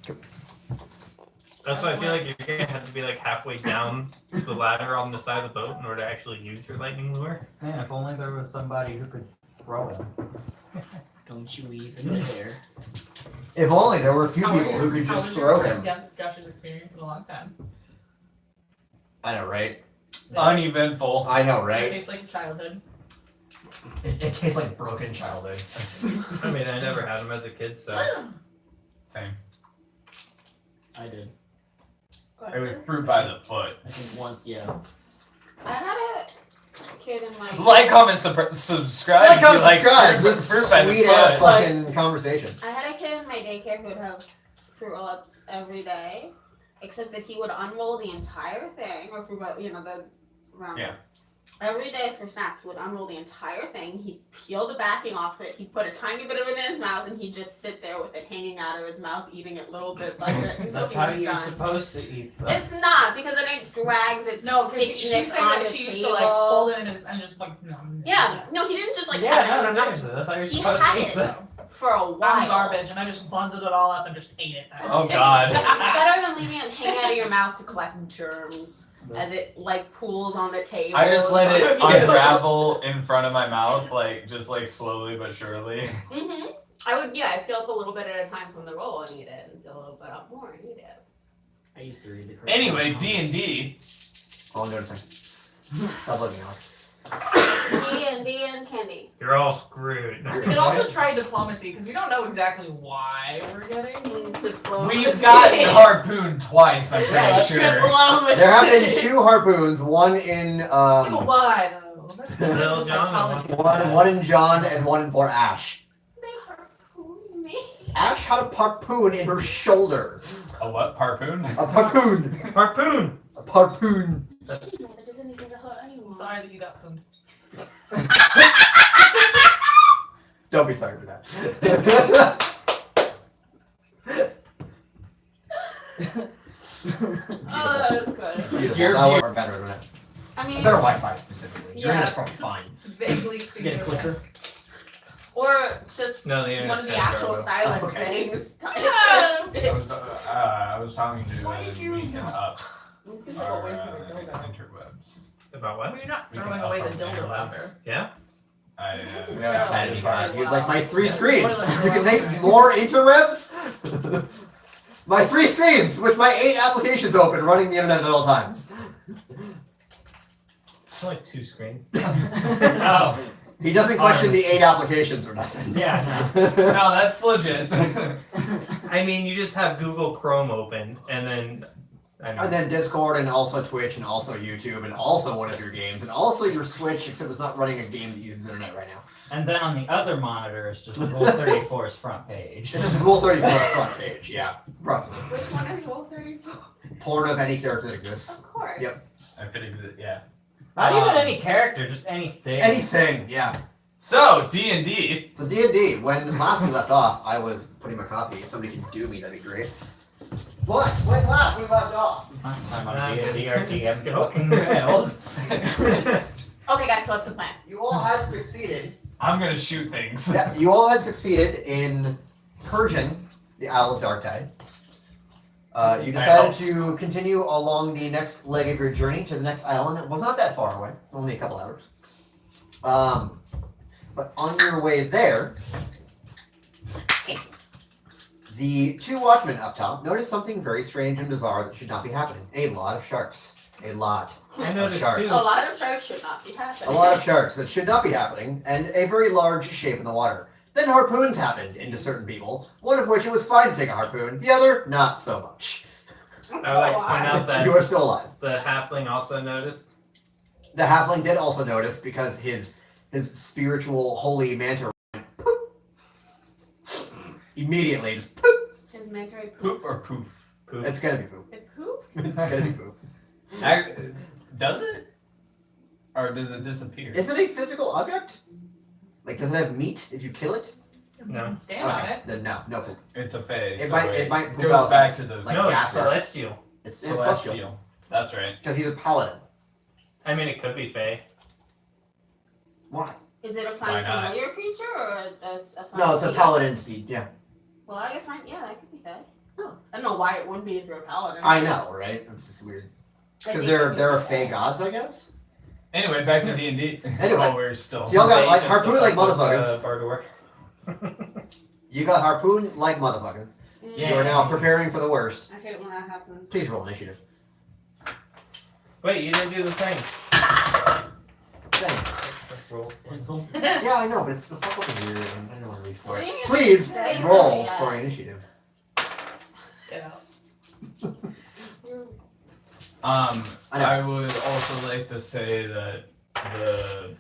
That's why I feel like you're gonna have to be like halfway down the ladder on the side of the boat in order to actually use your lightning lure. Man, if only there was somebody who could throw him. Don't you even dare. If only there were a few people who could just throw him. Gush's experience in a long time. I know, right? Uneventful. I know, It right? tastes like childhood. It tastes like broken childhood. I mean, I never had them as a kid, so. Same. I did. It was fruit by the foot. I think once, yeah. I had a kid in my Like, comment, subscribe. Like, if you comment, subscribe. fruit This by the sweet ass foot. fucking conversation. I had a kid in my daycare who would have fruit roll-ups every day, except that he would unroll the entire thing, or fruit roll, the round. Yeah. Every day for snacks, he would unroll the entire thing. He'd peel the backing off it. He'd put a tiny bit of it in his mouth, and he'd just sit there with it hanging out of his mouth, eating it little bit like that until That's he how was you're done. supposed to eat them. It's not, because then it drags its No, because she's stickiness saying on that the she table. used to like hold it in his, and just like Yeah, no, he didn't just like Yeah, have it. no, seriously, that's how you're He supposed had to eat it. them. For a while. I'm garbage, and I just bundled it all up and just ate it. Oh god. It's better than leaving it hang out of your mouth to collect germs as it like pools on the table. I just let in it front of you. unravel in front of my mouth, just slowly but surely. I'd peel up a little bit at a time from the roll and eat it, and peel a little bit up more and eat it. I used to read the Anyway, D&D. Oh, no, stop looking, Alex. D&D and candy. You're all screwed. We could also try diplomacy because we don't know exactly why we're getting. We've gotten harpooned twice, I'm pretty sure. Diplomacy. There have been 2 harpoons, one in Yeah, but why though? That's Little the John. psychology. one in John and one in poor Ash. They harpooned me. Ash had a harpoon in her shoulder. A what? Harpoon? A harpoon. Harpoon! A harpoon. I didn't even hurt anyone. I'm sorry that you got pooned. Don't be sorry for that. Oh, that was good. Beautiful. You're- That would work better, wouldn't it? I mean, Better Wi-Fi specifically. Your Yeah. internet's probably fine. It's vaguely Get quicker. or just No, the one internet's of the kinda actual terrible. stylus Okay. things. I was talking to Why did you- we can up This is our away from the dildo. interwebs. About what? Well, you're not We can throwing up away our the dildo interwebs. after. Yeah? I Just We haven't throw said it. any part. He was Wow. like, my 3 screens. Toilet You can roll. make more interwebs? My 3 screens with my 8 applications open running the internet at all times. It's only 2 screens. Oh, He doesn't question the 8 applications or nothing. yeah, No, that's legit. I mean, you just have Google Chrome open, and then. And then Discord, and also Twitch, and also YouTube, and also one of your games, and also your Switch, except it's not running a game that uses internet right now. And then on the other monitor is just Rule 34's front page. It's just Rule 34's front page, yeah, roughly. Which one is Rule 34? Porn of any character that exists. Of course. Yep. I figured it, yeah. Not even any character, just anything. Anything, yeah. So, D&D. So D&D, when last we left off, I was putting my coffee. If somebody can do me, that'd be great. But when last we left off, Last time on D&D, our DM fucking failed. Okay, guys, so what's the plan? you all had succeeded. I'm gonna shoot things. Yeah, you all had succeeded in purging the Isle of Darktide. You decided to continue along the next leg of your journey to the next island. It was not that far away, only a couple hours. But on your way there, the 2 watchmen up top noticed something very strange and bizarre that should not be happening. A lot of sharks. A lot. I noticed sharks. too. A lot of sharks should not be happening. A lot of sharks that should not be happening, and a very large shape in the water. Then harpoons happened into certain people, one of which it was fine to take a harpoon, the other, not so much. I would like to point out that You are still alive. the halfling also noticed. The halfling did also notice because his spiritual holy manta went poop. Immediately, just poop. His manta ray Poop or poof? Poop. It's gonna be poop. It pooped? It's gonna be poop. Does it? Or does it disappear? Is it a physical object? Like, does it have meat if you kill it? You No. can stand on Okay, it. then no poop. It's a phase. It so might poop goes out back to the like no, it's gases. celestial. It's celestial. celestial. That's right. Because he's a paladin. I mean, it could be Fae. Why? Is it a Why fine not? familiar creature or a fine No, it's a seed? paladin seed, yeah. Well, I guess mine, yeah, that could be fed. Oh. And don't know why it wouldn't be if you're a paladin. I know, right? It's just weird. I Because think it would they're be fey bad. gods, I guess. Anyway, back to D&D. Anyway. While we're still. So y'all got like Just harpoon to like fuck with, motherfuckers. Bardor. You got harpoon like motherfuckers. Mm, You are now preparing for the worst. I hate when that happens. Please roll initiative. Wait, you didn't do the thing. Same. Let's roll. Pencil. Yeah, I know, but it's the fucking weird, and I don't want to read for it. Dang it. Please Dang it. roll Yeah. for initiative. Get out. I know. I would also like to say that the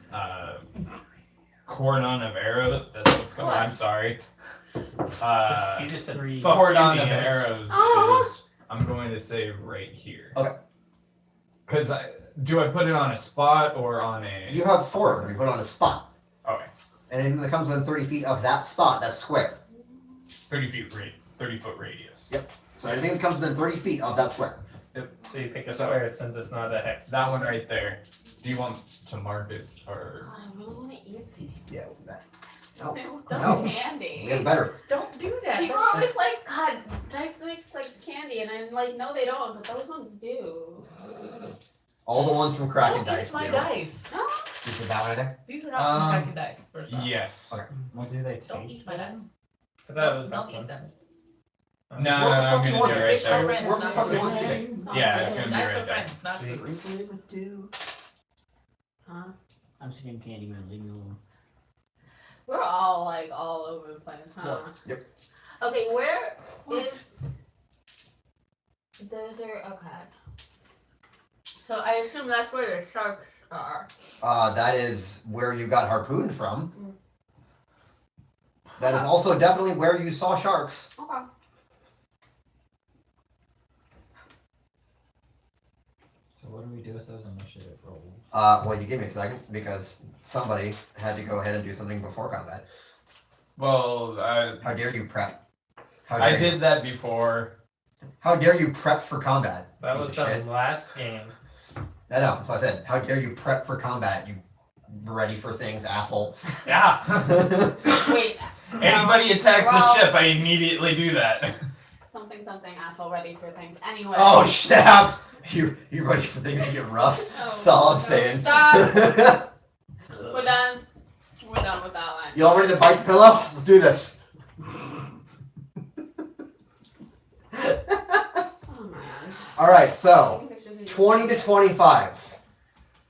cordon of arrows. That's what's called. What? I'm sorry. He just said Three. fuck Cordon of Indiana. arrows Oh. is. I'm going to say right here. Okay. Because do I put it on a spot or on a? You have 4 of them. You put on a spot. Okay. And anything that comes within 30 feet of that spot, that's square. 30 foot radius. So anything that comes within 30 feet of that square. So you pick a square since it's not a hex. That one right there. Do you want to mark it or? God, I really want to eat these. Yeah, that. No. Don't No. candy. We have better. Don't do that. People That's are always like, God, dice make like candy, and I'm like, no, they don't, but those ones do. All the ones from Kraken don't Dice eat my do. dice. No, Is it that one right there? These were not from Um, Kraken dice. First off. Yes. Okay. What do they Don't taste? eat my dice. I thought it was Don't that eat one. them. No, What the I'm fuck you gonna want do to it right Fish are there. friends, What the not fuck you want to friends. do? it's not Yeah, fair. it's gonna be Dice right are there. friends, not Sweet. food. Huh? I'm singing Candyman, leave me alone. We're all like all over the place, huh? Yep. Okay, where is there's there? Okay. So I assume that's where the sharks are. That is where you got harpooned from. That is also definitely where you saw sharks. Okay. So what do we do with those initiative rolls? Well, you give me a second because somebody had to go ahead and do something before combat. Well, How dare you prep? How I dare you? did that before. How dare you prep for combat? That piece was of the shit. last game. I know, that's what I said. How dare you prep for combat? You ready for things, asshole. Yeah. Wait. Anybody attacks the Well- ship, I immediately do that. Something asshole ready for things. Anyway. Oh snaps! You ready for things to get rough? Oh, That's all I'm no, saying. Stop. We're done. We're done with that line. You all ready to bite the pillow? Let's do this. Oh man. Alright, I so think I should be- 20 to 25.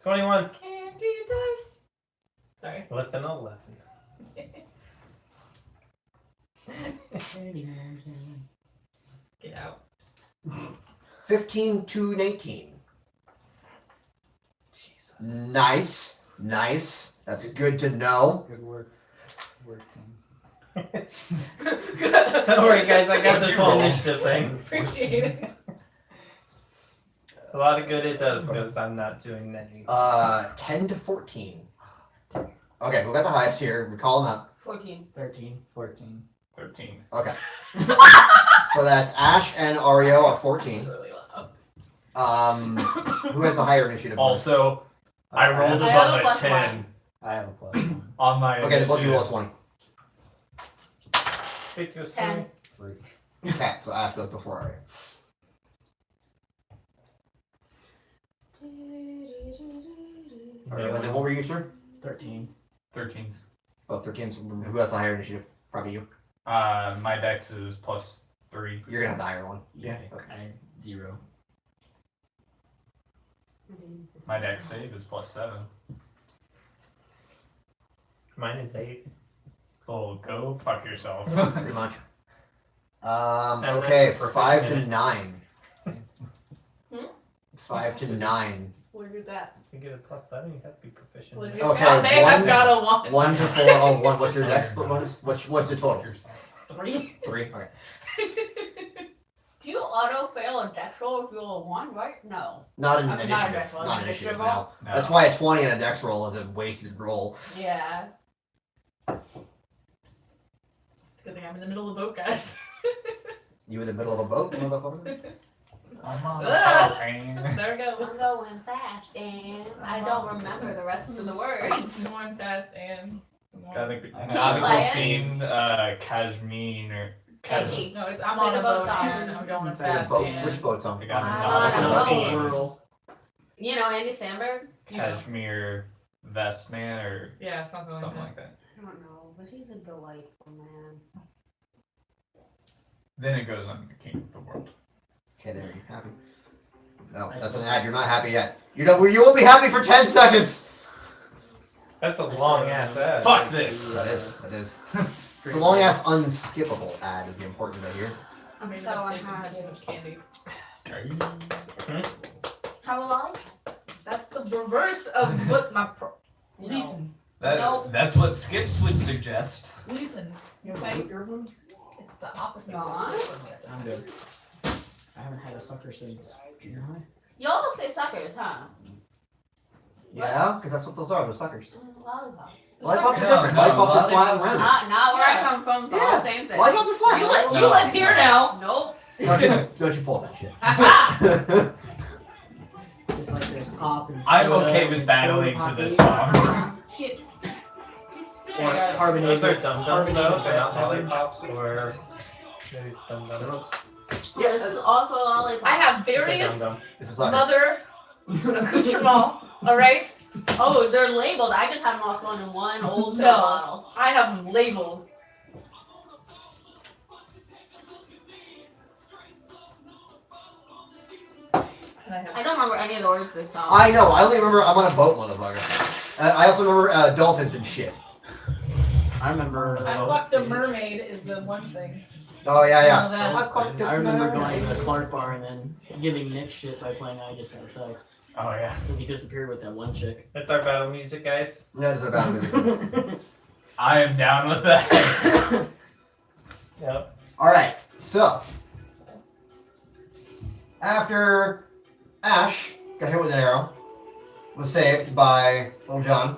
21. Candy dice. Sorry. Less than 11. Get out. 15 to 19. Jesus. Nice. Nice. That's good to know. Good work. Working. Don't worry, guys. I got What'd this you whole roll? initiative thing. Appreciate it. A lot of good it does because I'm not doing anything. 10 to 14. Okay, who got the highest here? We call them up. 14. 13. 14. 13. Okay. So that's Ash and Ario at 14. Really loud. Who has the higher initiative? Also, I rolled I have a above a plus 10 I have a plus one. on my Okay, then both of you roll a initiative. 20. Pick your 10. 3. Okay, so Ash goes before Ario. Okay, and then what were you, sir? 13. 13s. Oh, 13. So who has the higher initiative? Probably you. My dex is plus 3. You're gonna have the higher one. Yeah. Okay. I had 0. My dex save is plus 7. Mine is 8. Oh, go fuck yourself. Pretty much. And then Okay, for 5 to 15 9. Hmm? 5 to 9. Where did that? If you get a plus 7, you have to be proficient. What in did it. you Okay, got? May have one- got a 1. 1 to 4. Oh, what's your dex? What's the total? 3. 3? Okay. Do you auto fail a dex roll if you roll a 1, right? No. Not an I mean, not a initiative. dex roll, Not an initiative, initiative no. No. That's why a 20 and a dex roll is a wasted roll. Yeah. It's a good thing I'm in the middle of the boat, guys. You in the middle of a boat, motherfucker? I'm on Ah. a train. There we go. I'm going fast and I don't remember the rest of the words. One fast and one. Gotta playing. go fiend Kashmir Yankee. No, it's I'm Play on the a boat boat song. and I'm going Play the fast Boat, and which boat song? I got I'm a on a nautical boat. Whirl. You know Andy Samberg? cashmere vest man or yeah, something like something that. like that. I don't know, but he's a delightful man. Then it goes on the King of the World. Okay, there, you happy? No, that's an ad. You're not happy yet. You won't be happy for 10 seconds. That's a long ass ad. Fuck this! That is. It's a long ass unskippable ad is the important thing here. I mean, So that's I'm saving had happy. too much candy. Are you? How will That's the reverse of what my No. listen. That's what Skips would suggest. Listen. You Okay. have a liquor one? It's the opposite. Go of on. what I'm good. I haven't had a sucker since junior high. Y'all don't say suckers, huh? Yeah, because that's what those are. They're suckers. Lollipops. Lollipops are No, different. no, Lollipops are flat and lollipops rounded. Not where I Yeah. come from, it's all Yeah. the same thing. Lollipops are flat. You live here now. Nope. Don't you pull that shit. Ha Just like there's pop and I'm soda okay with and battling soda to this poppy. song. Shit. Or carbonated. Those are dum dums though. carbonated They're not pepper. lollipops or maybe dum dums. Yeah, This is also a lollipop. I have It's a various dum dum. This is like mother accoutrement. All right. Oh, they're labeled. I just have them all thrown in one old pill No. bottle. I have them labeled. And I don't remember any of the words of this song. I know. I only remember I'm on a boat, motherfucker. I also remember dolphins and shit. I remember. I fucked a mermaid is the one thing. Oh yeah, yeah. Know that. I remember going to the Clark bar and then giving Nick shit by playing I Just Had Sex Oh yeah. because he disappeared with that one chick. That's our battle music, guys. That is about music. I am down with that. Yep. All right. So after Ash got hit with an arrow, was saved by Little John,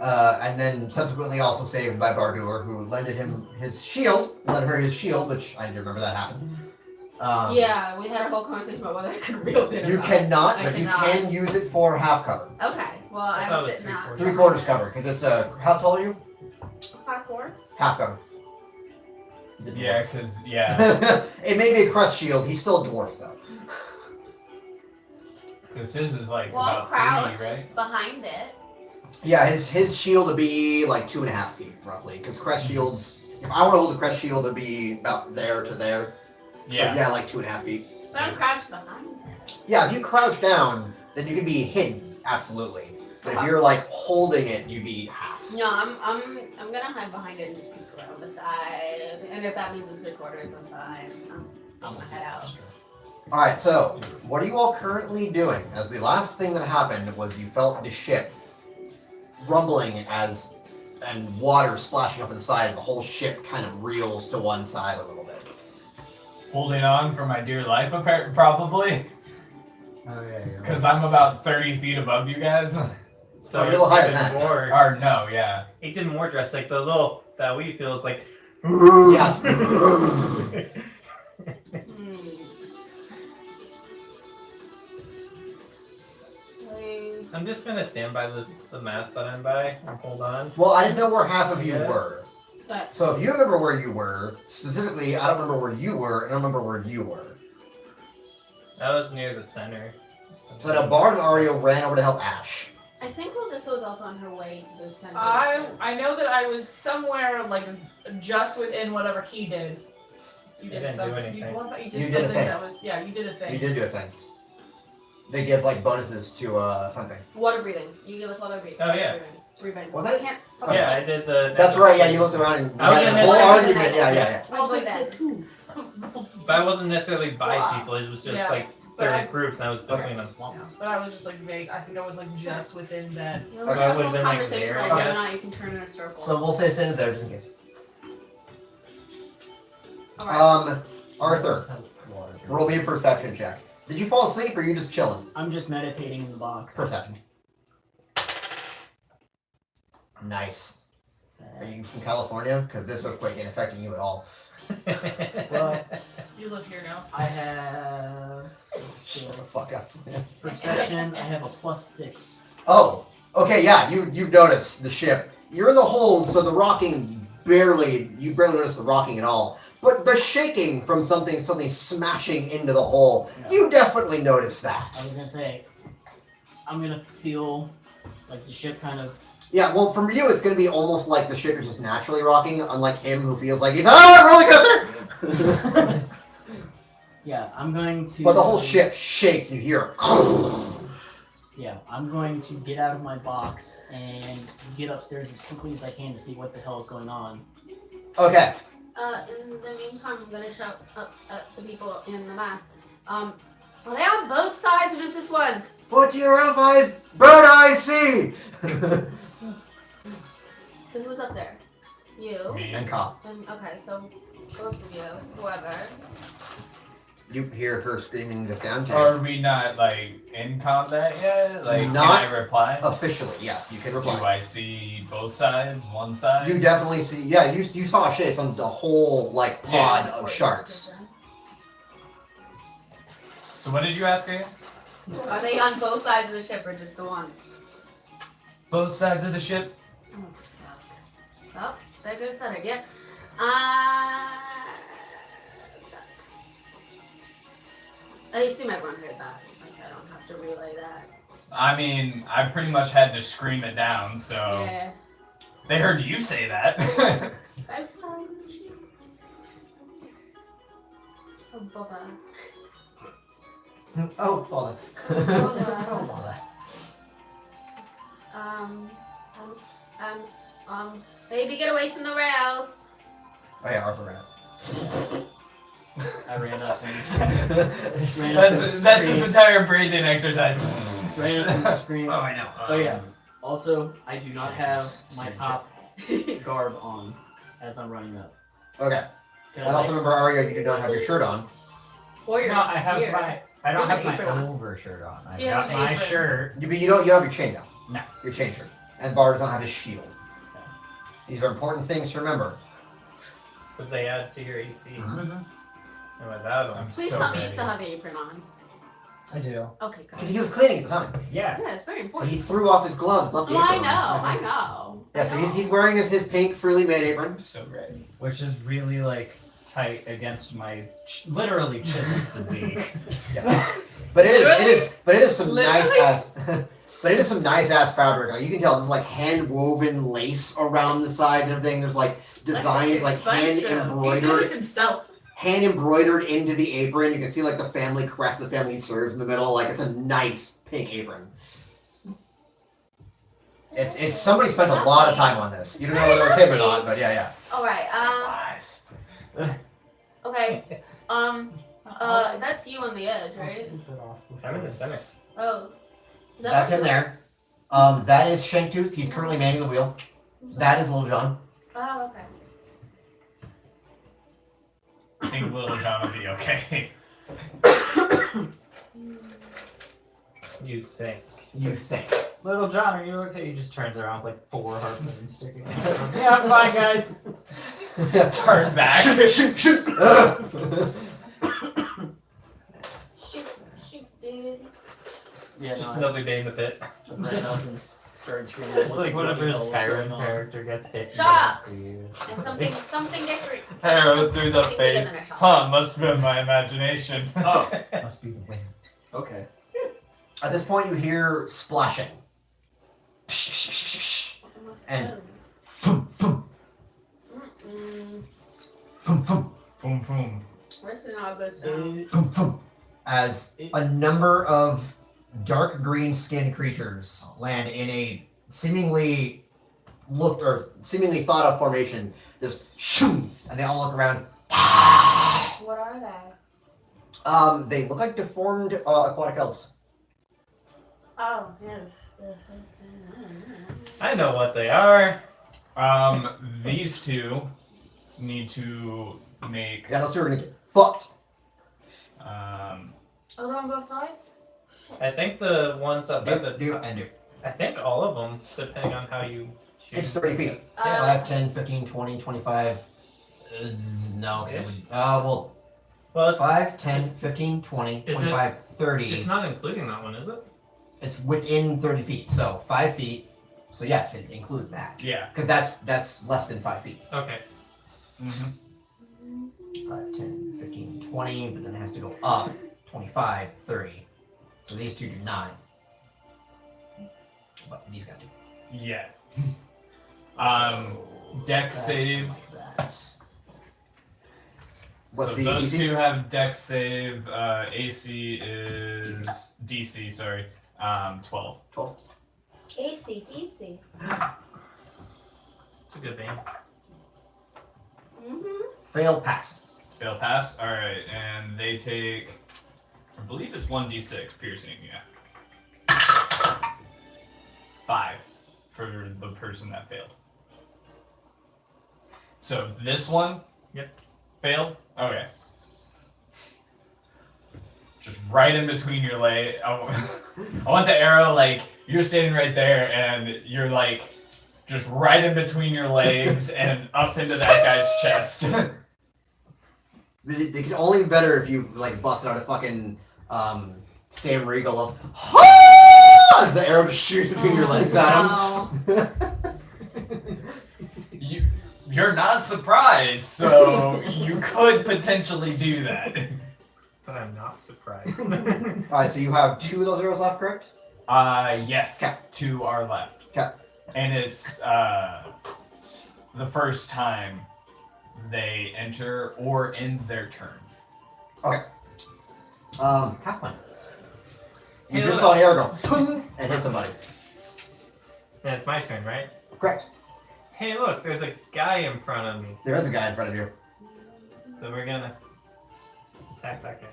and then subsequently also saved by Bardur, who lended him his shield, lent her his shield, which I didn't remember that happened. Yeah, we had a whole conversation about whether I could wield it or You not. cannot, I but you cannot. can use it for half cover, Okay, well, I thought I'm it was sitting at 3/4 cover, because it's how tall are you? 5'4". Half cover. He's a Yeah, dwarf. because yeah, It may be a crest shield. He's still a dwarf though. because his is like Well, I'm about crouched 3, right? behind it. Yeah, his shield would be like 2.5 feet roughly, because crest shields. If I were to hold a crest shield, it'd be about there to there. Yeah. So yeah, like 2.5 feet. But I'm crouched behind it. Yeah, if you crouch down, then you can be hidden, absolutely. But if Okay. you're like holding it, you'd be half. No, I'm gonna hide behind it and just peek around the side. And if that means it's 3/4, that's fine. I'm gonna head out. All right, so what are you all currently doing? As the last thing that happened was you felt the ship rumbling and water splashing up the side, and the whole ship kind of reels to one side a little bit. Holding on for my dear life, probably, Oh yeah, yeah. because I'm about 30 feet above you guys. Oh, So you're a little it's higher even than that. more. Or no, yeah. It's even more dressed like the little that we feel is like. Yes. So, I'm just gonna stand by the mast that I'm by and hold on. Well, I didn't know where half of you Yeah. were. but So if you remember where you were, specifically, I don't remember where you were, and I don't remember where you were. That was near the center. So now Bard and Ario ran over to help Ash. I think Melissa was also on her way to the center. I know that I was somewhere like just within whatever he did. You didn't did do something. anything. You did You did a something thing. that was you did a thing. You did do a thing. They give like bonuses to something. Water breathing. You give us water breathing. Oh, yeah. Breathing. Was I it? can't. Yeah, I did the. That's right. Yeah, you looked around and I was had in a full this- argument. Yeah. Hold my bed. But I wasn't necessarily by Wow. people. It was just Yeah, like but there I- were groups, and I was Okay. between them. Yeah, but I was just like vague. I think I was like just within that. You Okay. know, I have a would've whole been, like, conversation there, I about whether or guess. not you can turn in a circle. So we'll say send it there just in case. Alright. Arthur, roll me a perception check. Did you fall asleep or are you just chilling? I'm just meditating in the box. Perception. Nice. Are you from California? Because this earthquake ain't affecting you at all. Well, You live here now. I have Shut the fuck up, Sam. perception. I have a +6. Oh, okay, yeah, you've noticed the ship. You're in the hold, so the rocking you barely notice the rocking at all. But the shaking from something smashing into the hole, Yeah. you definitely notice I that. was gonna say, I'm gonna feel like the ship kind of. Yeah, well, from you, it's going to be almost like the ship is just naturally rocking, unlike him who feels like he's roller coaster. Yeah, I'm going to. But the whole ship shakes. You hear. Yeah, I'm going to get out of my box and get upstairs as quickly as I can to see what the hell is going on. Okay. In the meantime, I'm gonna shout up at the people in the mask. Are they on both sides or just this one? What do your elf eyes, bird eyes see? So who's up there? You. Me. And Ka. Okay, so both of you, whoever. You hear her screaming this down to you. Are we not like in combat yet? Like, Not can I reply? Officially, yes, you can Do reply. I see both sides? One side? You definitely see, yeah, you saw shit. It's on the whole, like, pod Or of sharks. So what did you ask again? Are they on both sides of the ship or just the one? Both sides of the ship. Oh, there goes center. Yeah. I assume everyone heard that. Like, I don't have to relay that. I mean, I pretty much had to scream it down, so Yeah. they heard you say that. I'm sorry. Oh, bother. Oh, bother. Oh, bother. Baby, get away from the rails. Oh, yeah, Arthur ran out. I ran up and That's his entire breathing exercise. ran up and screamed. I know. Oh yeah. Also, I do not have my Same top garb on as I'm running up. Okay. Can And also remember, Arya, you do not have your shirt on. Or your No, I have gear. my. I don't You have have my an apron on. overshirt on. I've You got have an my apron. shirt. You don't have your chain down. No. Your chain shirt. And Bar does not have his shield. These are important things to remember. Because they add to your AC. Mhm. And without them. Please so tell me you ready. still have the apron on. I do. Okay, good. Because he was cleaning at the time. Yeah. Yeah, it's very So important. he threw off his gloves and left the Oh, apron I know, on. I know. Yeah, so he's wearing his pink, freely made apron. I'm so ready. Which is really like tight against my literally chiseled physique. Yeah. But it is some nice Literally? ass but it is some nice ass fabric. Like, you can tell there's like hand woven lace around the sides and everything. There's like designs like hand He did it embroidered himself. into the apron. You can see like the family crest, the family he serves in the middle. Like, it's a nice pink apron. It's somebody spent a lot of time on this. You don't know whether it was him or not, but yeah. Alright, Lies. okay. That's you on the edge, right? I'm in the center. Oh. Is that That's what him you- there. That is Shanktooth. He's currently manning the wheel. That is Little John. Oh, okay. I think Little John will be okay. You think. You think. Little John, are you okay? He just turns around with like 4 harpoons sticking out. Yeah, I'm fine, guys. Turn back. Shoot! Shoot, dude. Yeah, Just no, another day in the pit. I ran up and started screaming. It's what like the whenever bloody a hell was going Skyrim on. character gets hit. and Sharks! doesn't see you. And something different. Arrow through the Something bigger face. than a shot. Huh, must have been my imagination. Oh, must be the wind. Okay. At this point, you hear splashing. And thum, thum, Mm-mm. thum, thum, Boom, boom. Where's the not good sound? thum, thum, as a number of dark green skinned creatures land in a seemingly thought of formation. Just shoom, and they all look around. What are they? They look like deformed aquatic elves. Oh, yes. I know what they are. These two need to make, Yeah, those two are gonna get fucked. Oh, they're on both sides? I think the ones up at the Do and do. I think all of them, depending on how you choose. It's 30 feet. Yeah. 5, 10, 15, 20, 25. No, Ish? well, Well, it's 5, 10, 15, 20, Is 25, 30. it's not including that one, is it? It's within 30 feet. So 5 feet. So yes, it includes that. yeah. Because that's less than 5 feet. Okay. Mm-hmm. 5, 10, 15, 20, but then it has to go up. 25, 30. So these two do 9. But these got 2. Yeah. So Dex that, save. like that. What's So the those DC? two have Dex save. AC is DC. Sorry. 12. 12. ACDC. It's a good name. Mm-hmm. Fail, pass. Fail pass. All right, and they take. I believe it's 1d6 piercing. Yeah. 5 for the person that failed. So this one. Yep. Failed. Okay. Just right in between your leg. I want the arrow like you're standing right there, and you're like just right in between your legs and up into that guy's chest. They could only be better if you like busted out a fucking Sam Riegel of as the arrow just shoots between your legs at him. You're not surprised, so you could potentially do that. But I'm not surprised. Alright, so you have 2 of those arrows left, correct? Yes, Okay. to our left. Okay. And it's the first time they enter or end their turn. Okay. Halfman. You Hey, just look. saw an arrow go "Tung," and hit somebody. Yeah, it's my turn, right? Correct. Hey, look, there's a guy in front of me. There is a guy in front of you. So we're gonna attack that guy.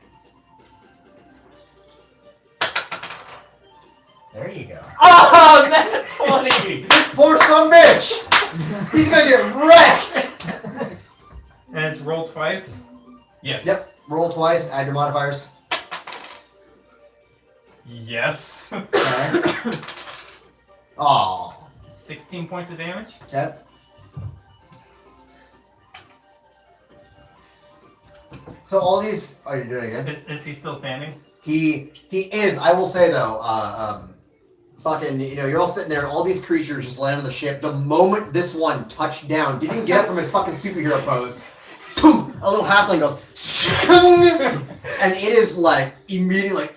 There you go. Oh, that's 20! This poor son of a bitch! He's gonna get wrecked! And it's roll twice. Yes. Yep. Roll twice, add your modifiers. Yes. Okay. Aww. 16 points of damage. Okay. So all these. Oh, you're doing it again? Is he still standing? He is. I will say though, fucking, you're all sitting there. All these creatures just land on the ship. The moment this one touched down, didn't even get up from his fucking superhero pose. Boom, a little halfling goes, and it is like immediately.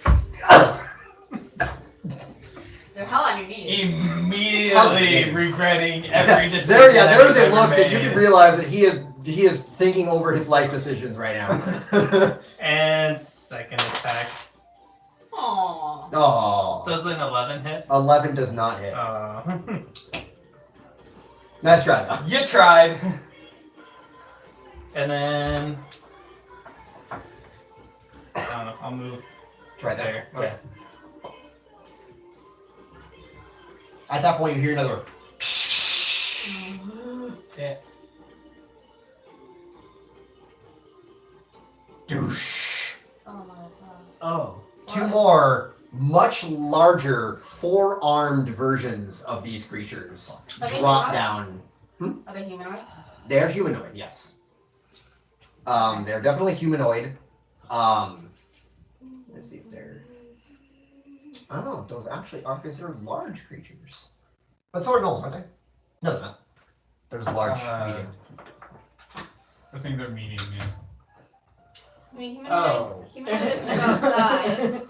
They're hell on your knees. Immediately regretting every decision. There is a he's look ever that you made. can realize that he is thinking over his life decisions right now. And second attack. Aww. Oh, Does an 11 hit? 11 does not hit. Nice try. Though. You tried. And then I don't know. I'll move Right there. there. Okay. At that point, you hear another. Yeah. Douche. Oh my god. Oh. 2 more, much larger, 4-armed versions of these creatures Are they drop humanoid? down. Are they humanoid? They're humanoid, yes. They're definitely humanoid. Let's see if they're. I don't know. Those actually are considered large creatures, but so are gnolls, aren't they? No, they're not. They're just large, medium. I think they're medium, yeah. I mean, Oh. humanoid isn't about size. Fuck!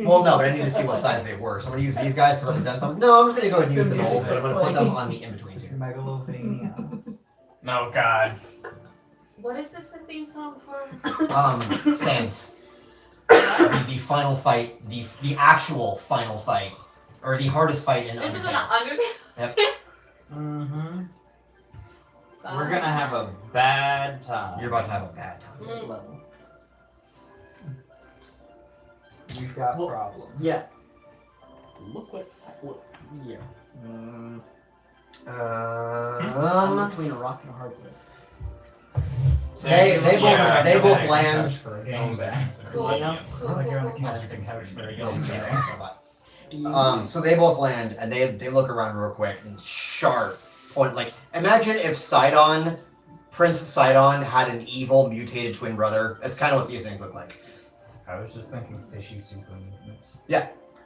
Well, no, but I need to see what size they were. So I'm gonna use these guys to represent them. No, I'm just gonna go ahead and use the gnolls, but I'm gonna put them on the in-betweens here. Megalovania. No, God. What is this the theme song for? Sans. The final fight, the actual final fight, or the hardest fight in This is an Undertale. Undertale. Mm-hmm. We're gonna have a bad time. You're about to have a bad time. Mm. Level. We've got Well, problems. Yeah. Look what yeah. I'm between a rock and a hard place. They both land. Going back. Cool. You know? Cool, Like you're on cool, the cool, couch, cool. the couch for a No, so they both land and they look around real quick and sharp point. Like imagine if Sidon, Prince Sidon, had an evil mutated twin brother. That's kind of what these things look like. I was just thinking fishy super movements.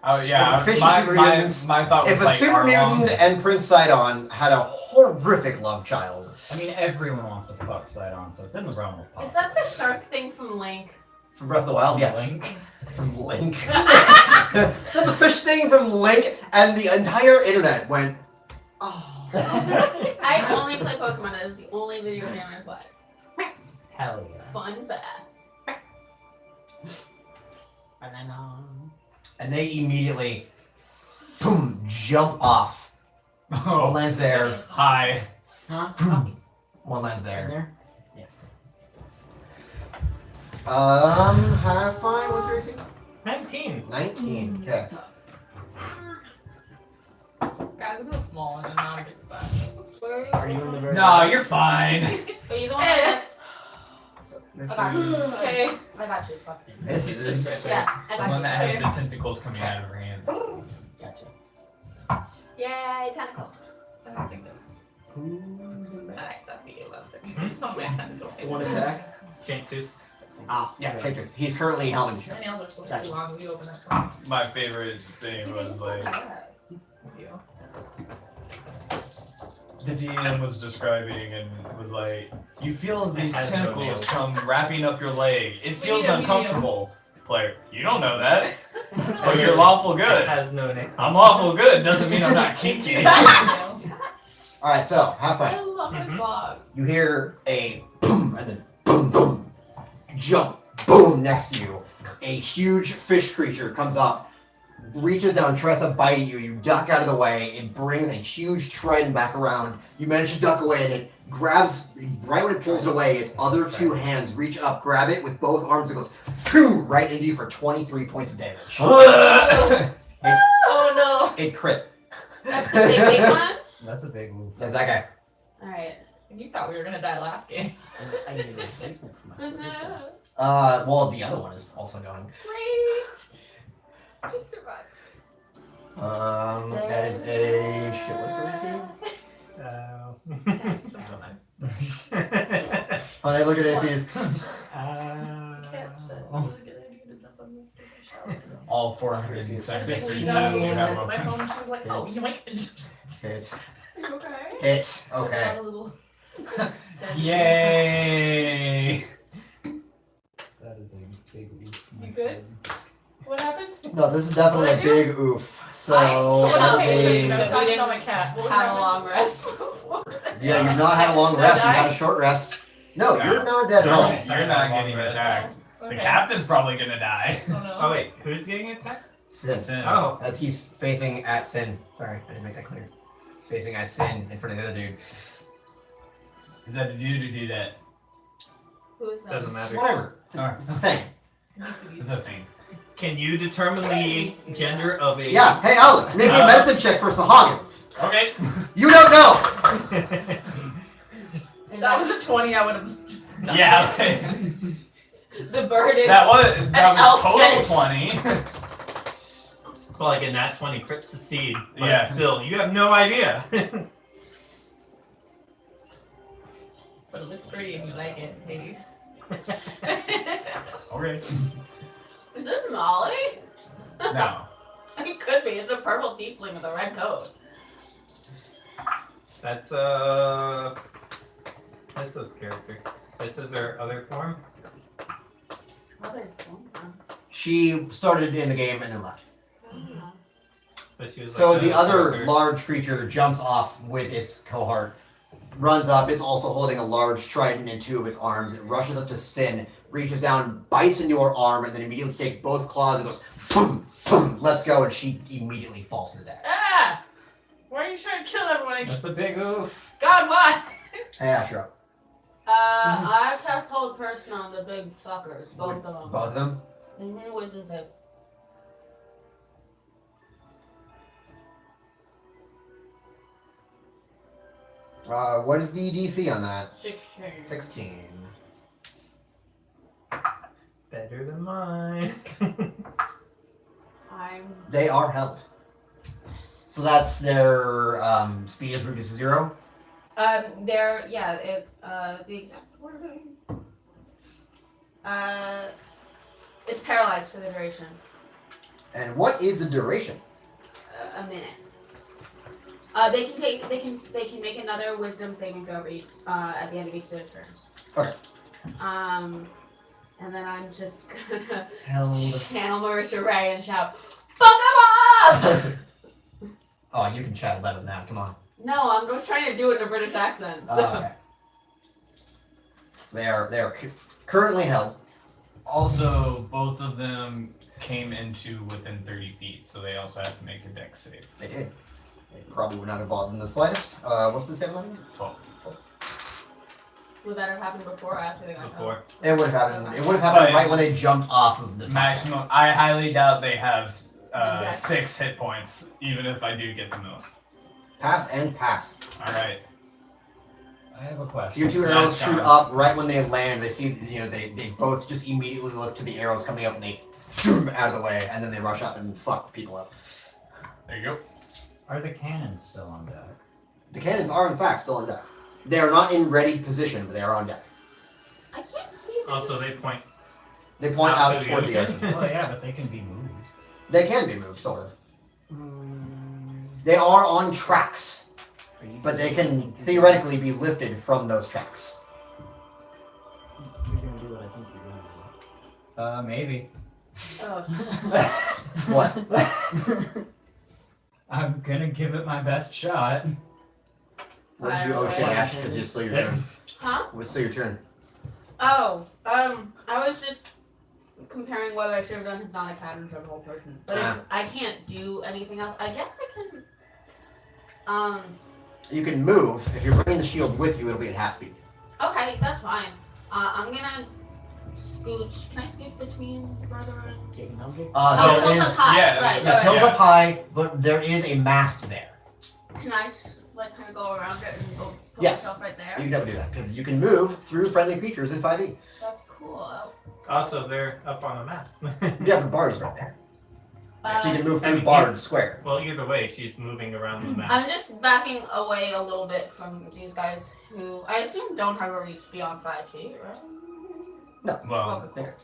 Oh yeah, Efficient my, super my, mutants. my thought was If a like super Arlong. mutant and Prince Sidon had a horrific love child. I mean, everyone wants to fuck Sidon, so it's in the realm of possible. Is that the shark thing from Link? From Breath of the Wild, yes. Link? From Link. That's a fish thing from Link, and the entire internet went, oh. I only play Pokemon. That is the only video game I play. Hell yeah. Fun fact. And they immediately boom, jump off. One Oh, lands there. hi. Huh? One lands In there. there? Half pine, what's your AC? 19. 19. Okay. Guys, I'm a small one and not a good spot. Where are you? Are you in the very No, you're fine. Are you the one that's... I got you. Okay. I got you. Scott. This is. Yeah, I The got one you. that has the tentacles coming out of her hands. Gotcha. Yay, tentacles. I don't think this. Who's in I there? like that video. It's not my tentacle. One attack? Chain tooth. Ah, Yeah, take this. He's currently helming the My ship. nails are supposed to be long. Will you open that for me? My favorite thing was like Thank you. the DM was describing and was like, you feel these has no tentacles nails. come wrapping up your leg. It feels Medium, uncomfortable. Player, you don't know that. But you're lawful It good. has no name. I'm lawful good. Doesn't mean I'm not kinky. Alright, so, half I pine. love his vlogs. You hear a boom, and then boom, boom. Jump, boom, next to you. A huge fish creature comes up, reaches down, tries to bite at you. You duck out of the way. It brings a huge trident back around. You manage to duck away, and it grabs, right when it pulls away, its other two hands reach up, grab it with both arms, and goes boom, right into you for 23 points of damage. Oh no. It crit. That's the big one? That's a big move. That's that guy. Alright. You thought we were gonna die last game. I need a replacement for my Who's replacement. next? Well, the other one is also going. Great. Just survive. That is a shit. What's your AC? When I look at ACs, All 463 You times you have my open. phone and she was like, oh, you might hit, okay. hit. Okay. Yay! That is a big leap. You good? What happened? No, this is definitely a big oof. So I wasn't paying attention. I that was is a, talking about my cat. What Had a happened? long rest before. yeah. You've not had a long rest. You've had a short rest. No, you're not dead at all. You're not getting attacked. Okay. The captain's probably gonna die. Oh no. Oh wait, who's getting attacked? Sin. Sin. Oh, As he's facing at Sin. Sorry, I didn't make that clear. He's facing at Sin in front of the other dude. Is that a dude or do that? Who is that? doesn't matter. Whatever. Alright. It's a thing. It used to be It's a thing. Can you determine the gender of a? Yeah. Hey, Alan, make me a medicine check for Sahagin. Okay. You don't know. Is That was a 20. I would have just died. Yeah. the bird is that was elf total fetish. 20. Well, like a nat 20 crit succeed. But Yeah. still, you have no idea. But it looks pretty and you like it, maybe. Okay. Is this Molly? No. It could be. It's a purple tiefling with a red coat. That's this character. This is her other form. She started in the game and then left. But she was So like the other sorcerer. large creature jumps off with its cohort, runs up. It's also holding a large trident in two of its arms. It rushes up to Sin, reaches down, bites into her arm, and then immediately takes both claws and goes, thum, thum, let's go, and she immediately falls to the deck. Ah! Why are you trying to kill everyone? That's a big oof. God, why? Hey, Ashra. I cast Hold Person on the big fuckers, both of them. Both of them? Mm-hmm, wisdom save. What is the DC on that? 16. 16. Better than mine. They are held. So that's their speed is reduced to 0. They're, yeah, the exact wording. It's paralyzed for the duration. And what is the duration? A minute. They can make another wisdom saving throw at the end of each of their turns. Okay. And then I'm just gonna Held. channel Marisha Ray and shout, "Fuck 'em up!" Oh, you can chat better than that. Come on. No, I'm just trying to do it in a British accent. So. Okay. So they are currently held. Also, both of them came into within 30 feet, so they also have to make a dex save. They did. They probably would not have bothered in the slightest. What's the save level? 12. Would that have happened before or after they got Before. It would have happened. It would have happened But- right when they jumped off of the top. Maximum. I highly doubt they have Exactly. 6 hit points, even if I do get the most. Pass and pass. Alright. I have a So question. your two That's arrows shoot gone. up right when they land. They see, they both just immediately look to the arrows coming up and they zoom out of the way, and then they rush up and fuck people up. There you go. Are the cannons still on deck? The cannons are in fact still on deck. They are not in ready position, but they are on deck. I can't see this. Also, they point. They point Out out to the toward the ocean. ocean. Well, yeah, but they can be moved. They can be moved, sort of. They are on tracks, but they can theoretically be lifted from those tracks. You're gonna do what I think you're gonna do. Maybe. Oh, What? I'm gonna give it my best shot. What did you Fire ocean away. ash? Because it's still your turn. huh? It's still your turn. Oh, I was just comparing whether I should have done hypnotic patterns or the whole person, but I can't do anything else. I guess I can. You can move. If you're bringing the shield with you, it'll be at half speed. Okay, that's fine. I'm gonna scooch. Can I scooch between the brother and? Getting comfy? Oh, There Til's is. up high. yeah, right. Yeah, okay. tail's up high, but there is a mast there. Can I like kind of go around it and go put Yes. myself right there? You can definitely do that because you can move through friendly creatures in 5e. That's cool. Also, they're up on a mast. Yeah, but Bard's right there, so you can move I through mean, Bard Square. Well, either way, she's moving around the map. I'm just backing away a little bit from these guys who I assume don't have a reach beyond 5 feet, right? Well, Okay, cool.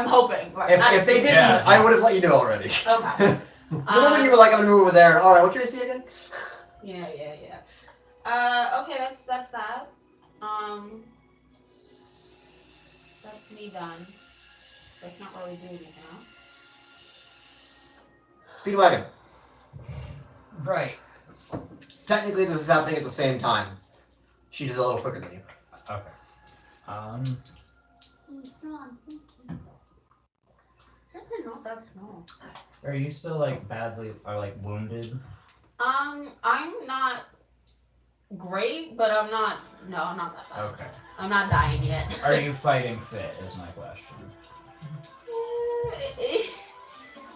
I'm hoping. Right? If they didn't, Yeah. I would have let you know already. Okay. The moment you were like, I'm gonna move over there. All right, what's your AC again? Yeah. Okay, that's that. That's me done. I can't really do anything else. Speedwagon. Right. Technically, this is happening at the same time. She does a little quicker than you. Okay. Definitely not that small. Are you still like badly or like wounded? I'm not great, but I'm not. No, I'm not that bad. Okay. I'm not dying yet. Are you fighting fit? Is my question.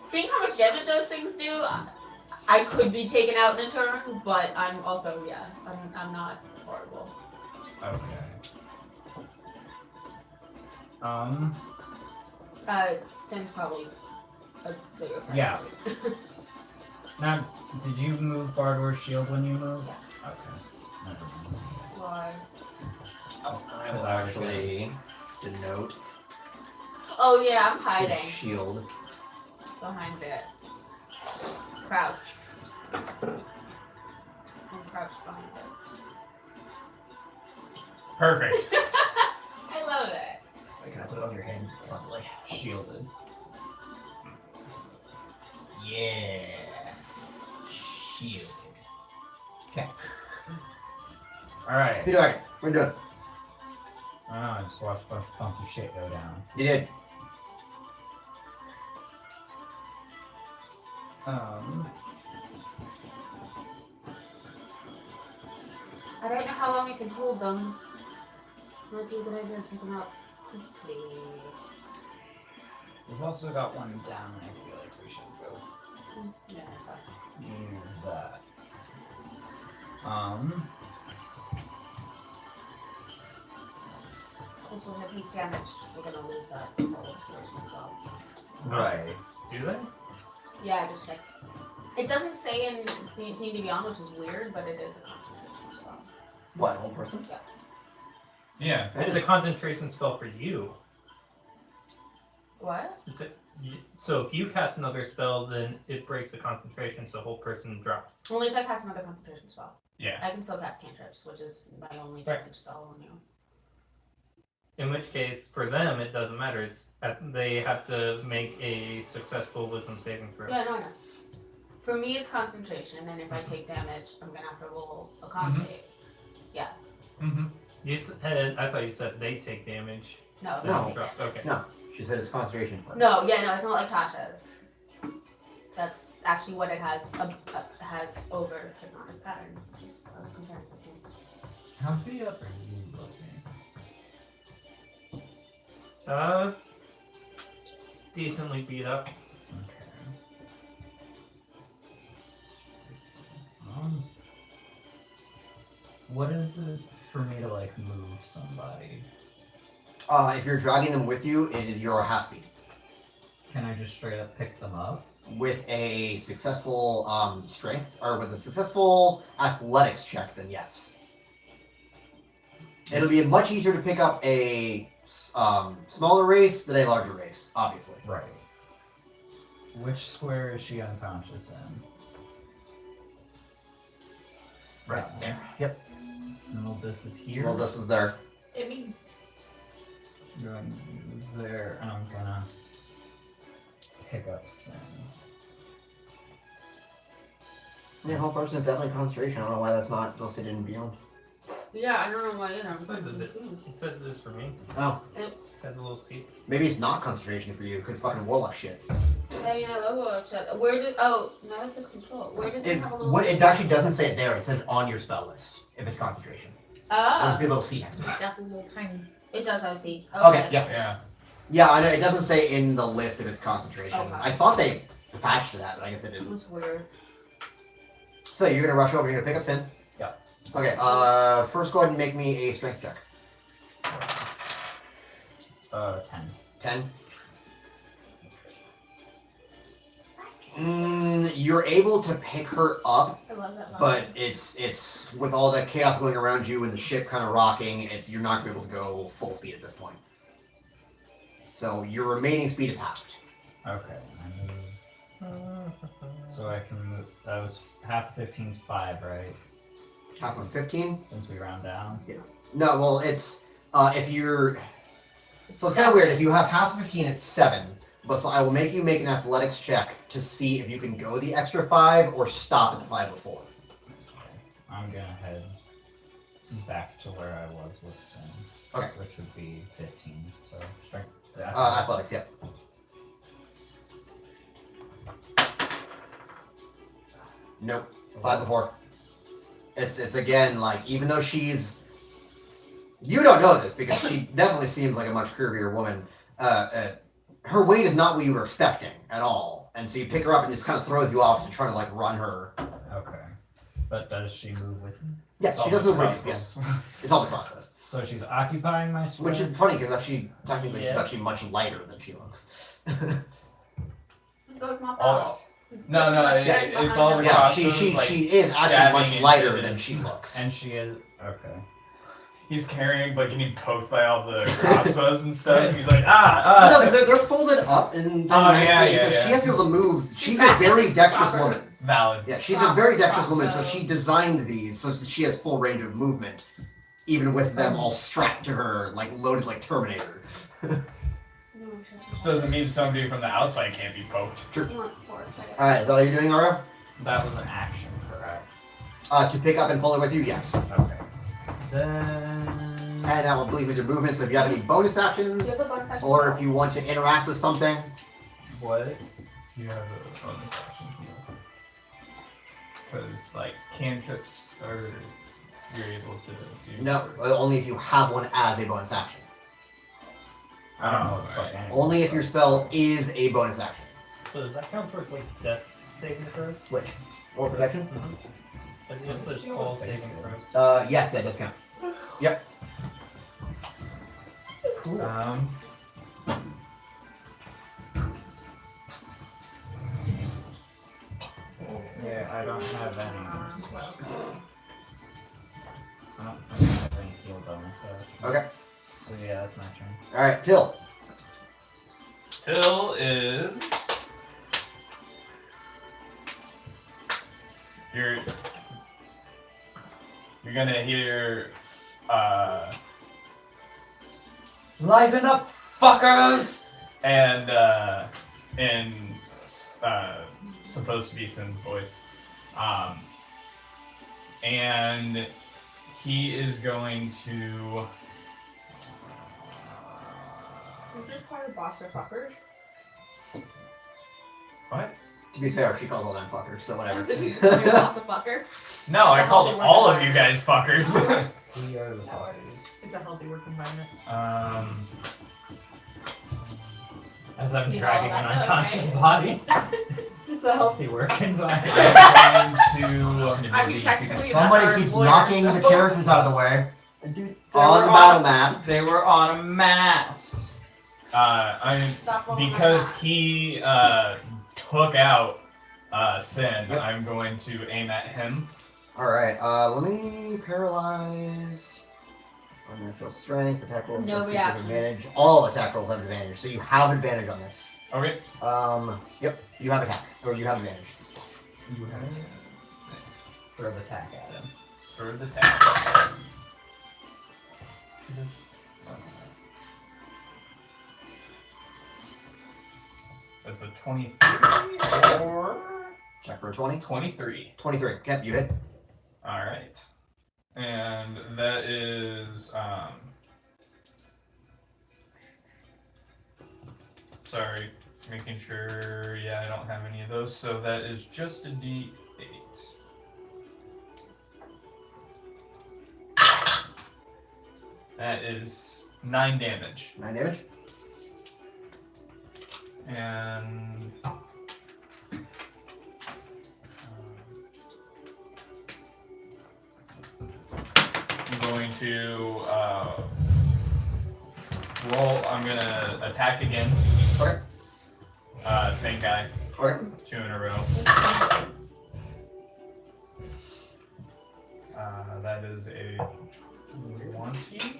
Seeing how much damage those things do, I could be taken out in a turn, but I'm also I'm not horrible. Okay. Sin's probably a bigger priority. Yeah. Now, did you move Bardor's shield when you moved? Yeah. Okay. Never mind. Why? Oh, I Because will I was actually denote Oh yeah, I'm his hiding shield. behind it. Crouch. I'm crouched behind it. perfect. I love it. Wait, can I put it on your head? Lovely. Shielded. Yeah. Shield. Okay. All right. Speedwagon. What are you doing? I just watched a bunch of funky shit go down. You did. I don't know how long I can hold them. Might be a good idea to take them out quickly. We've also got one down. I feel like we should go Yeah, sorry. use that. Also, when I take damage, we're gonna lose that whole person as well. Right. Do they? Yeah, I just checked. It doesn't say in D&D Beyond, which is weird, but it is a concentration spell. What, old person? Yeah. It's a concentration spell for you. What? So if you cast another spell, then it breaks the concentration, so the whole person drops. Only if I cast another concentration spell. Yeah. I can still cast cantrips, which is my only Right. damage spell on you. In which case, for them, it doesn't matter. They have to make a successful wisdom saving throw. Yeah, no, I know. For me, it's concentration, and if I take damage, I'm gonna have to roll a con save. Mm-hmm. I thought you said they take damage. No, They No. don't drop. Okay. No, she said it's concentration for. No, it's not like Tasha's. That's actually what it has over hypnotic pattern. Which is what I was comparing it to. How beat up are you looking? It's decently beat up. Okay. What is it for me to like move somebody? If you're dragging them with you, it is your half speed. Can I just straight up pick them up? With a successful strength or with a successful athletics check, then yes. It'll be much easier to pick up a smaller race than a larger race, obviously. Right. Which square is she unconscious in? Right there. Yep. No, this is here. Well, this is there. I mean, I'm going to use there, and I'm gonna pick up Sin. Yeah, whole person is definitely concentration. I don't know why that's not listed in beyond. yeah, I don't know why It says it is for me. Oh, Has a little seat. maybe it's not concentration for you because fucking warlock shit. I love what chat. Where did? Oh, no, it says control. Where does it have a little? It actually doesn't say it there. It says on your spell list if it's concentration. There must be a little C next to it. Definitely a little tiny. It does have a C. Okay, yeah. Yeah. Yeah, I know. It doesn't say in the list if it's concentration. Okay. I thought they patched to that, but I guess they didn't. That's weird. So you're gonna rush over, you're gonna pick up Sin? Yeah. Okay, first go ahead and make me a strength check. 10. 10. You're able to pick her up, I love that line. but it's with all the chaos going around you and the ship kind of rocking, you're not gonna be able to go full speed at this point. So your remaining speed is halved. Okay. I move. So I can move. That was half of 15 is 5, right? Half of 15? Since we round down. No, well, it's if you're. So it's kind of weird. If you have half of 15, it's 7. But so I will make you make an athletics check to see if you can go the extra 5 or stop at the 5 before. I'm gonna head back to where I was with Sin. Okay. Which would be 15. So strength. Athletics, yeah. Nope. 5 before. It's again like even though she's. You don't know this because she definitely seems like a much curvier woman. Her weight is not what you were expecting at all, and so you pick her up and it just kind of throws you off to try to like run her. Okay. But does she move with me? Yes, she All does the move with you. crossbows. Yes, it's all the crossbows. So she's occupying my square. Which is funny because actually, technically, she's Yeah. actually much lighter than she looks. Go with my All- pal. No, it's all the Yeah, crossbows. she like, is actually stabbing much into lighter his- than she looks. And she is okay. He's carrying, but getting poked by all the crossbows and stuff. Right. And he's like, No, because they're folded up and done Oh, nicely. yeah, yeah, Because she yeah. has to be able to move. She's a Practice very is dexterous proper. woman. valid. Yeah, she's a very dexterous woman, so Crossbow. she designed these so that she has full range of movement, even with them all strapped to her, like loaded like Terminator. Doesn't mean somebody from the outside can't be poked. You want 4 credit. Alright, is that all you're doing, Aura? That was an action, correct? To pick up and pull it with you, yes. Okay. Then And that will believe with your movement, so if you have any bonus Do actions, you have a bonus action? or if you want to interact with something, what? You have a bonus action heal. Because, like, cantrips are. You're able to do. no, only if you have one as a bonus action. I don't know what the Alright. fuck. Only if your spell is a bonus action. So does that count towards like death saving throws? Which? Or protection? But it just says all saving throws. Yes, that does count. Cool. Yeah, I don't have any. I don't have any heal bonus. Okay. So yeah, that's my turn. Alright, Till. Till is you're gonna hear liven up, fuckers, and supposed to be Sin's voice, and he is going to. You just call your boxer fuckers. What? To be fair, she calls all them fuckers, so whatever. You call your boss a fucker. No, I It's a called healthy all work of you guys fuckers. We are the That works. fuckers. It's a healthy work environment. As I'm You dragging know, an that's unconscious okay. body. It's a healthy work environment. I'm going to. I mean, technically, that's Somebody our keeps employer, knocking so- the characters out of the way. Dude, On the battle map. They were on a mast. I'm Stop following my because map. he took out Sin. Yep. I'm going to aim at him. Alright, let me paralyzed. I'm gonna feel strength, attack rolls, No have reactions. advantage. All attack rolls have advantage, so you have advantage on this. Okay. Yep, you have attack, or you have advantage. You have to throw the tack at him. For the tag. That's a 23 or Check for a 20. 23. 23. Yep, you hit. All right, and that is sorry, making sure. Yeah, I don't have any of those, so that is just a D8. That is 9 damage, 9 damage. and I'm going to roll. I'm gonna attack again. Okay. Same guy. Okay. 2 in a row. That is a 20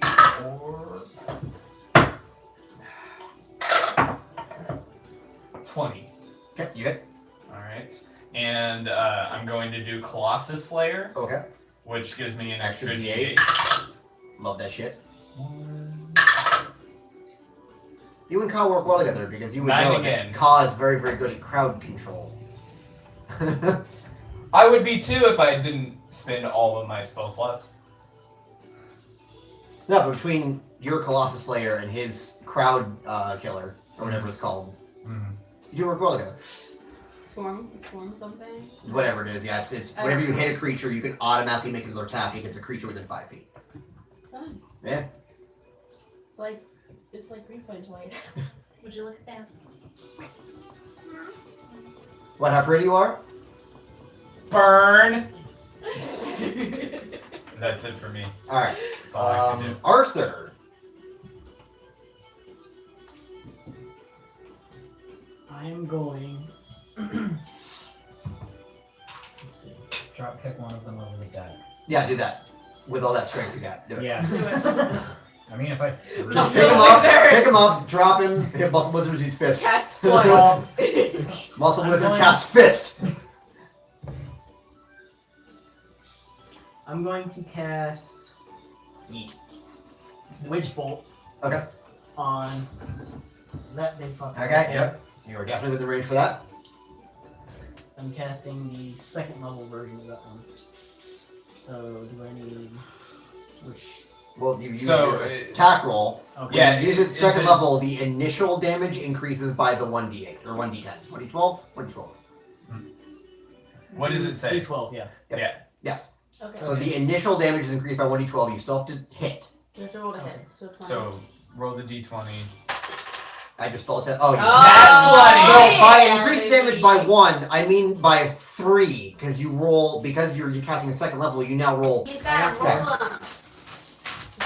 or 20. Okay, you hit. All right, and I'm going to do Colossus Slayer, Okay. which gives me an Extra extra D8. D8. Love that shit. You and Ka work well together because you would 9 know again. that Ka is very, very good at crowd control. I would be too if I didn't spend all of my spell slots. No, but between your Colossus Slayer and his crowd killer, or whatever it's called, you do work well together. Swarm something. Whatever it is, yeah. It's whenever you hit a creature, you can automatically make another attack against a creature within 5 feet. Fun. Yeah. It's like Green Plains White. Would you look at that? What, how pretty you are? Burn! That's it for me. Alright. That's all I can do. Arthur. I am going. Let's see. Drop kick one of them over the deck. Yeah, do that. With all that strength you got. Do it. Yeah. Do it. I mean, if I threw Just Muscle pick him up, drop him, hit Muscle Wizard with his fist. Cast flood. Muscle I'm Wizard going- cast fist! I'm going to cast Witch Bolt Okay. on that big fucker. Okay, yep. You are definitely within range for that. I'm casting the second level version of that one. So do I need which? Well, you use So, your attack roll. Okay. Yeah, When you use it is second it- level, the initial damage increases by the 1d8 or 1d10. 1d12? 1d12. What does it say? D12, yeah. Yep. Yeah. Yes. Okay. So the initial damage is increased by 1d12. You still have to hit. You have to roll to hit. So 20. So roll the d20. I just spelled it. Oh, you. That's So funny. by increased damage by 1, I mean by 3, because you roll because you're casting a second level. You now roll. He's got a Okay. roll up.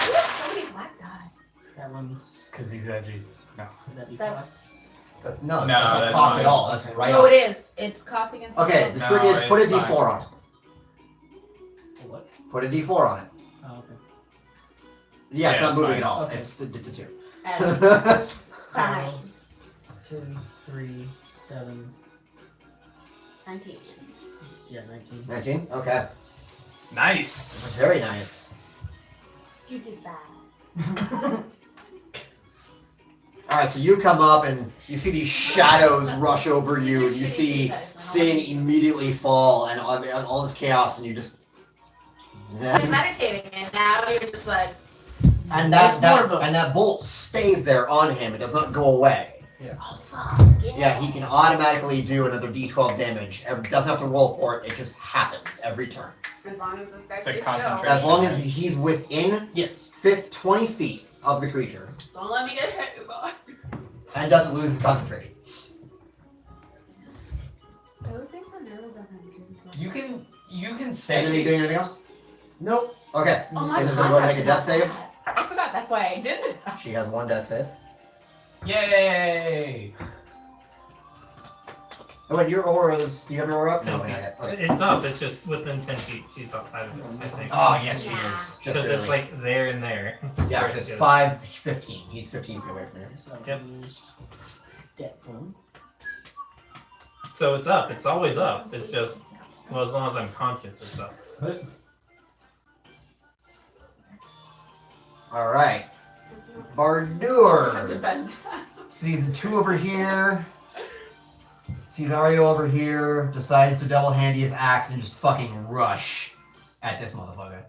You have so many black die. That one's. Because he's edgy. Would that be That's- five? No, No, that's not that's cocked fine. at all. That's right No, up. it is. It's cocked against Okay, the the trick No, is put a it's d4 fine. on it. What? Put a d4 on it. Oh, okay. Yeah, it's Yeah, not it's moving fine. at all. Okay. It's a 2. Fine. 2, 3, 7. 19. Yeah, 19. 19? Okay. Nice. Very nice. You did that. Alright, so you come up and you see these shadows rush over you, and you see Sin immediately fall, and all this chaos, and you just. You're meditating, and now you're just like, And It's more of a- that bolt stays there on him. It does not go away. oh fuck. Yeah, he can automatically do another D12 damage. Doesn't have to roll for it. It just happens every turn. As long as this guy It's stays a still. concentration. As long as he's within Yes. 20 feet of the creature Don't let me get hit, Ubar. and doesn't lose his concentration. Those things are nervous on him. You can And then are you say. doing anything else? Nope. Okay. Oh, my Sin is going to go ahead and make a death concentration save. not bad. I forgot that's why I did that. She has 1 death save. Yay! Oh, and your aura's. Do you have your aura up? No, not yet. Okay. It's up. It's just within 10 feet. She's outside of it, I think. Oh, yes, she Yeah. is. Just Because barely. it's like there and there. Yeah, Where it's it goes. 5, 15. He's 15 feet away from you. So I Yep. used debt form. So it's up. It's always up. It's just, well, as long as I'm conscious, it's up. Alright. Have Bardur. to bend. Sees the 2 over here. Sees Ario over here. Decides to double handy his axe and just fucking rush at this motherfucker.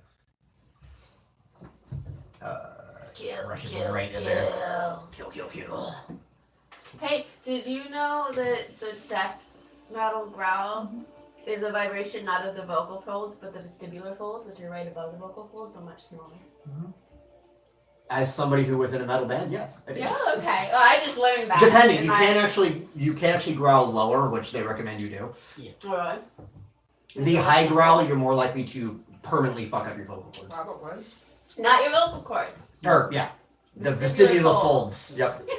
Rushes right in there. Kill. Hey, did you know that the death metal growl is a vibration not of the vocal folds, but the vestibular folds, which are right above the vocal folds, but much smaller? As somebody who was in a metal band, yes, I did. Yeah, okay. Well, I just learned that. Depending, in you my- can actually growl lower, which they recommend you do. Alright. The high growl, you're more likely to permanently fuck up your vocal cords. Not your vocal cords. Or yeah, the Vestibular vestibular fold. folds. Yep.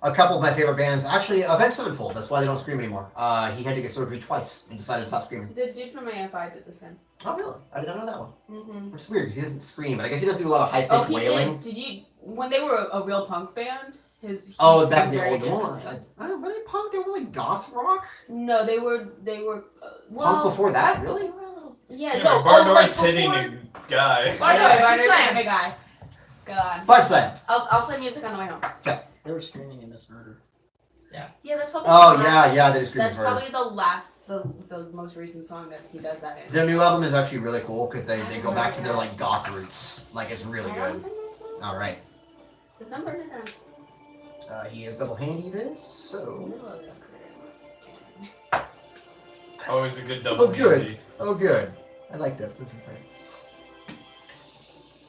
A couple of my favorite bands, actually, Avenged Sevenfold. That's why they don't scream anymore. He had to get surgery twice and decided to stop screaming. The dude from AFI did the same. Oh really? I did not know that one. Mm-hmm. Which is weird because he doesn't scream, but I guess he doesn't do a lot of high Oh, pitched he wailing. did. Did you, when they were a real punk band, he Oh, back in sang the very old one. differently. Were they punk? They were like goth rock. No, they were, well. Punk before that, they really? were a little- Yeah, Yeah, no, but oh, like Bardor's hitting before. a guy. Bardor, Slam. the guy. Go on. Punch Slam. I'll play music on the way home. They were screaming in this murder. Yeah, that's probably. Oh the yeah, last, yeah, they do scream That's for probably the most recent song that he does that in. Their new album is actually really cool because they go back to their like goth roots. Like it's really I good. don't think that's it. All right. There's some burner dance. He is double handy this, so. Always a good double. Oh, good. handy. Oh, good. I like this. This is nice.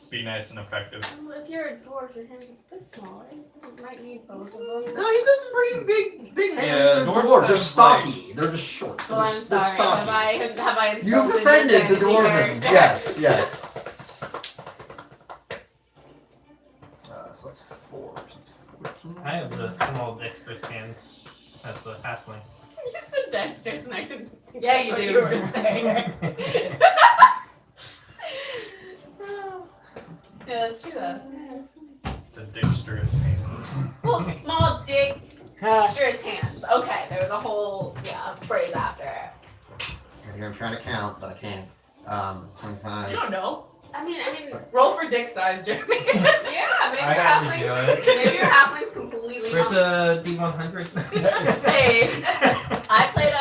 Be nice and effective. Well, if you're a dwarf, your hands are a bit smaller. You might need both of them. No, he's got some pretty big hands. Yeah, They're dwarves dwarves. They're have, stocky. They're just short. Oh, They're, I'm just- they're sorry. stocky. Have I You've insulted your offended the fantasy dwarven. character? Yes, yes. So it's 4. So it's 14. I have the small dexterous hands. That's the halfling. You said dexterous and I didn't. Yeah, you That's do. what you were saying. Yeah, that's true though. The dexterous hands. Well, small dick, dexterous hands. Okay, there was a whole phrase after it. Here I'm trying to count, but I can't. 25. You don't know. I mean, Roll for dick size, Jeremy. yeah, maybe I your got to halflings, do it. maybe your halflings completely. Where's wrong. a D100? Hey. I played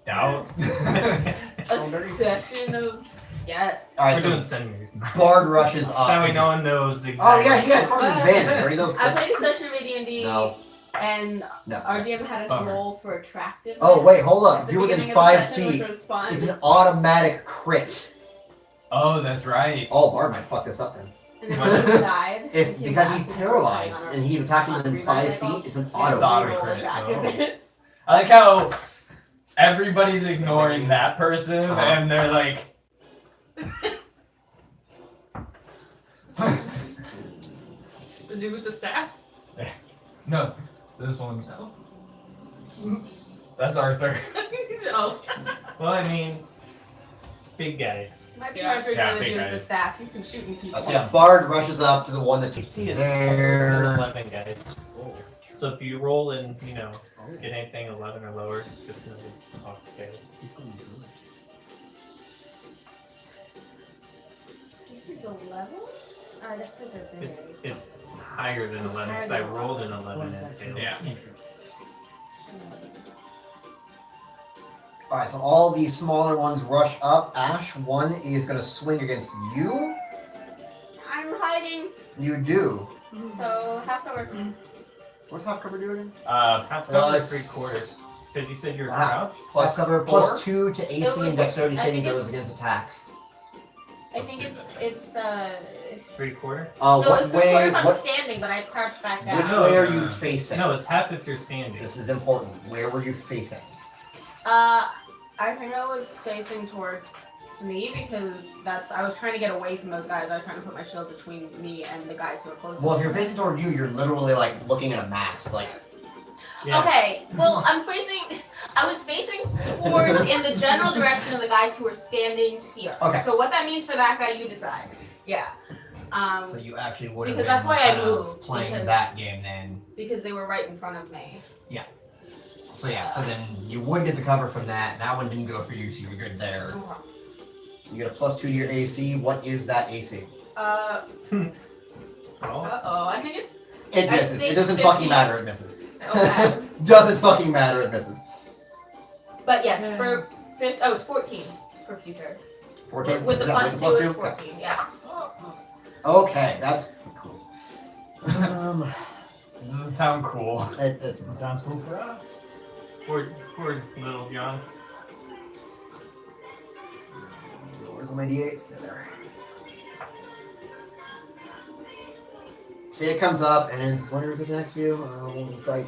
Doubt. a session of yes. All right, We're so doing centimeters. Bard rushes up. That way and no just- one knows exactly. Oh yeah, he had fucking advantage. Are those I played crits? a session of AD&D, No, and no. our DM had us Bummer. roll for attractiveness. Oh wait, hold up. at If the you're within beginning of the 5 session, which feet, was fun. it's an automatic crit. Oh, that's right. Oh, Bard might fuck this up then. And then when he died, If he came because back he's and paralyzed on and he's attacking within revive 5 cycle. feet, it's an Yeah, It's so auto we roll crit. attractiveness. I like how everybody's ignoring that person Uh-huh. and they're like. The dude with the staff? No, this one. That's Arthur. Oh. Well, I mean, big guys. Might be Yeah. hard for Yeah, the big dude with the guys. staff. He's been shooting people. So yeah, Bard rushes up to the one that's You see it. there. 11 guys. So if you roll and get anything 11 or lower, just know the talk fails. He's going to do it. This is a level? That's because they're big. It's higher than 11 because I rolled an 11 and failed. Yeah. Alright, so all these smaller ones rush up. Ash, one is going to swing against you. I'm hiding, You do. so half cover. What's half cover do again? Half cover Plus- 3/4. Because you said you're Wow. crouched. Plus half cover 4? plus 2 to AC and dexterity I saving think throws it's- against attacks. I think it's 3/4. no, What it's way? if I'm What? standing, but I crouched back Which down. way are you facing? No, it's half if you're standing. This is important. Where were you facing? I think I was facing toward me because I was trying to get away from those guys. I was trying to put my shield between me and the guys who are closest. Well, if you're facing toward you, you're literally like looking at a mast. Like, Yeah. Okay, well, I was facing towards in the general direction of the guys who were standing here. Okay. So what that means for that guy, you decide. Yeah. so you actually would have Because been that's why I kind of moved, playing because- that game then. Because they were right in front of me. So yeah, so then you would get the cover from that. That one didn't go for you, so you were good there. So you get a plus 2 to your AC. What is that AC? Uh Oh. oh, I think it's It I misses. It think doesn't 15. fucking matter. It misses. okay. Doesn't fucking matter. It misses. But yes, it's 14 for future. 14. With the Is that plus with 2 the it's plus 14, yeah. Okay, that's cool. Doesn't sound cool. It's Sounds cool for us. Poor little John. Where's my d8s? They're there. See, it comes up and it's whatever it attacks you. Bite.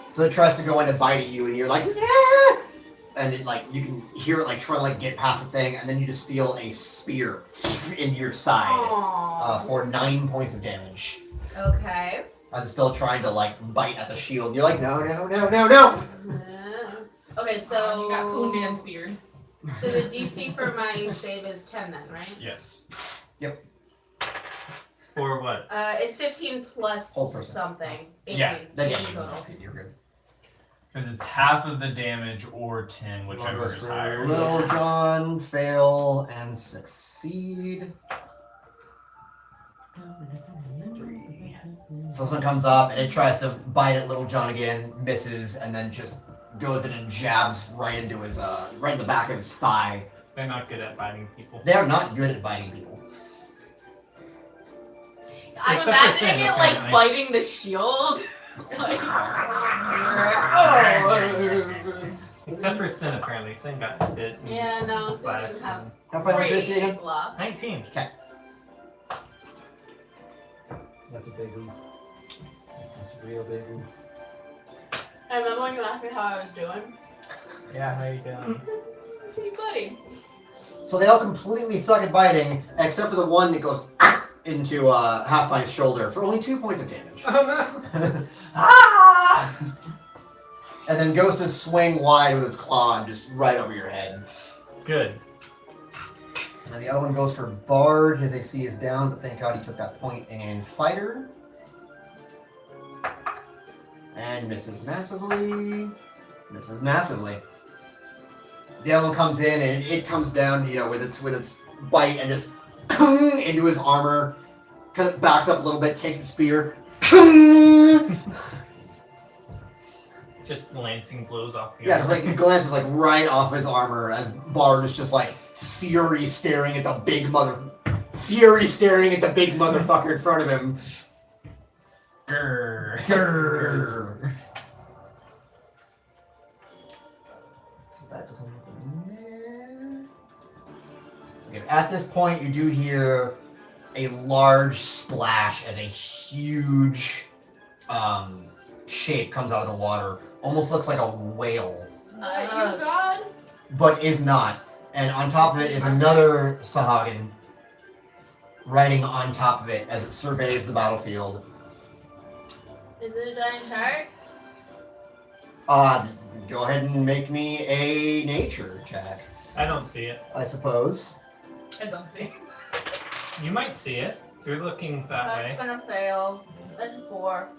So it tries to go in and bite at you, and you're like, yeah! And it like you can hear it like try to like get past the thing, and then you just feel a spear into your side Aww. for 9 points of damage. Okay. As it's still trying to like bite at the shield. You're like, no, no, no, no, no! Okay, so You got wounded and speared. So the DC for my save is 10 then, right? Yes. For what? It's 15 plus Whole person. something. 18. Yeah, Then 18 yeah, total. you're good. Because it's half of the damage or 10, whichever Goes is for higher. Little John, fail and succeed. 3. So this one comes up and it tries to bite at Little John again, misses, and then just goes in and jabs right into his right in the back of his thigh. They're not good at biting people. They are not good at biting people. I'm Except for imagining Sin, it like apparently. biting the shield. Like, Except for Sin, apparently. Sin got bit. and yeah, no, so slashed didn't have and- How about great Tracy again? bluff. 19. That's a big oof. That's a real big oof. I remember when you asked me how I was doing. Yeah, how you doing? Pretty buddy. So they all completely suck at biting, except for the one that goes into Half-Pint's shoulder for only 2 points of damage. Oh no! Ah! And then goes to swing wide with his claw and just right over your head. Good. And the other one goes for Bard. His AC is down, but thank God he took that point in Fighter. And misses massively. Misses massively. The other one comes in and it comes down, with its bite and just into his armor. Kind of backs up a little bit, takes the spear. Just lancing blows off the Yeah, it's armor. like it glances like right off his armor as Bard is just like fury staring at the big motherfucker in front of him. Grrr. Grrr. So that doesn't happen there. Okay, at this point, you do hear a large splash as a huge shape comes out of the water. Almost looks like a whale, You god. but is not. And on top of it is another Sahagin riding on top of it as it surveys the battlefield. Is it a giant shark? Go ahead and make me a nature check, I don't see it. I suppose. I don't see. You might see it. You're looking that That's way. gonna fail. That's a 4.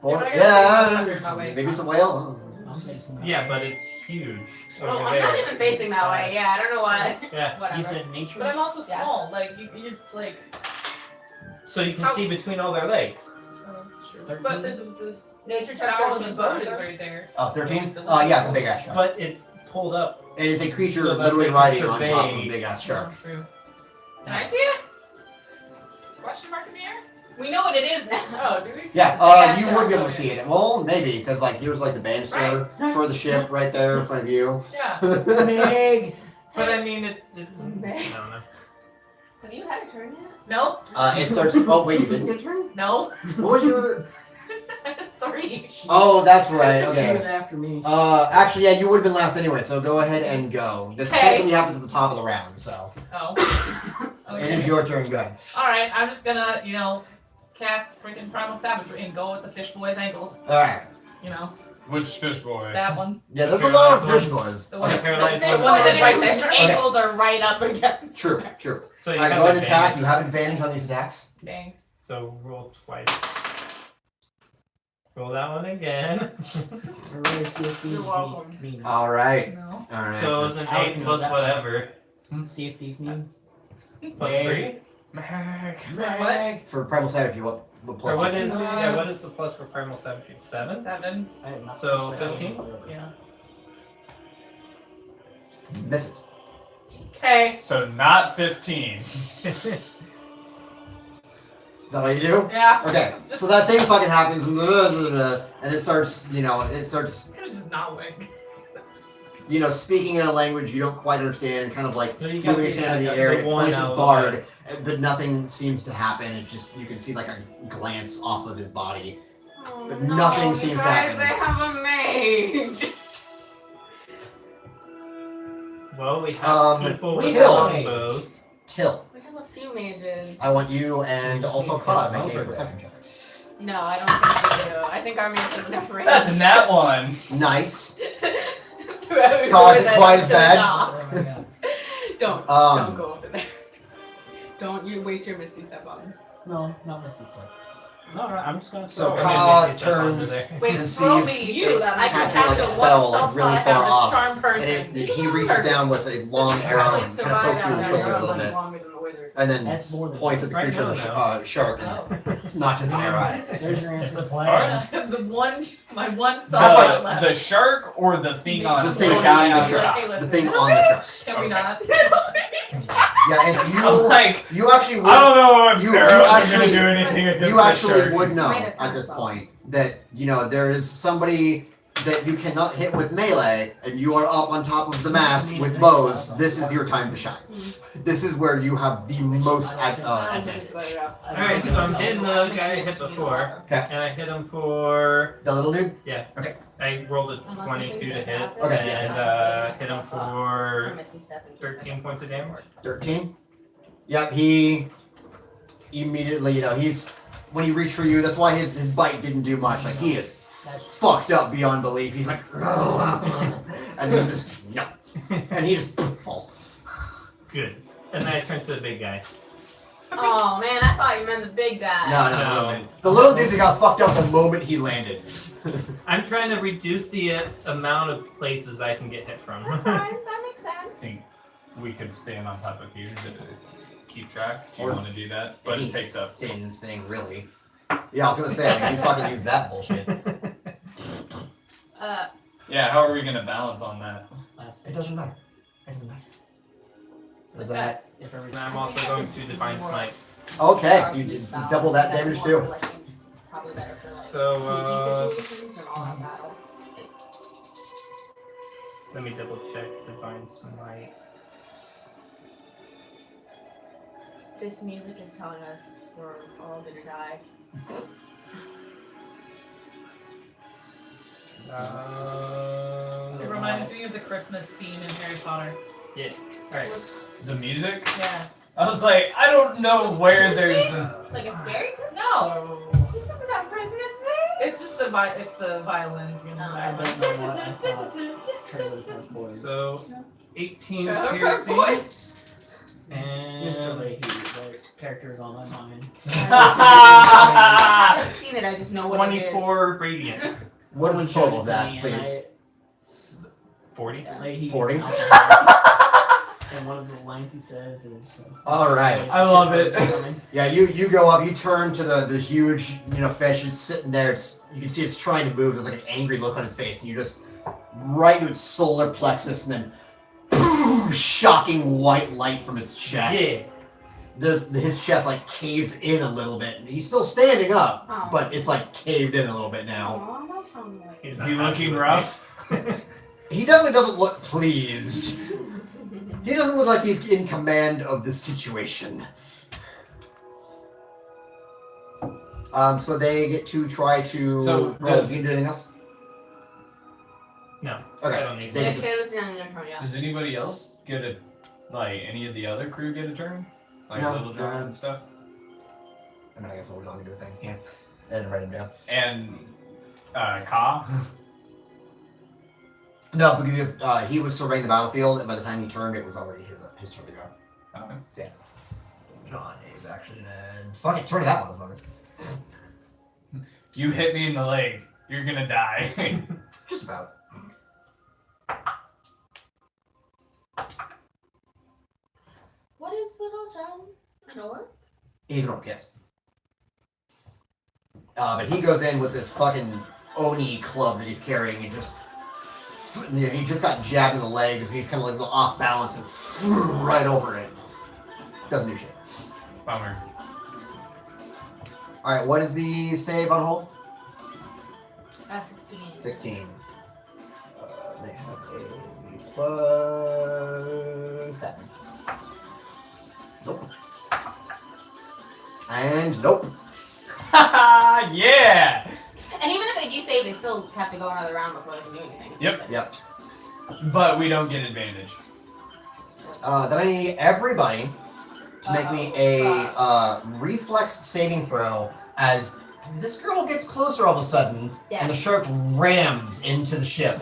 Four? I guess Yeah, it's my way. maybe it's a whale. I'm facing that Yeah, way. but it's huge. Oh, over I'm there. not even facing that way. Yeah, I don't know why. Yeah. Whatever. You said nature? But I'm also Yeah. small. Like it's like. So you can How- see between all their legs. Oh, that's true. 13? But the Nature check bow of the 13 boat for is her. right there. Oh, 13? Yeah, it's a big ass shark. But it's pulled up. It is a creature So that literally they can riding on top of a survey- big ass shark. Oh, true. Can I see it? Question mark in the air? We know what it is now. Oh, do we? Yeah, Yeah, you sure. would be able to see it. Well, maybe, because like here's like the banister for the ship right there in front of you. Yeah. Meg! But I mean, it I don't know. Have you had a turn yet? No. It starts. Oh wait, you didn't get a turn? No. What was your? 3. Oh, that's right. She was Okay. after me. Actually, yeah, you would have been last anyway. So go ahead and go. This Hey. technically happens at the top of the round, so Oh. it is your turn. Go ahead. All right. I'm just gonna, cast freaking primal savagery and go with the fish boy's ankles. All right. Which fish boy? That one. Yeah, there's a lot of fish boys. The one Okay, that's paralyzed The fish one. one that is right whose there. ankles are right up against. True, her. true. So you All right, have go ahead and attack. advantage. You have advantage on these attacks. Dang. So roll twice. Roll that one again. I'd rather see a thief You're welcome. mean. All right. No. All right. So it's an I don't 8 know plus that. whatever. See a thief mean. Plus Meg. 3? What? For primal savage, what plus? Or what two? is what is the plus for primal savagery? 7? 7. I have not So, finished that 15? one. Yeah. Misses. Okay. So not 15. Is that all you do? Yeah. Okay. It's just- So that thing fucking happens, and it starts. It starts. Could have just not went. Speaking in a language you don't quite understand, and kind of like So you got moving his hand in the the air. It one points out at of Bard, but nothing seems to happen. It just you can see like a glance off of his body. Oh, But nothing seems to happen. Guys, I have a mage. Well, we have people with Till. longbows. Till, We have a few mages. I want you and Just also need to Kara get make a over perception check. No, I don't think we do. I think our mage doesn't have range. That's a nat one. Nice. Whoever Cause is it quite at as the bad. dock. Oh my god. Don't Um, go over there. Don't you waste your misty step on him. No, not Misty Step. No, I'm just gonna So Oh, Ka maybe it's up under turns there. Wait, and throw sees me you. That I can casting cast like a a spell one like spell really slot far out. off, It's charm and person. he reaches down with a long arrow Probably and kind of survive pokes you in out the there. shoulder a little You're bit, longer than the wizard. and then That's more than points at the Right creature of the now, shark Oh. and notches an arrow at it. There's your It's a answer. plan. Alright. My one spell That's slot left. The shark or the thing on The thing on on the outside? shark. Okay, The listen. thing on the shark. Can we Okay. not? Yeah, it's I'm you. like, You actually I would. don't know if You- Sarah's you gonna actually- do anything against You this actually shark. would know Made it at this first, point that there is somebody that you cannot hit with melee, and you are up on top of the mast with bows. This is your time to shine. This is where you have the most advantage. Alright, so I'm hitting the guy I hit before. Okay. And I hit him for. The little dude. I rolled a Unless 22 something to could hit. happen. Okay, And yeah. hit him for 13 points of damage. 13. Yep, he immediately, he's when he reached for you. That's why his bite didn't do much. Like he is fucked up beyond belief. He's like, and then just no, and he just falls. Good. And then I turn to the big guy. Oh man, I thought you meant the big guy. No. The little dude that got fucked up the moment he landed. I'm trying to reduce the amount of places I can get hit from. That's fine. That makes I sense. think we could stand on top of you to keep track. Do you Or want to do that? But Any it takes up. thin thing, really. Yeah, I was gonna say, you fucking use that bullshit. Yeah, how are we gonna balance on that? Last It doesn't matter. It doesn't matter. Is Okay. that If And everything. I'm also going to Divine Smite. okay? So you did double that That's damage more too. for, like, probably better for like So, sneaky situations than all out battle. Let me double check Divine Smite. This music is telling us we're all gonna die. It reminds me of the Christmas scene in Harry Potter. Yeah. Alright. The music? Yeah. I was like, I don't know where there's a. Like a scary Christmas? No. This doesn't sound Christmas. It's just the it's the violins. You know. Oh, I don't know what I thought. Trailers were boys. So, 18 Go for piercing. boys. Mr. And Leahy, that character is on my mind. I haven't seen it. I just know what it is. 24 radiant. What is Someone the total showed of it to that, me, please? 40. and Leahy is 40? an alcoholic. And one of the lines he says is, All right. I love it. Yeah, you go up, you turn to the huge, fish, it's sitting there, you can see it's trying to move, there's like an angry look on its face, and you just right into its solar plexus, and then boom, shocking white light from its chest. Yeah. His chest like caves in a little bit. He's still standing up, Oh. but it's like caved in a little bit now. Aw, that sounds like He's Is not he happy looking with rough? He definitely doesn't look pleased. He doesn't look like he's in command of the situation. So they get to try to So roll. does- You do anything else? No. Okay. I don't need They Yeah, get to- Kid was down in their turn, yeah. Does anybody else get a any of the other crew get a turn? Like No, Little John no. and stuff? I mean, I guess we're going to do a thing. Yeah. I didn't write him down. And Ka? No, because he was surveying the battlefield, and by the time he turned, it was already his turn to go. Okay. John is actually dead. Fuck it, turn to that motherfucker. You hit me in the leg. You're gonna die. Just about. What is Little John? I know her. He's an orc, yes. But he goes in with this fucking Oni club that he's carrying and just. He just got jabbed in the legs and he's kind of like off balance and right over it. Doesn't do shit. Bummer. Alright, what is the save on hold? 16. 16. They have a plus 7. Nope. And nope. Yeah! And even if they do save, they still have to go another round before they can do anything. Yep. Yep. But we don't get advantage. Then I need everybody to make me a reflex saving throw as this girl gets closer all of a sudden and the shark rams into the ship.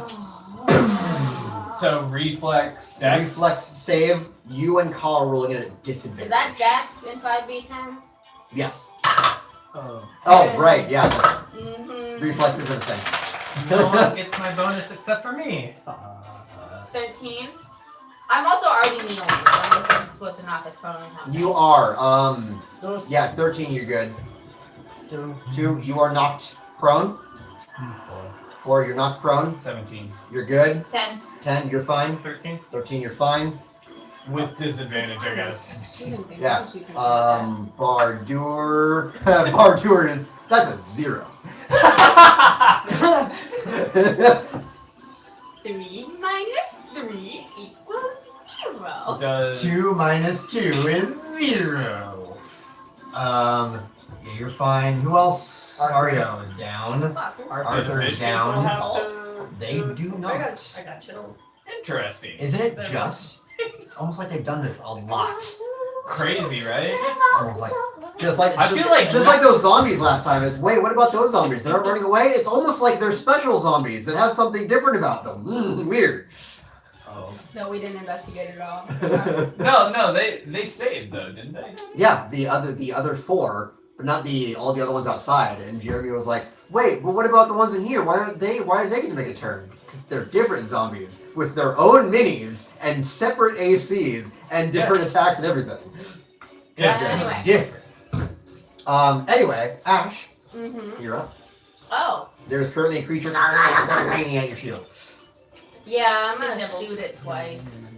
So reflex, dex. Reflex save, you and Carl rolling it at disadvantage. Is that Dex in 5B terms? Yes. Oh. Oh, right, yeah, that's Mm-hmm. reflexes and thing. No one gets my bonus except for me. 13. I'm also already kneeling, so I guess this is supposed to knock us prone and help. You are, Those yeah, 13, you're good. two. 2, you are knocked prone. 4, you're knocked prone. 17. You're good. 10. 10, you're fine. 13. 13, you're fine. With disadvantage, I guess. Yeah. Bardur. Bardur that's a 0. 3 minus 3 equals 0. Does 2 minus 2 is 0. Yeah, you're fine. Who else? Ario is down. Arthur is down. They do not. I got chills. interesting. Isn't it just? It's almost like they've done this a lot. Crazy, right? It's almost like just like I feel like just like those zombies last time. Is wait, what about those zombies? They're not running away. It's almost like they're special zombies that have something different about them. Weird. Oh. No, we didn't investigate it at all. No, they saved though, didn't they? Yeah, the other 4, but not all the other ones outside. And Jeremy was like, wait, but what about the ones in here? Why are they getting to make a turn? Because they're different zombies with their own minis and separate ACs and different attacks and everything. Yeah. They're Anyway. different. Anyway, Ash, Mm-hmm. you're up. Oh. There's currently a creature hanging at your shield. Yeah, I'm gonna Nibbles. shoot it twice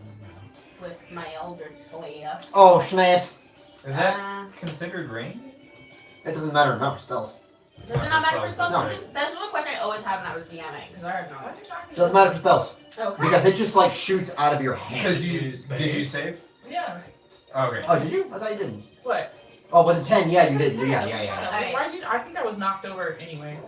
with my Eldritch Blast. Oh, schnapps. Is that considered rain? It doesn't matter enough for spells. Does it not matter for spells, spells? That's one question I always had when I was DMing, because I had no idea. Doesn't matter for spells. Okay. Because it just like shoots out of your hand. Because did you save? Yeah. Okay. Oh, did you? I thought you didn't. What? Oh, but the 10, yeah, you did. Yeah. Alright. Why'd you? I think I was knocked over anyway.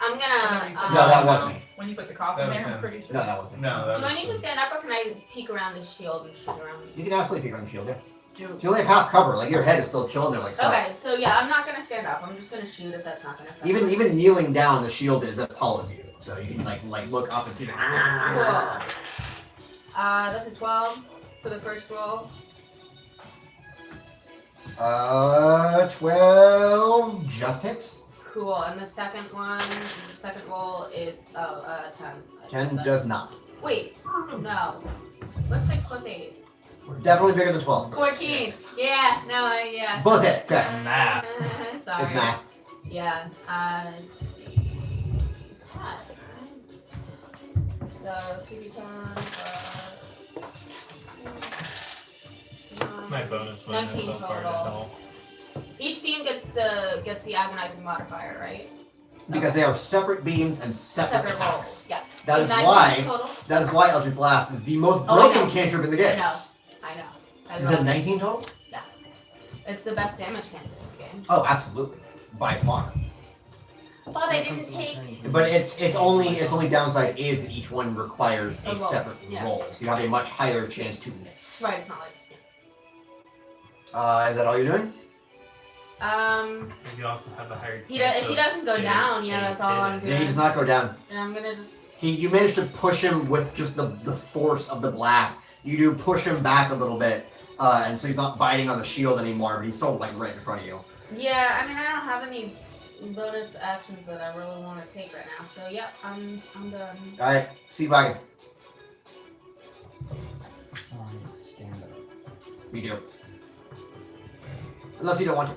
I'm gonna. No, that wasn't me. When you put the coffin That was there, I'm him. pretty sure. No, that wasn't me. No, that do was I need to stand up or can I peek around the shield and shoot around? You can absolutely peek on the shield, yeah. Do- You only have half cover, like your head is still chilling there like so. Okay, so yeah, I'm not gonna stand up. I'm just gonna shoot if that's not gonna affect me. Even kneeling down, the shield is as tall as you. So you can like look up and see the Cool. That's a 12 for the first roll. 12 just hits. Cool. And the second roll is 10. 10 does not. Wait, no. What's 6 plus 8? Definitely bigger than 12. 14. Yeah. No. Yeah. Both hit. Okay. Math. Sorry. It's math. Yeah. It's 10. Right? So 2d10. My bonus one 19 so far total. is all. Each beam gets the agonizing modifier, right? Because they are separate beams and separate attacks. rolls. Yeah. That So is 19 why. Total. That is why Eldritch Blast is the most Oh, I broken know. cantrip in the I game. know. I Is it rolled. 19 total? It's the best damage cantrip in the game. Oh, absolutely, by far. But I didn't take. But its only downside is that each one requires A a roll, separate yeah. roll, so you have a much higher chance to miss. Right. It's not like. Is that all you're doing? You also have a higher. If he doesn't go down, yeah, that's all I'm Yeah, he does doing. not go down. And I'm gonna just. You manage to push him with just the force of the blast. You do push him back a little bit, and so he's not biting on the shield anymore, but he's still like right in front of you. Yeah, I mean, I don't have any bonus actions that I really want to take right now, so yeah, I'm done. All right, speed wagon. Stand up. We do. Unless you don't want to.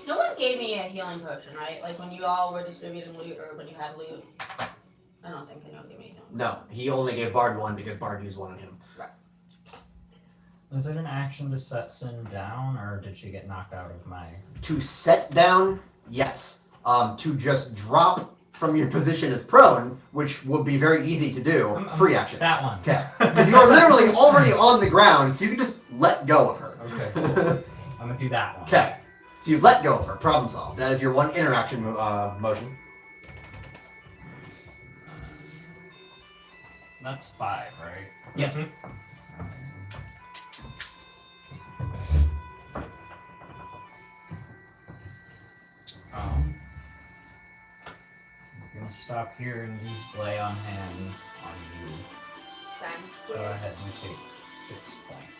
No one gave me a healing potion, right? Like when you all were distributing loot, or when you had loot. I don't think anyone gave me a healing. No, he only gave Bard one because Bard used one on him. Was it an action to set Sin down, or did she get knocked out of my... To set down, yes. To just drop from your position as prone, which will be very easy to do, free action. That one. Okay. Because you are literally already on the ground, so you can just let go of her. Okay. I'm gonna do that one. Okay. So you let go of her. Problem solved. That is your one interaction motion. That's 5, right? Yes. I'm gonna stop here and use lay on hands on you. Go ahead and take 6 points.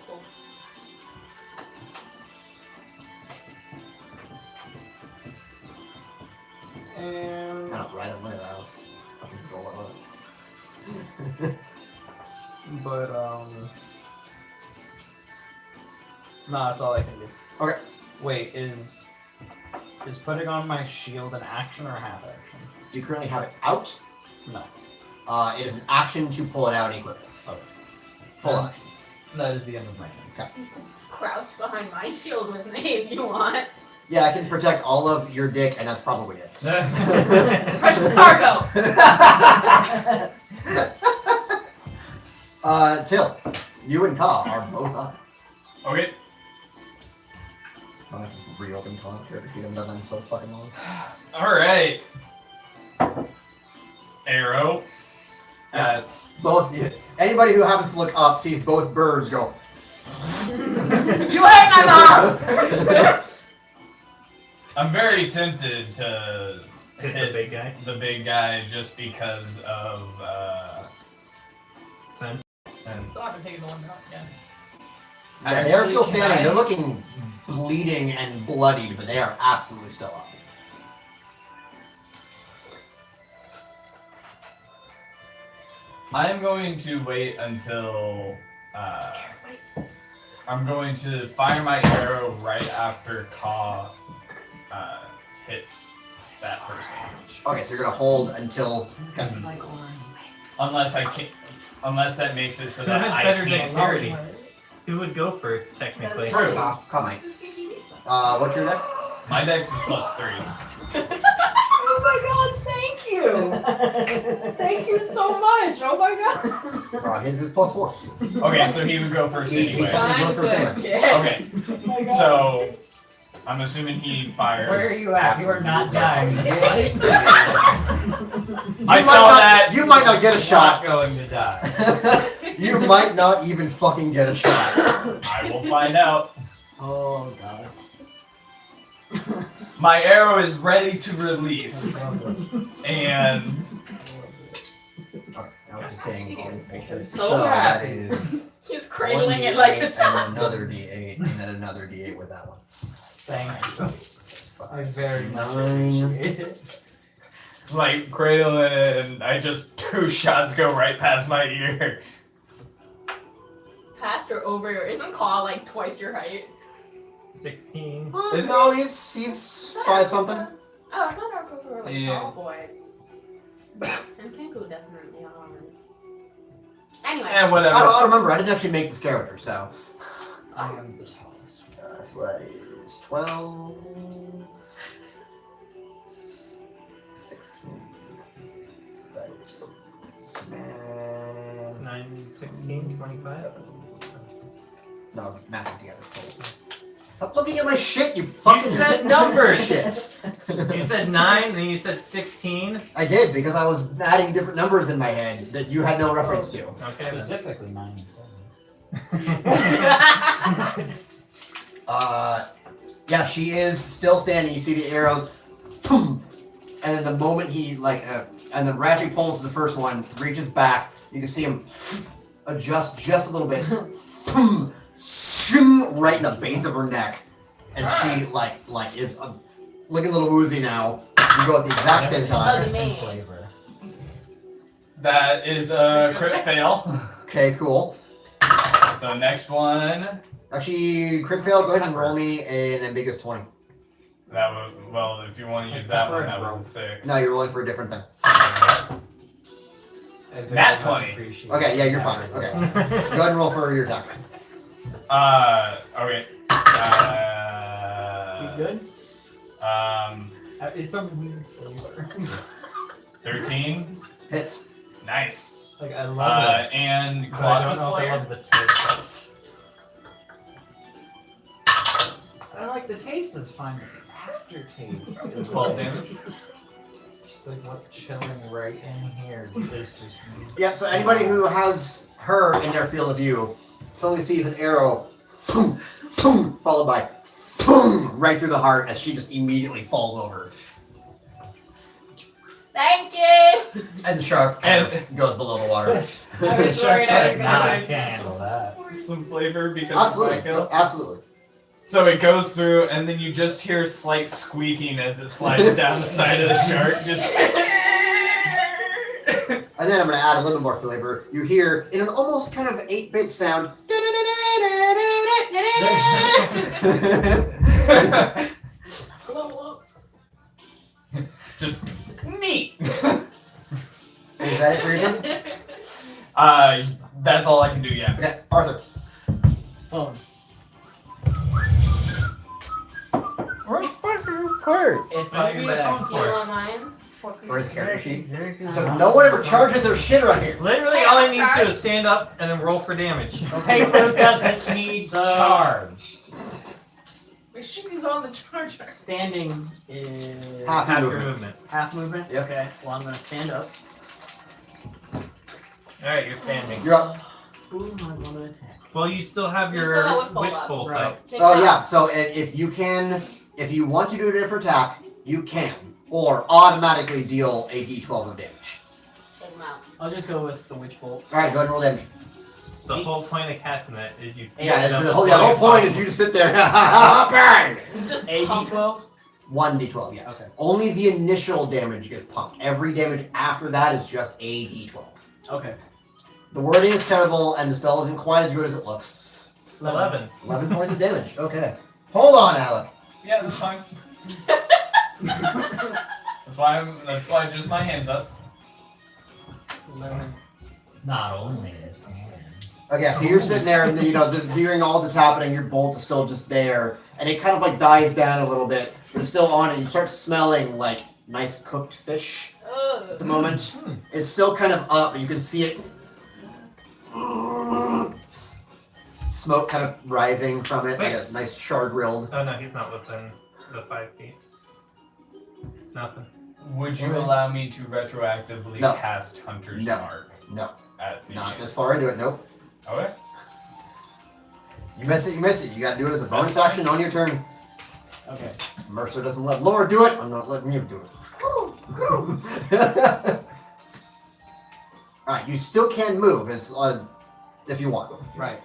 Cool. And I don't write it later. I was fucking roll it up. but no, that's all I can do. Okay. Wait, is putting on my shield an action or a half action? Do you currently have it out? No. It is an action to pull it out and equip it. Okay. Full action. That is the end of my turn. Crouch behind my shield with me if you want. Yeah, I can protect all of your dick, and that's probably it. Precious cargo. Till, you and Ka are both up. Okay. I'll have to reopen Ka's character sheet. I haven't done that in so fucking long. Alright. Arrow. That's Both. Anybody who happens to look up sees both birds go. You ate my mom. I'm very tempted to Hit the big guy. the big guy just because of Sen. You still have to take the one out again. Yeah, they are Actually, still standing. can I- They're looking bleeding and bloodied, but they are absolutely still up. I'm going to wait until I'm going to fire my arrow right after Ka hits that person. Okay, so you're gonna hold until. Okay. Unless that makes it so Who that has I better can't. dexterity? Who would go first, technically? True. Come on. What's your next? My dex is +3. Oh my god, thank you! Thank you so much! Oh my god! His is +4. Okay, so he would go first He anyway. technically goes first anyway. Okay, so I'm assuming he fires. Where are you at? You are not dying this fight. I saw that. You might not get a Not shot. going to die. You might not even fucking get a shot. I will find out. Oh god. My arrow is ready to release, and Okay, I was just saying all this to make sure. So that happy. is He's One cradling it D8 like a and child. another D8, and then another D8 with that one. Thank you. I very much Nine. appreciate it. Like cradle it, and I just 2 shots go right past my ear. Past or over your isn't Claw like twice your height? 16. Is No, he's 5 something. Oh, I thought our people were like Yeah. tall boys. And Kenku definitely are. Anyway. And whatever. I don't remember. I didn't actually make this character, so. I am the tallest. So that is 12. 16. So that is 9, 16, 25. No, math together. Stop looking at my shit, you fucking said numbers. Shits. You said 9, then you said 16. I did because I was adding different numbers in my head that you had no reference to. Okay. then. Specifically 9 and 7. Yeah, she is still standing. You see the arrows, boom, and then the moment he and then Rashi pulls the first one, reaches back. You can see him adjust just a little bit, boom, right in the base of her neck, and she like is looking a little woozy now. You go at the exact same time. Interesting man. flavor. That is a crit fail. Okay, cool. So next one. Actually, crit fail. Go ahead and roll me an ambiguous 20. That was well. If you want to use that one, that was a 6. No, you're rolling for a different thing. I very Nat much 20. appreciate Okay, yeah, you're that. fine. Okay, go ahead and roll for your attack. Okay. You good? It's a weird flavor. 13. Hits. Nice. Like I love it. And But I Colossus don't know if I Slayer. love the taste. I like the taste is fine, but the aftertaste is 12 damage. Just like what's chilling right in here is just. Yeah, so anybody who has her in their field of view suddenly sees an arrow, boom, boom, followed by boom, right through the heart as she just immediately falls over. Thank you! And the shark kind of goes below the water. I was Shark's worried I was like, gonna Nah, I like can't handle that. Some flavor because Absolutely, of my kill. absolutely. So it goes through, and then you just hear slight squeaking as it slides down the side of the shark. Just And then I'm going to add a little more flavor. You hear, in an almost kind of 8-bit sound, just neat. Is that it for your turn? That's all I can do. Yeah. Okay, Arthur. Phone. If Why do you need a phone You for? want mine? For his character sheet. Because Because no one ever charges their shit around here. literally all I need to do is stand up and then roll for damage. Paper doesn't need charge. We shoot these on the charger. Standing is Half Half your movement. movement. half movement. Yep. Okay. Well, I'm gonna stand up. Alright, you're standing. You're up. Who am I gonna attack? Well, you still have You your still got Witch witch Bolt up. bolt Right. up. Take Oh that. yeah, so if you want to do a different attack, you can. Or automatically deal a d12 of damage. Take them out. I'll just go with the witch bolt. Alright, go ahead and roll damage. The whole point of casting that is you. Yeah, know, the whole point is you just sit there. Bang! Just A pump. d12. 1d12, yes. Okay. Only the initial damage gets pumped. Every damage after that is just a d12. Okay. The wording is terrible, and the spell isn't quite as good as it looks. 11. 11 points of damage. Okay. Hold on, Alec. Yeah, that's fine. That's why just my hands up. Not only is man. Okay, so you're sitting there, and during all this happening, your bolt is still just there, and it kind of like dies down a little bit, but it's still on, and you start smelling like nice cooked fish at the moment. It's still kind of up, and you can see it. Smoke kind of rising from it, like a nice char grilled. Oh no, he's not within the 5 feet. Nothing. Would you Okay. allow me to retroactively No. cast Hunter's No. Mark No, at the not this far into it. Nope. Okay. You miss it, you miss it. You gotta do it as a bonus action on your turn. Okay. Mercer doesn't let Laura do it. I'm not letting you do it. Alright, you still can move. It's if you want. Right.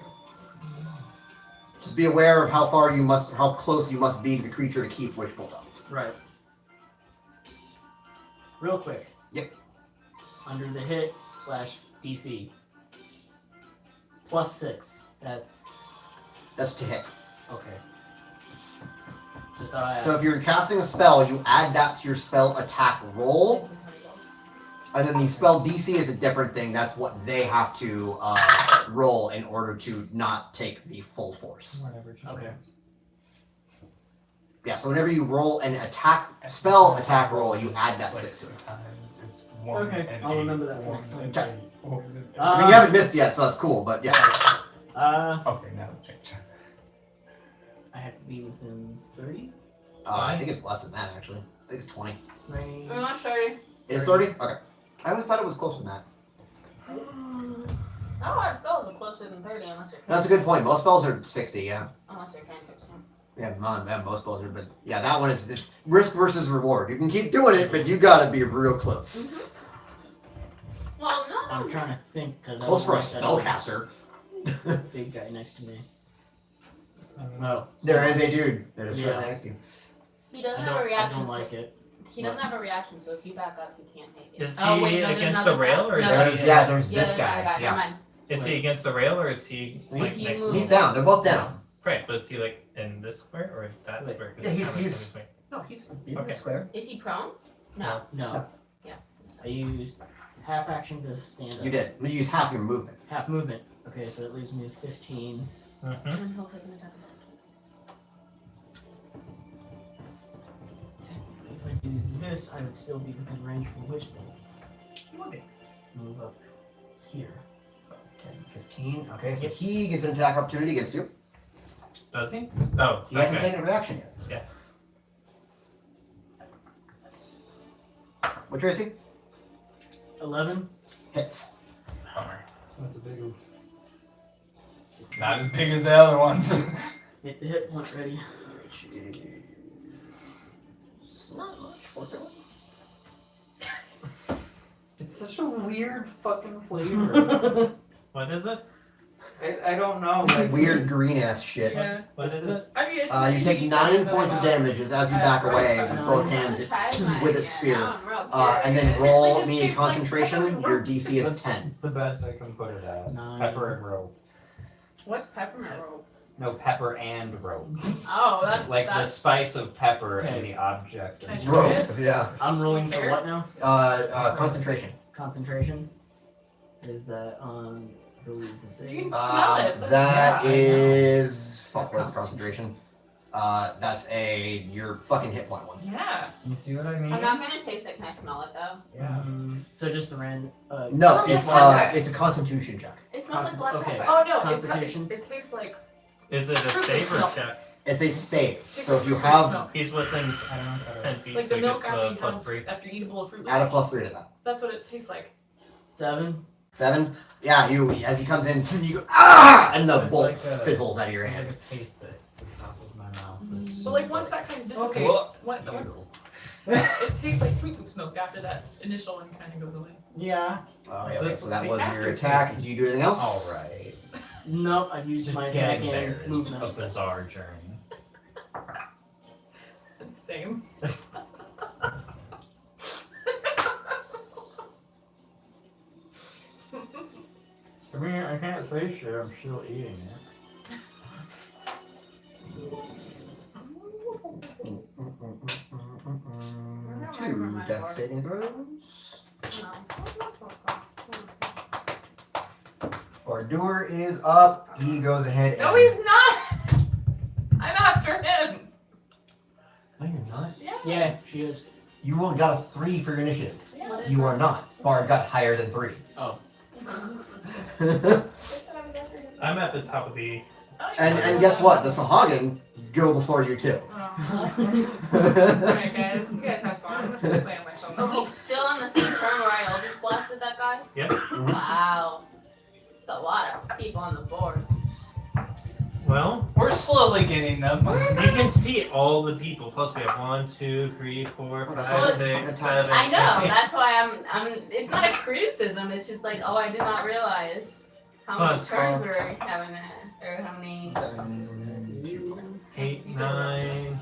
Just be aware of how close you must be to the creature to keep Witch Bolt up. Right. Real quick. Yep. Under the hit / DC. +6. That's That's to hit. okay. Just thought I So if you're casting a spell, you add that to your spell attack roll, and then the spell DC is a different thing. That's what they have to roll in order to not take the full force. Okay. Yeah, so whenever you roll an spell attack roll, you add that 6 to it. It's 1 Okay, and I'll 8. remember that for next One time. and 8. I mean, you haven't missed yet, so that's cool, but yeah. Okay, now it's changed. I have to be within 30 I think it's less than that, actually. I think it's 20. range. I'm not sure. It is 30? Okay. I always thought it was closer than that. Not a lot of spells are closer than 30 unless they're That's a good point. Most spells are 60, yeah. Unless they're cantrips. Yeah, most spells are, but yeah, that one is it's risk versus reward. You can keep doing it, but you gotta be real close. Well, no. I'm trying to think. Cause Close for a I don't like spellcaster. that big guy next to me. No. There is a dude that is Yeah. right next to you. He doesn't I have a don't reaction. like it. He doesn't have a reaction, so if you back up, he can't make it. Is Oh, he wait, no, there's against another the rail, or guy. is No, he- There's yeah, this there's guy. another guy. Yeah. Never mind. Is he against the rail, or is he If you move. He's down. They're both down. right? But is he like in this square or that Wait. square? 'Cause Yeah, he's- I'm he's- assuming No, he's in Okay. the square. Is he prone? No. No. Yeah. I used half action to stand up. You did. You use half your movement. Half movement. Okay, so that leaves me with 15. Mhm. And he'll take an attack. Technically, if I do this, I would still be within range from Witch Bolt. Move up here. 10, 15. Okay, so he gets an attack opportunity against you. Does he? Oh, He hasn't okay. taken a reaction yet. Yeah. What's your AC? 11. Hits. Bummer. That's a big one. Not as big as the other ones. Hit the hit point ready. Which is not much. 4 It's such a weird fucking flavor. What is it? I don't know. Like, Weird green ass shit. yeah. What is it? I mean, it's just You take CBC, 9 but, points of damage as you back away with both hands with its spear. And then roll Like, it me a tastes like concentration. peppermint Your rope. DC is That's 10. the best I can put it at. 9. Pepper and rope. What's peppermint rope? No, pepper and rope. Oh, that, Like the that's spice of pepper Okay. and the object. Can I of- try Rope. it? Yeah. I'm rolling for what now? Concentration. Concentration. Is that on abilities and You saves? can smell it. But That yeah, I know. is fuck. What's concentration? That's your fucking hit point one. yeah. You see what I mean? I'm not gonna taste it. Can I smell it though? Yeah. So just a random. No, Smells it's like pepper. it's a constitution check. It smells like black Okay. pepper. Oh no, Concentration. it tastes like Is it a Fruit save or smell. check? It's a save. tastes So like if you fruit have milk. He's within I don't know what that 10 is. feet, Like so the he milk gets after you plus have 3. after you eat a bowl of Fruit add a Loops. +3 to that. That's what it tastes like. 7. 7. Yeah, as he comes in, you go ah, and the It's bolt like a- fizzles out of your It's hand. like a taste that the top of my mouth. is But like just once that kind of Okay. dissipates, once Ew. it tastes like Fruit Loops milk after that initial one kind of goes away. Yeah. Okay, so that The was your aftertaste attack. is Do you do anything else? Alright. Nope, I've used Just my attack getting there and is movement. a bizarre journey. Same. I mean, I can't say shit, I'm still eating it. Two death saving throws. Ordur is up. He goes ahead. No, and... he's not. I'm after him. No, you're not. Yeah, she is. You only got a 3 for your initiative. Yeah. You are not. Bard got higher than 3. Oh. I'm at the top of the. and guess what? The Sahagin go before you too. Alright, guys. You guys have fun. I'm gonna play on my phone. Oh, he's still on the same turn where I Eldritch blasted that guy? Yep. Wow. That's a lot of people on the board. Well, We're slowly getting them. you can see all the people. Plus, we have 1, 2, 3, 4, Well, 5, that's 6, 7. I know, that's why I'm it's not a criticism, it's just like, oh, I did not realize. How Well, many it's turns called- were we having that? Or how many? 7, 2. 8, 9,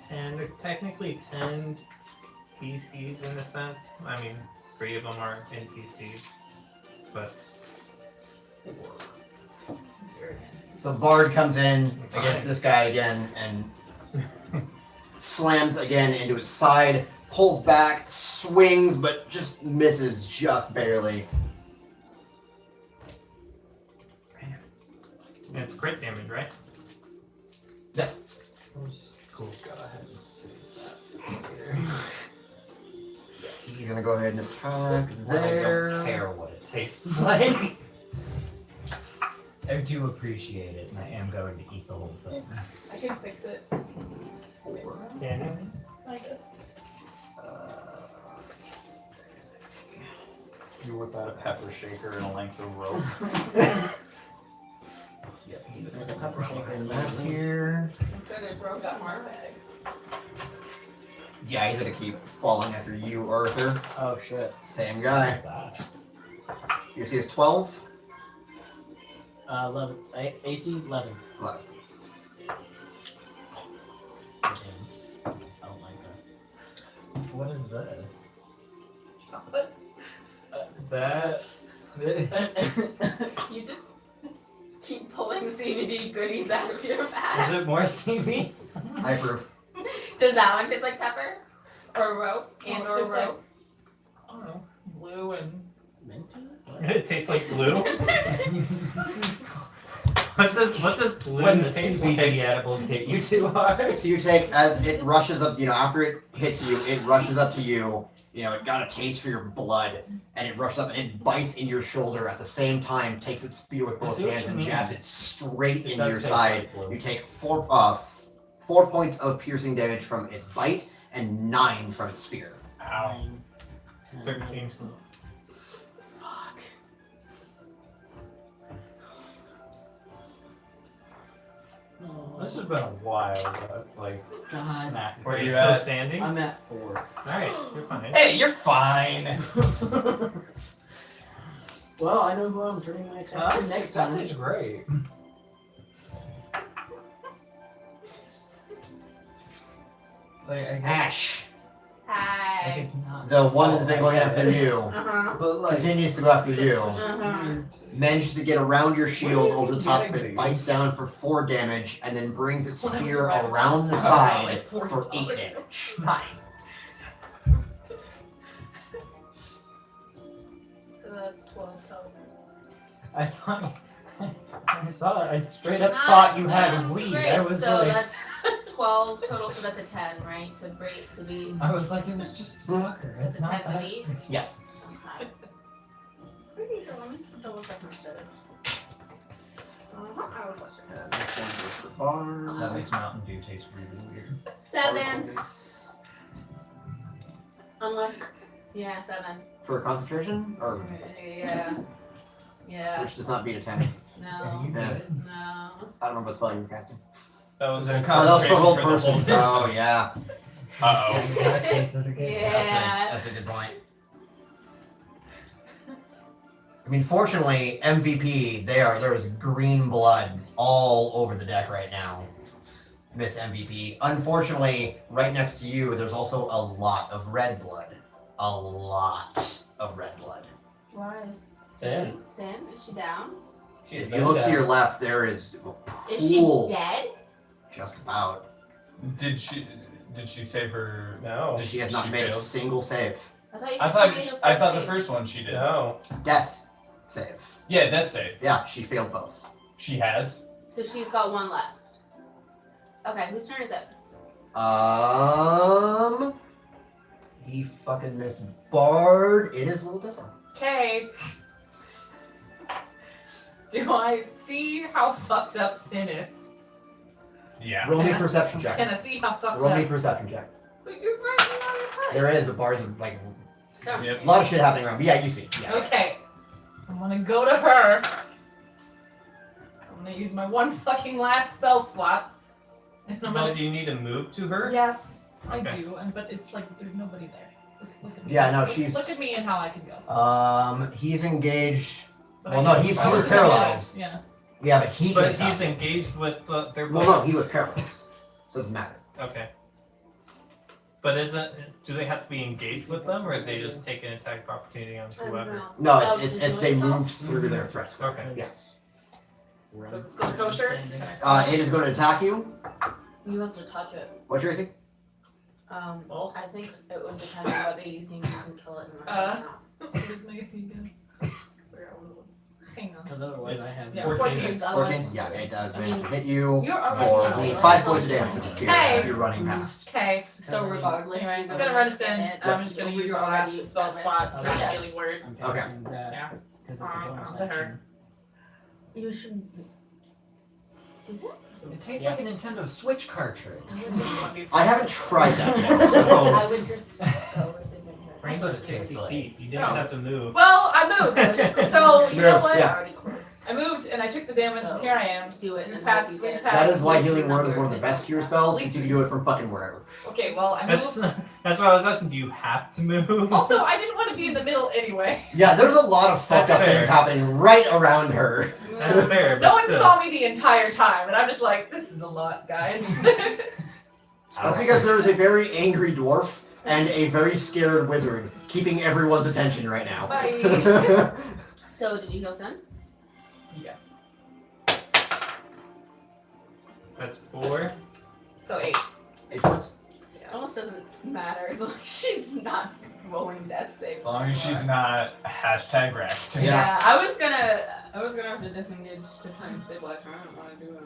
10. There's technically 10 PCs in a sense. I mean, 3 of them are NPCs, but So Bard comes in against this guy again and slams again into its side, pulls back, swings, but just misses just barely. it's crit damage, right? Yes. Cool. Go ahead and save that later. He's gonna go ahead and attack I there. don't care what it tastes like. I do appreciate it, and I am going to eat the whole thing. I can fix it. 4. Can I could. You whip out a pepper shaker and a length of rope. There's a pepper shaker in the Left here. Good as rope got more bag. Yeah, he's gonna keep falling after you, Arthur. Oh shit. Same guy. What's that? You see, it's 12. 11. AC 11. 11. Damn. I don't like that. What is this? That. You just keep pulling CBD goodies out of your bag. Is it more CV? I approve. Does that one taste like pepper? Or rope? And or Tastes like- rope? I don't know. Blue and Minty? It tastes like blue. what does blue When the taste CBD like? edibles hit you too hard. So you take, as it rushes up, after it hits you, it rushes up to you. It got a taste for your blood, and it rushes up and it bites into your shoulder at the same time, takes its spear with both see what hands you and mean. jabs it straight It into does your taste side. like blue. You take 4 points of piercing damage from its bite and 9 from its spear. Ow. 13. Fuck. This has been a while, but God. snack. Where Are you you still at? standing? I'm at 4. Alright, you're fine. Hey, you're fine. Well, I know who I'm turning my attack to next time. That is great. Like, I guess, Ash, like Hi. it's not. the one that's been going after you, Uh-huh. But like, continues to go after you. Uh-huh. Manages to get around your shield Where are over you the top of getting it, these? bites down for 4 damage, and then brings its When I was spear right around the across, side like for 8 $40. damage. nice. So that's 12 total. I thought. I saw it. I straight up Not thought you had just weed. great, I was so like, that's 12 total, so that's a 10, right? To be. I was like, it was just a sucker. It's It's a not 10 to that. beat? It's Yes. Okay. Pretty sure. Let me double check my search. I was watching. This one goes for Bard. That makes Mountain Dew taste really weird. 7. Unless. Yeah, 7. For concentration? Or Yeah. Yeah. which does not beat a 10. Are No. you Yeah. good? No. I don't know what spell you were casting. That was a Oh, that was for concentration whole for the whole person. person. Oh, yeah. Uh-oh. You got a case of the game. Yeah. That's a good point. I mean, fortunately, MVP, there is green blood all over the deck right now. Miss MVP. Unfortunately, right next to you, there's also a lot of red blood. A lot of red blood. Why? Sin. Sin? Is she down? If you look to your left, there is a Is she pool. dead? Just about. Did she save her? No. She has not made a failed? single save. I thought you I said thought she made her I thought the save. first one she did. No. Death save. Yeah, death save. Yeah, she failed both. She has. So she's got 1 left. Okay, whose turn is it? He fucking missed Bard. It is Little Tessa. Okay. Do I see how fucked up Sin is? Yeah. Roll me a Yes. perception Can check. I see how fucked Roll me a up? perception check. But you're right on the other side. There is, but Bard's like Yep. a lot of shit happening around. But yeah, you see. Yeah. Okay. I'm gonna go to her. I'm gonna use my one fucking last spell slot. And I'm Well, gonna. do you need to move to her? Yes, I Okay. do. But it's like there's nobody there. Look at me. Yeah, no, Look she's- at me and how I can go. He's engaged Well, no, he was paralyzed. Yeah. Yeah, but he But can attack. he's engaged with their. Well, no, he was paralyzed, so it doesn't matter. Okay. But do they have to be engaged with them, or they just take an attack of opportunity on I don't whoever? know. No, Oh, it's did if they you moved through their threats. Okay. Yeah. So it's still kosher? Can I It is going to attack you. You have to touch it. What, Tracy? Well. I think it would depend on whether you think you can kill it or Uh, not. Just make it so you can. Hang on. Because otherwise I have. Yeah, 14. 14. 14? Yeah, it does, I man. mean, Hit you You're for already 5 points of damage with the spear Hey! as you're running past. Okay. So regardless, Anyway, you I'm gonna run this in. I'm just gonna use my last already spell slot for Okay. a healing word. I'm Okay. casting that Yeah. because it's a bonus To her. action. You should. Is it? It tastes Yeah. like a Nintendo Switch cartridge. I haven't tried that yet, so. I would just go with it. That's what it tastes 60 like. feet. You didn't Oh. have to move. Well, I moved. So you know Moves, what? yeah. Already close. I moved and I took the damage So- and here I am. Do it We and passed- hope we you get it. passed. That is why Healing Word is one of the best cure spells, since you can do it from fucking wherever. Okay, well I That's moved. that's why I was asking. Do you have to move? Also, I didn't want to be in the middle anyway. Yeah, there's a lot of fucked up That's fair. things happening right around her. That's fair. But No one still. saw me the entire time, and I'm just like, this is a lot, guys. That's because there is a very angry dwarf and a very scared wizard keeping everyone's attention right now. Bye. So did you heal Sin? Yeah. That's 4. So 8. 8 points. It almost doesn't matter as long as she's not rolling death saves. As long as she's not hashtag wrecked. Yeah. I was gonna have to disengage to try and stabilize her. I don't want to do it.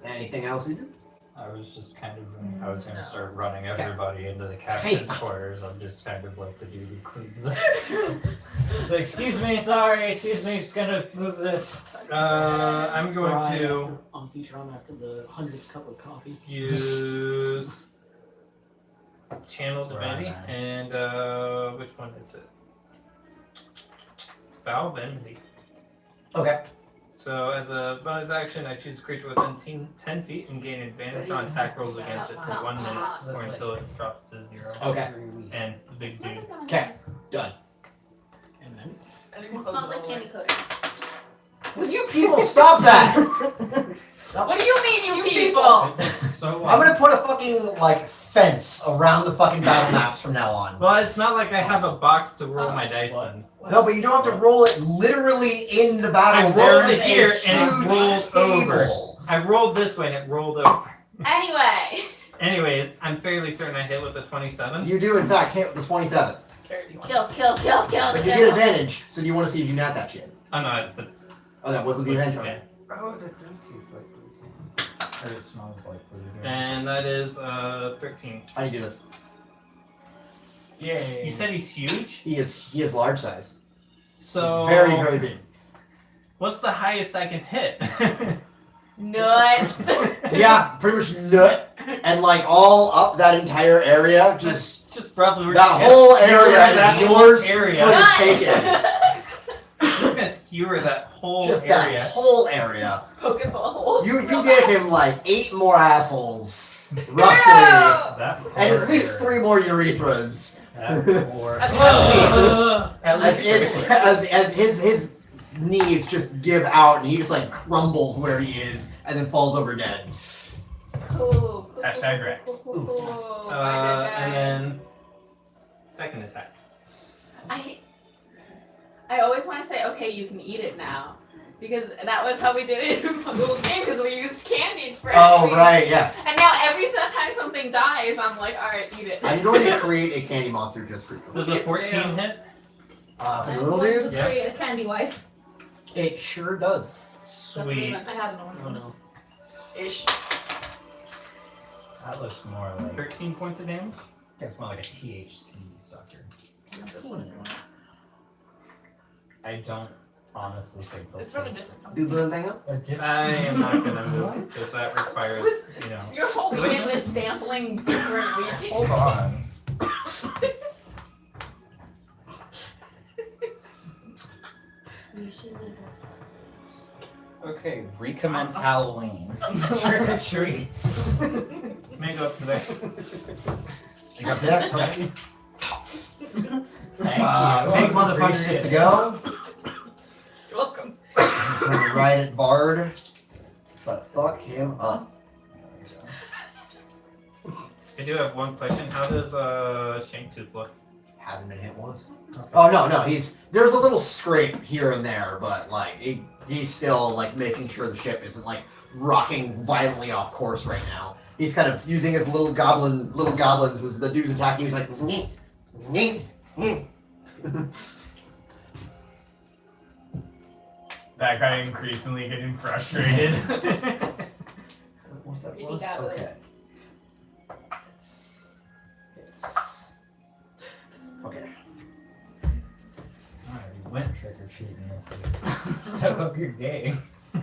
Anything else you do? I was just kind of, I was gonna start running everybody into the Hey. captain's quarters. I'm just kind of like the dude who cleans up. It's like, excuse me, sorry, just gonna move this. I'm going Fry to after- on feature on after the 100th cup of coffee. use Channel That's where I'm Divinity at. and which one is it? Valve Envy. Okay. So as a bonus action, I choose a creature within 10 feet and gain advantage on attack rolls against it for 1 minute or until it drops to 0. Okay. And the big dude. Okay. Done. And then I didn't It close smells all like the way. candy coating. Will you people stop that? What do you mean, you people? So I'm gonna put a fucking like fence around the fucking battle maps from now on. Well, it's not like I have a box to roll my dice What? in. No, but you don't have to roll it literally in the battle. I There rolled is it here a and it huge rolled over. table. I rolled this way and it rolled over. Anyway. Anyways, I'm fairly certain I hit with a 27. You do in fact hit the 27, Carrot, you want Kill, this? kill, kill, kill, but you kill. get advantage. So do you want to see if you nat that shit? Oh no, that's Oh, that was with the advantage. Okay. Oh, that does taste like blue. Or it smells like blue. and that is 13. How do you do this? Yay. You said he's huge? He is large size. So He's very, very big. what's the highest I can hit? Nuts. Yeah, pretty much nut. And like all up that entire area, just roughly we're that just gonna whole skewer area that is whole yours area. for the taking. Just gonna skewer that whole Just area. that whole area. Poking full of holes. You Real gave fast. him like 8 more assholes, roughly, That and at poor least 3 more urethras. That poor At At As, least as his knees just give out and he just like crumbles where he is and then falls over dead. Cool. Hashtag wrecked. Cool. and then second attack. I always want to say, okay, you can eat it now. Because that was how we did it in my little game, because we used candy for Oh, everything. right, yeah. And now every time something dies, I'm like, alright, eat it. I'm going to create a candy monster just for you. Does a 14 hit? For the little dudes, Yeah. Create a candy wife. it sure does. Sweet. I had no oh one. no. Ish. That looks more like 13 points of damage? it's more like a THC sucker. I don't honestly think they'll It's from a taste different company. Do anything else? a different- I am not gonna move because that requires, you know. Your whole weekend was sampling different weekends. Hold on. Okay, recommence Halloween. Trick or treat. May go up to there. You got that? Okay. Thank you. Big motherfucker gets Appreciate to it. go. You're welcome. Gonna ride at Bard, but fuck him up. I do have one question. How does Shanktooth look? Hasn't been hit once. Oh no, there's a little scrape here and there, but like he's still like making sure the ship isn't like rocking violently off course right now. He's kind of using his little goblins as the dude's attacking. He's like, "Nyeh, nyeh, nyeh." That guy increasingly getting frustrated. What's that Creepy plus? goblin. Okay. It's okay. I already went trick or treating this week. Step up your game. Oh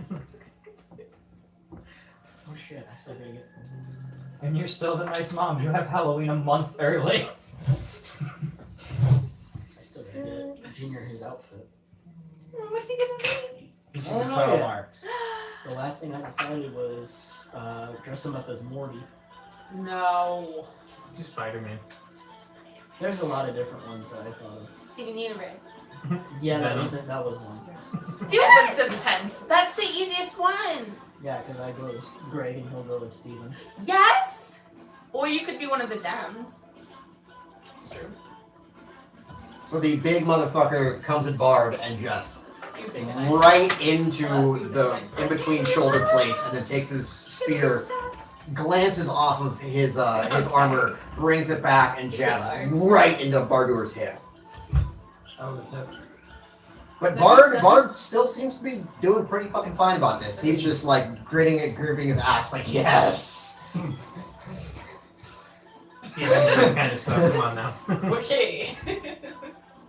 shit, I still gotta get. And you're still the nice mom. You have Halloween a month early. I still gotta get Junior his outfit. What's he gonna be? You should I don't know puddle yet. marks. The last thing I decided was dress him up as Morty. No. Do Spider-Man. There's a lot of different ones that I thought of. Steven Universe. Yeah, that Venom. was one. Do It it! says his hands. That's the easiest one. Yeah, because I go as Greg and he'll go as Steven. Yes! Or you could be one of the Dems. It's true. So the big motherfucker comes at Bard and just You big and nice. right into the in between shoulder plates, and then takes his spear, glances off of his armor, brings it back, and jabs right into Bardur's hip. How was that? But Bard still seems to be doing pretty fucking fine about this. He's just like gripping his axe, like yes. Yeah, this kind of stuff. Come on now. Okay.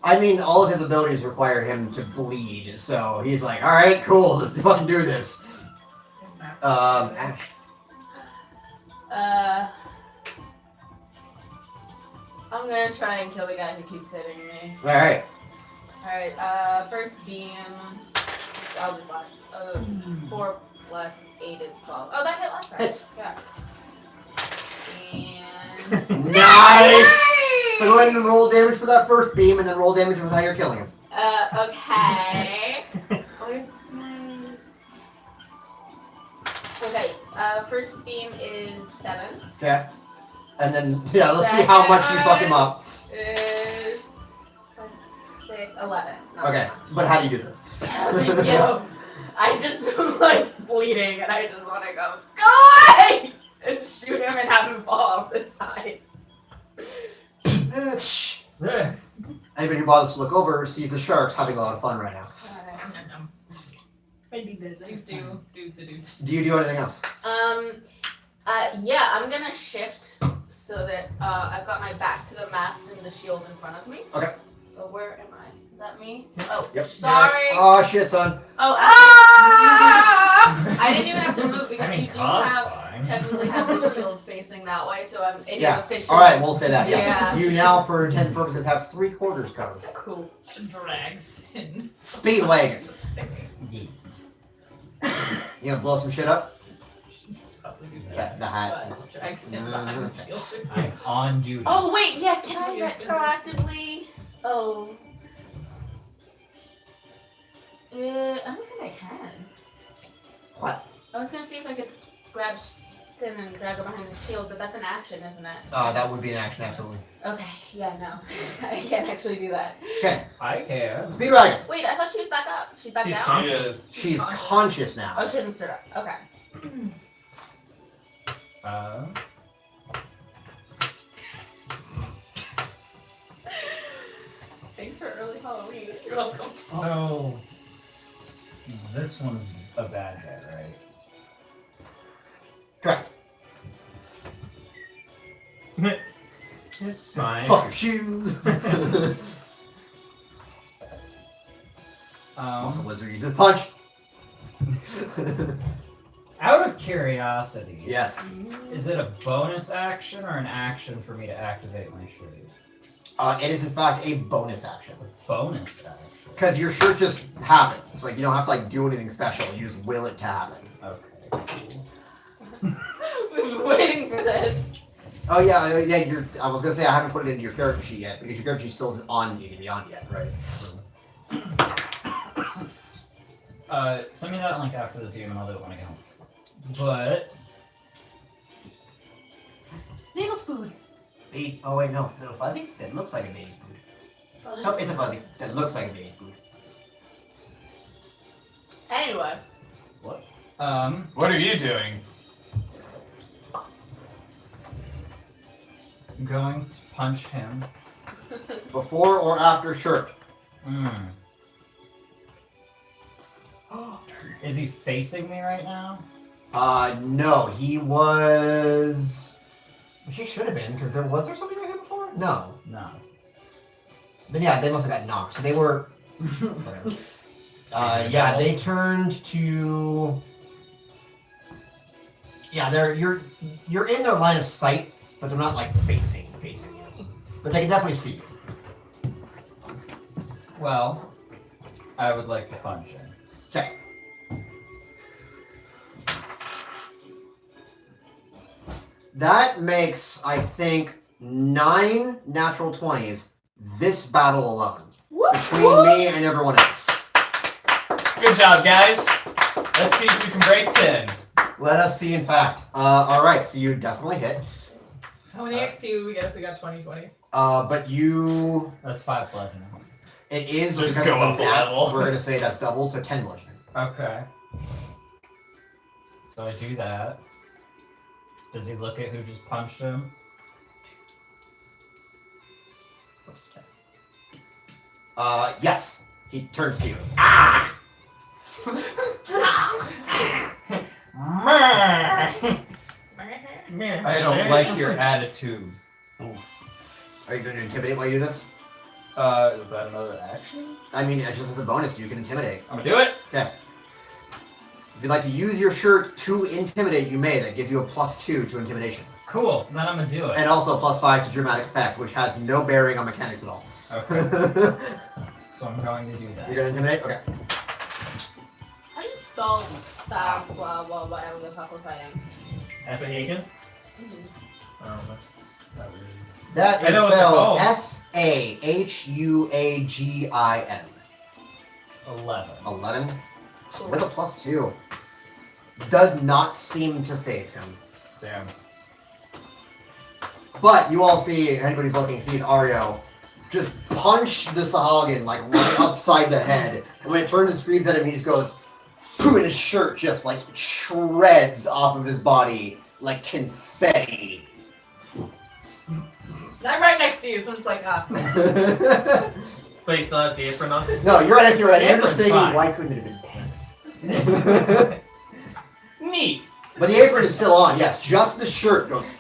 I mean, all of his abilities require him to bleed, so he's like, all right, cool, let's fucking do this. Ash. I'm gonna try and kill the guy who keeps hitting me. All right. Alright, first beam. I'll do 5. 4 plus 8 is 12. Oh, that hit last time. Hits. Yeah. And. Nice. So go ahead and roll damage for that first beam, and then roll damage with how you're killing him. Okay. Where's my. Okay, first beam is 7. Okay. And then yeah, let's see how much you fuck him up. Is 5, 6, 11. Not Okay, but how do you do this? Thank you. I just am like bleeding and I just want to go away! And shoot him and have him fall off the side. Anybody who bothers to look over sees the sharks having a lot of fun right now. Nom, nom, nom. I need that. Do the dudes. Do you do anything else? Yeah, I'm gonna shift so that I've got my back to the mast and the shield in front of me. Okay. So where am I? Is that me? Oh, Yep. sorry. Oh shit, son. Oh, I didn't even have to move because you do technically have the shield facing that way, so it is Yeah. official. All right, we'll say that. Yeah. Yeah. You now, for intent purposes, have 3/4 covered. Cool. Drags in. Speedwagon. Yeah. You gonna blow some shit up? Probably do The that. hat. But drags in behind the shield. I'm on duty. Oh wait, yeah. Can I retroactively? Oh. I don't think I can. What? I was gonna see if I could grab Sin and drag her behind the shield, but that's an action, isn't it? That would be an action, absolutely. Okay, yeah, no. I can't actually do that. Okay. I can. Speedwagon. Wait, I thought she was back up. She's back She's down? conscious. She's conscious now. Oh, she hasn't stood up. Okay. Thanks for early Halloween. You're welcome. So this one's a bad hit, right? Correct. It's fine. Fuck your shoes. Muscle Wizard uses punch. Out of curiosity, Yes. is it a bonus action or an action for me to activate my shirt? It is in fact a bonus action. Bonus action. Because your shirt just happens. It's like you don't have to like do anything special. You just will it to happen. Okay. We've been waiting for this. Oh yeah, yeah. I was gonna say I haven't put it into your character sheet yet because your character sheet still isn't on D&D Beyond yet, right? Send me that link after this game and I'll do it when I get home. But Little spoon. Oh wait, no, little fuzzy. That looks like a baby spoon. Oh, it's a fuzzy. That looks like a baby spoon. Anyway. what? What are you doing? I'm going to punch him. Before or after shirt? Is he facing me right now? No, he was. He should have been because was there something right here before? No. No. Then yeah, they must have got knocked. So they were. Yeah, they turned to. Yeah, you're in their line of sight, but they're not like facing you. But they can definitely see you. Well, I would like to punch him. Okay. That makes, I think, 9 natural 20s this battle alone. Between me and everyone else. Good job, guys. Let's see if we can break 10. Let us see, in fact. Alright, so you definitely hit. How many XP would we get if we got 20 20s? But you... That's 5 bludgeoning. It is, Just because go it's a up a nat, level. we're going to say that's doubled, so 10 bludgeoning. Okay. So I do that. Does he look at who just punched him? Yes. He turns to you. I don't like your attitude. Are you going to intimidate while you do this? Is that another action? I mean, just as a bonus, you can intimidate. I'm gonna do it. Okay. If you'd like to use your shirt to intimidate, you may. That gives you a +2 to intimidation. Cool, then I'm gonna do it. And also +5 to dramatic effect, which has no bearing on mechanics at all. Okay. So I'm going to do that. You're gonna intimidate? Okay. How do you spell sag while whatever the fuck we're fighting? S-Agin? I don't know. That I is know what they're spelled called. SAHUAGIN. 11. 11. With a +2. Does not seem to phase him. Damn. But you all see, anybody who's looking sees Ario just punch the Sahagin like right upside the head. And when it turns and screams at him, he just goes, phew, and his shirt just like shreds off of his body like confetti. And I'm right next to you, so I'm just like, ah. Wait, so that's the apron on? No, you're right next to your head. You're just Apron's thinking, fine. why couldn't it have been pants? Neat. But the apron is still on, yes. Just the shirt goes.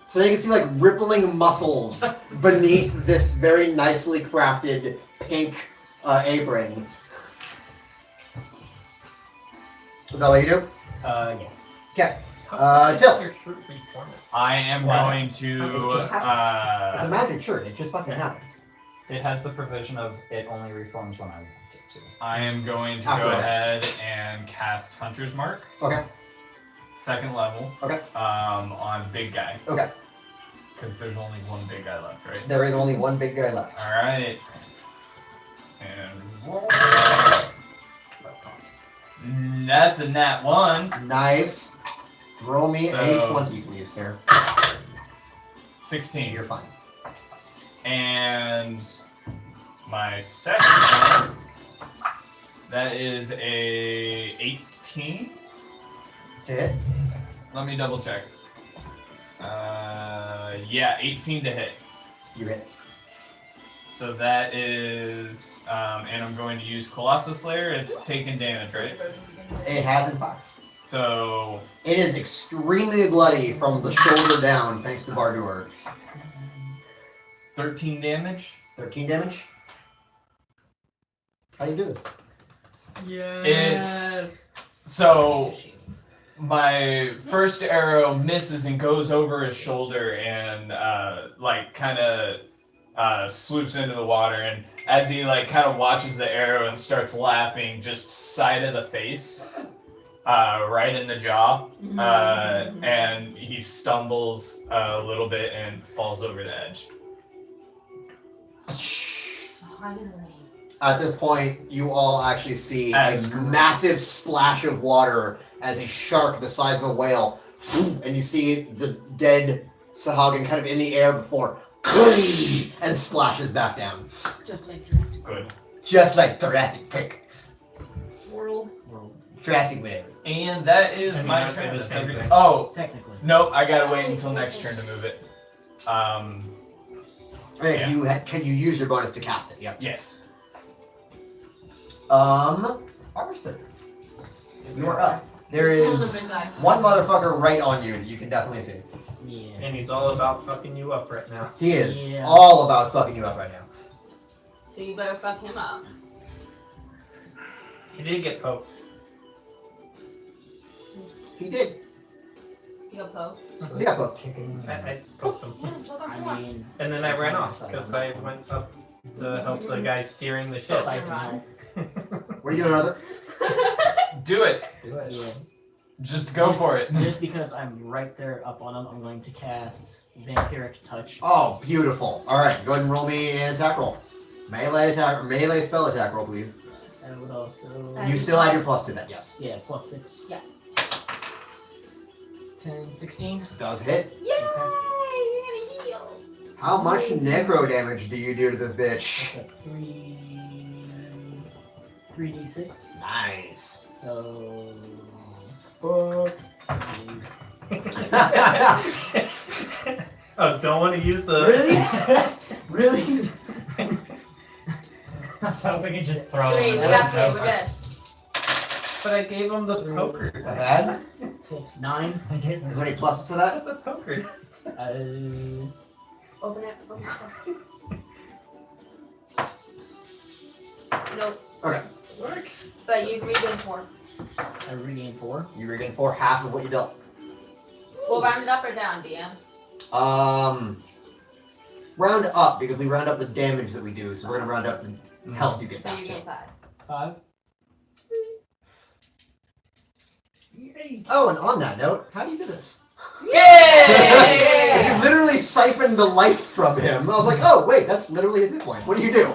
So you can see like rippling muscles beneath this very nicely crafted pink apron. Is that what you do? Yes. Okay. How Till. your shirt reform it? I am What? going It to. just happens. It's a magic shirt. It just fucking happens. It has the provision of it only reforms when I want it to. I am going to After go rest. ahead and cast Hunter's Mark, Okay. 2nd level. Okay. On big guy, Okay. because there's only one big guy left, right? There is only one big guy left. All right. And roll. That's a nat 1. Nice. Roll me So- a 20, please, sir. 16. You're fine. And my second one, that is a 18. To hit. Let me double check. Yeah, 18 to hit. You hit. So that is, and I'm going to use Colossus Slayer. It's taking damage, right? It has, in fact. So It is extremely bloody from the shoulder down, thanks to Bardur. 13 damage. 13 damage. How do you do this? Yes. So my first arrow misses and goes over his shoulder and kind of swoops into the water. And as he kind of watches the arrow and starts laughing, just side of the face, right in the jaw, Mhm. and he stumbles a little bit and falls over the edge. Finally. At this point, you all actually see As a gross. massive splash of water as a shark the size of a whale, and you see the dead Sahagin kind of in the air before and splashes back down. Just like Jurassic Good. Just like Jurassic Park. World. Jurassic whatever. And that is I mean, my aren't they turn. the same thing? Oh, Technically. nope, I gotta wait until next turn to move it. Okay, Yeah. can you use your bonus to cast it? Yep. Yes. Arthur, you're up. There is one motherfucker right on you that you can definitely see. Yeah. And he's all about fucking you up right now. He is Yeah. all about fucking you up right now. So you better fuck him up. He did get poked. He did. You got poked. He got poked. I poked him. Yeah, choke on I someone. mean, And then I ran off because I went up to help the guy steering the ship. siphon Run. health. What are you doing, Arthur? Do it. Yeah. Just go for it. Just because I'm right there up on him, I'm going to cast Vampiric Touch. Oh, beautiful. All right, go ahead and roll me an attack roll. Melee attack or melee spell attack roll, please. I would also. You still add your plus to that, yes. Yeah, +6. Yeah. 10, 16. Does hit. Yay! You're gonna heal. How much necro damage do you do to this That's bitch? a 3d6. Nice. So. Fuck. Oh, don't want to use the. Really? Really? I was hoping he'd just throw Three, we him. got three, we're good. But I gave him the poker. Not bad. 9. I gave him Is there any pluses to that? The poker. Open it. Open it. Nope. Okay. Works. But you regain 4. I regain 4. You regain half of what you dealt. We'll round it up or down, DM. Round up because we round up the damage that we do, so we're gonna round up the health you get So back you to. gain 5. 5. Oh, and on that note, how do you do this? Yay! Because you literally siphoned the life from him. I was like, oh wait, that's literally his hit point. What do you do?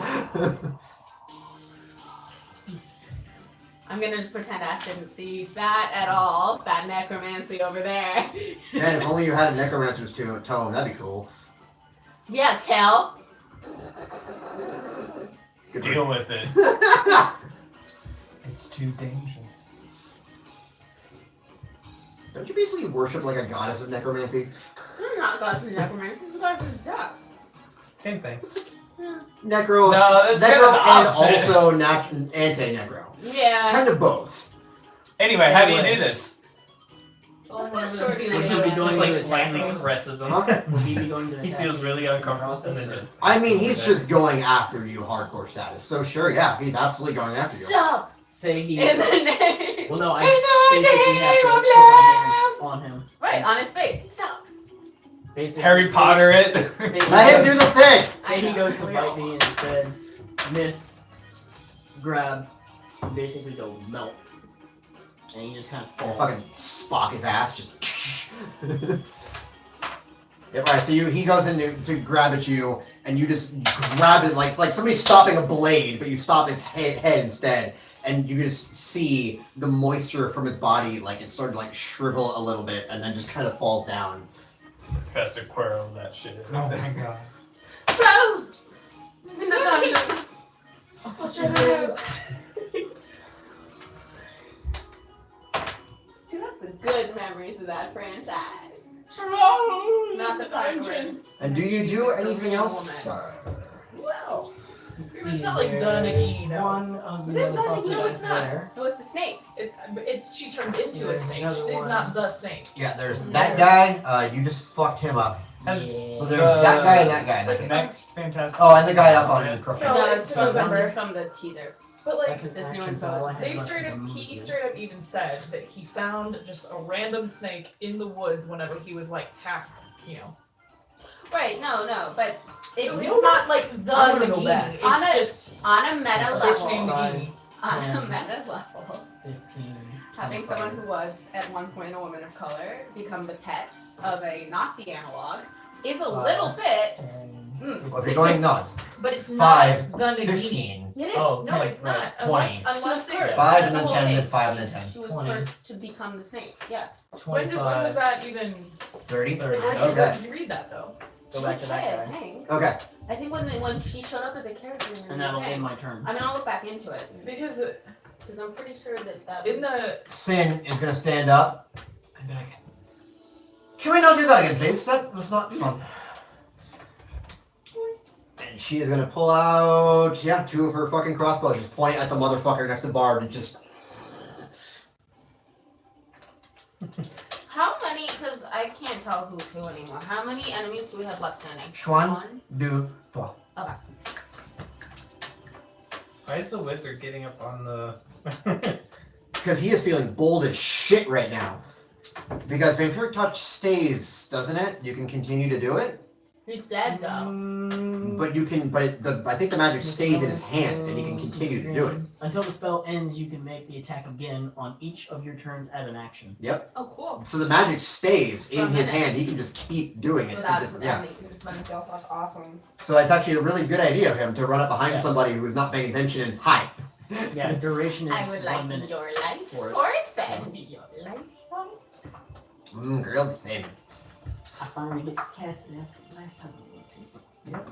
I'm gonna just pretend I didn't see that at all. That necromancy over there. Man, if only you had a necromancer's tome, that'd be cool. Yeah, tell. Good Deal with it. It's too dangerous. Don't you basically worship like a goddess of necromancy? I'm not God for necromancy, it's God for death. Same thing. Necro, No, it's kind necro of the and opposite. also anti-necro. It's Yeah. kind of both. Anyway, how do you do this? Let's not shorty Would this. you be Just going like to attack lightning him? presses him. Huh? Would he be going to He attack feels you really in the uncomfortable and process, then or- just. I mean, he's just going after you hardcore status. So sure, yeah, he's absolutely going after you. Stop! Say he. In the name. Well, no, I In the basically have name to of put my hands on him. Right, on his face. Stop. Basically, Harry Potter it. Let him do the thing! Say he goes to I know, bite me instead. Miss. Grab. And basically go melt. And he just kind of Oh, falls. fucking Spock his ass, just. Yep, right. So he goes in to grab at you, and you just grab it like somebody's stopping a blade, but you stop his head instead, and you just see the moisture from his body, like it started to like shrivel a little bit, and then just kind of falls down. Professor Quirrell, that shit. Oh my god. Bro! In the dungeon. See, that's the good memories of that franchise. Not the part where And do you do anything else? Well, See, it's not like the there's Nagini, no. one of the It is not motherfuckers Nagini, it's not. there. Oh, it's the snake. she turned into a There's snake. another She's one. not the snake. Yeah, there's that guy. You just fucked him up. Has- So there's that guy and that guy. That's it. Next fantastic. Oh, and the guy up on Crusher. No, No, it's it's from, this November. is from the teaser. But like, That's an this new action, one's so all I had they left straight was a up, move. he straight up even said that he found just a random snake in the woods whenever he was like half, Right, no, but So it's it's not like the I'm gonna go back. Nagini. It's On a- just on a meta a bitch named level. Five. Nagini. On a 10, meta level. 15. having someone who was at one point a woman of color become the pet of a Nazi analog is a little bit. Well, if you're going nuts, But it's 5, not. The Nagini. 15. It is. Oh, no, 10, it's right. not. 20. Unless they. 5 and that's then the whole 10, then thing. 5 and then 10. She was 20. cursed to become the same. Yeah. When was 25. that even? 30? 30. Where did Okay. you read that though? Go back to that I guy. think. Okay. I think when she showed up as a character in And the that'll thing. end my turn. I mean, I'll look back into it Because because I'm pretty sure that in was. the Sin is going to stand up and be like, can we not do that again, please? That was not fun. And she is going to pull out, 2 of her fucking crossbows, just point at the motherfucker next to Bard and just. How many? Because I can't tell who's who anymore. How many enemies do we have left standing? Schwan, One. do, toi. Okay. Why is the wizard getting up on the? Because he is feeling bold as shit right now. Because Vampiric Touch stays, doesn't it? You can continue to do it. He's dead though. But you can, I think the magic stays in his hand, and he can continue to do it. Until the spell ends, you can make the attack again on each of your turns as an action. Oh, cool. So the magic stays For a in his minute. hand. He can just keep doing it. Without Yeah. just letting go off. Awesome. So it's actually a really good idea of him to run up behind Yeah. somebody who's not paying attention and hi. Yeah, the duration is I would 1 like minute. your life for it. force and your life force. Grilled thin. I finally get to cast it after last time I went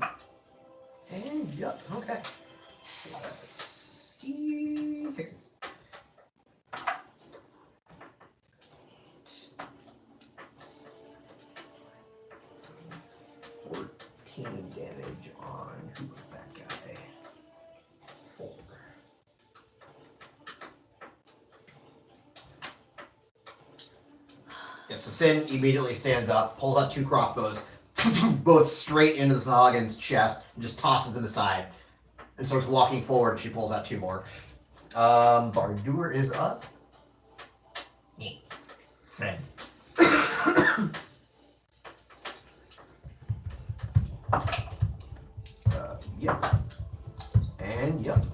to. And yep, okay. Ski sixes. Damage on who was that guy? 4. Yep, so Sin immediately stands up, pulls out 2 crossbows, both straight into the Sahagins' chest, and just tosses them aside. And starts walking forward. She pulls out 2 more. Bardur is up. Friend. Yep. And yep.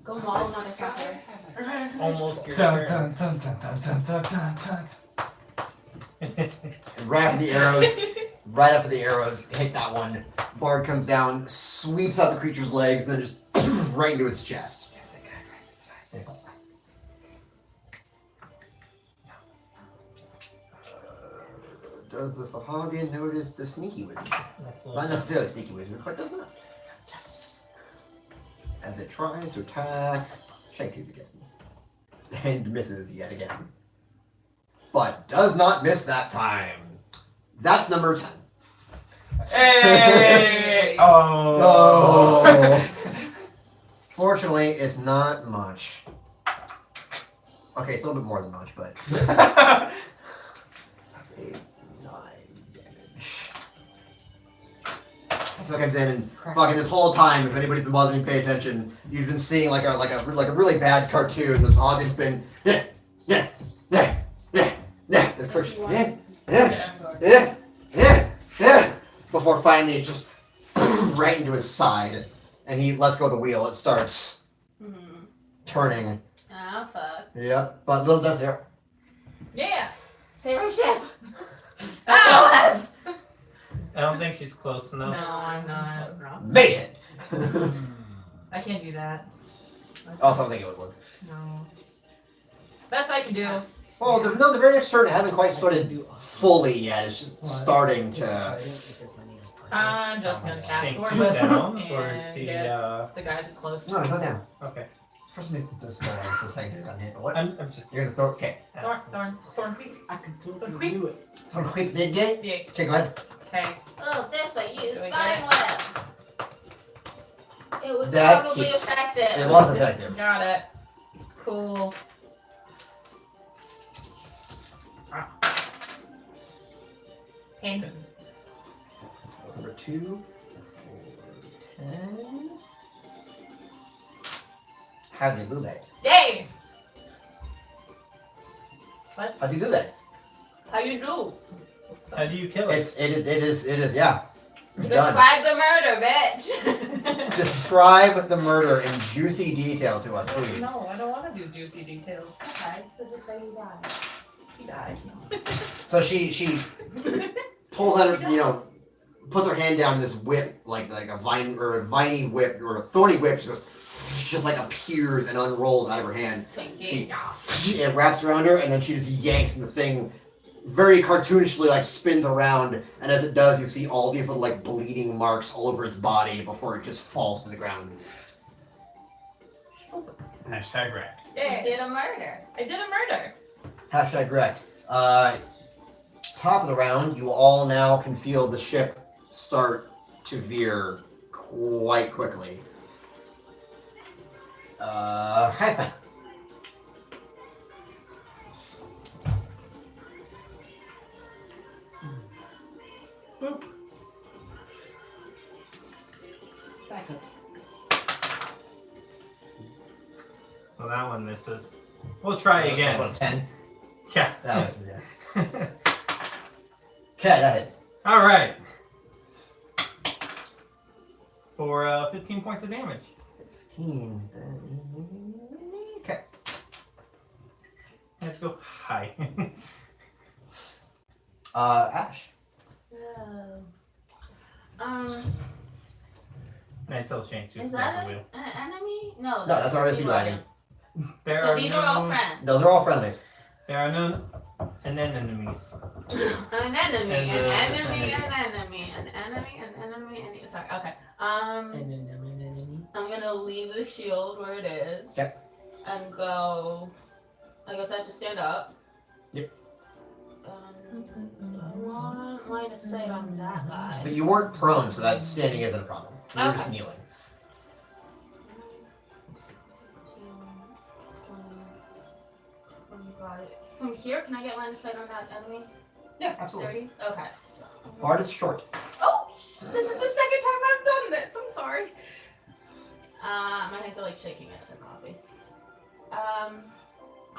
Go maul another fucker. Almost your Dun, turn. dun, dun, dun, dun, dun, dun, dun, dun. And right after the arrows, hit that one. Bard comes down, sweeps out the creature's legs, and then just right into its chest. And it falls. Does the Sahagin notice the sneaky wizard? That's Not necessarily sneaky wizard, but does not. Yes. As it tries to attack Shanky's again. And misses yet again. But does not miss that time. That's number 10. Hey! Oh. Oh. Fortunately, it's not much. Okay, it's a little bit more than much, but 8, 9 damage. So it comes in and fucking this whole time, if anybody's been bothering to pay attention, you've been seeing like a really bad cartoon. This audience been this person before finally it just right into his side, and he lets go of the wheel. It starts turning. Oh fuck. Yep, but little does there. yeah. Save our ship. That's SOS. I don't think she's close No, enough. I'm not. Mate it. I can't do that. Also, I don't think it would work. No. Best I can do. Well, the very next turn it hasn't quite started fully yet. It's just starting to. I'm just gonna cast Think Sword you Whip down, or and is he, get the guy that's close. No, he's not down. Okay. For some reason, just it's the same thing on hit. But what? I'm just. You're gonna throw. Okay. Thorn quick. I completely knew it. Throw a quick did you? Yeah. Okay, go ahead. Okay. Oh, this I used Do we Vine get Web. It was That probably hits. effective. It was effective. Got it. Cool. Hands. That was number 2. 4, 10. How do you do that? Yay! How do you do that? How you do? How do you kill it? It is yeah. Describe the murder, bitch. Describe the murder in juicy detail to us, please. No, I don't want to do juicy details. Okay, so just say you died. He died. So she pulls out her, puts her hand down this whip, like a vine or a viney whip or a thorny whip. She goes, just like appears and unrolls out of her hand. It wraps around her, and then she just yanks, and the thing very cartoonishly like spins around. And as it does, you see all these little like bleeding marks all over its body before it just falls to the ground. Hashtag wreck. You did a murder. I did a murder. Hashtag correct. Top of the round, you all now can feel the ship start to veer quite quickly. Hoppin. Boop. Back up. Well, that one misses. We'll try again. What, 10? Yeah. That misses, yeah. Okay, that hits. All right. For 15 points of damage. 15. Okay. Let's go high. Ash. And I tell Shane to Is grab that the wheel. an enemy? No, that's our Speed dragon. There So are these no, are all friends. Those are all friendlies. There are no enemies. An enemy, And an the enemy, vicinity. an enemy, an enemy, an enemy. Sorry. Okay. And then I'm gonna leave the shield where it is. Yep. And go. I guess I have to stand up. Yep. I want line of sight on that guy. But you weren't prone, so that standing isn't a problem. You were just Okay. kneeling. 25. From here, can I get line of sight on that enemy? Yeah, absolutely. 30? Okay. Bard is short. Oh! This is the second time I've done this. I'm sorry. My hands are like shaking. I just had coffee.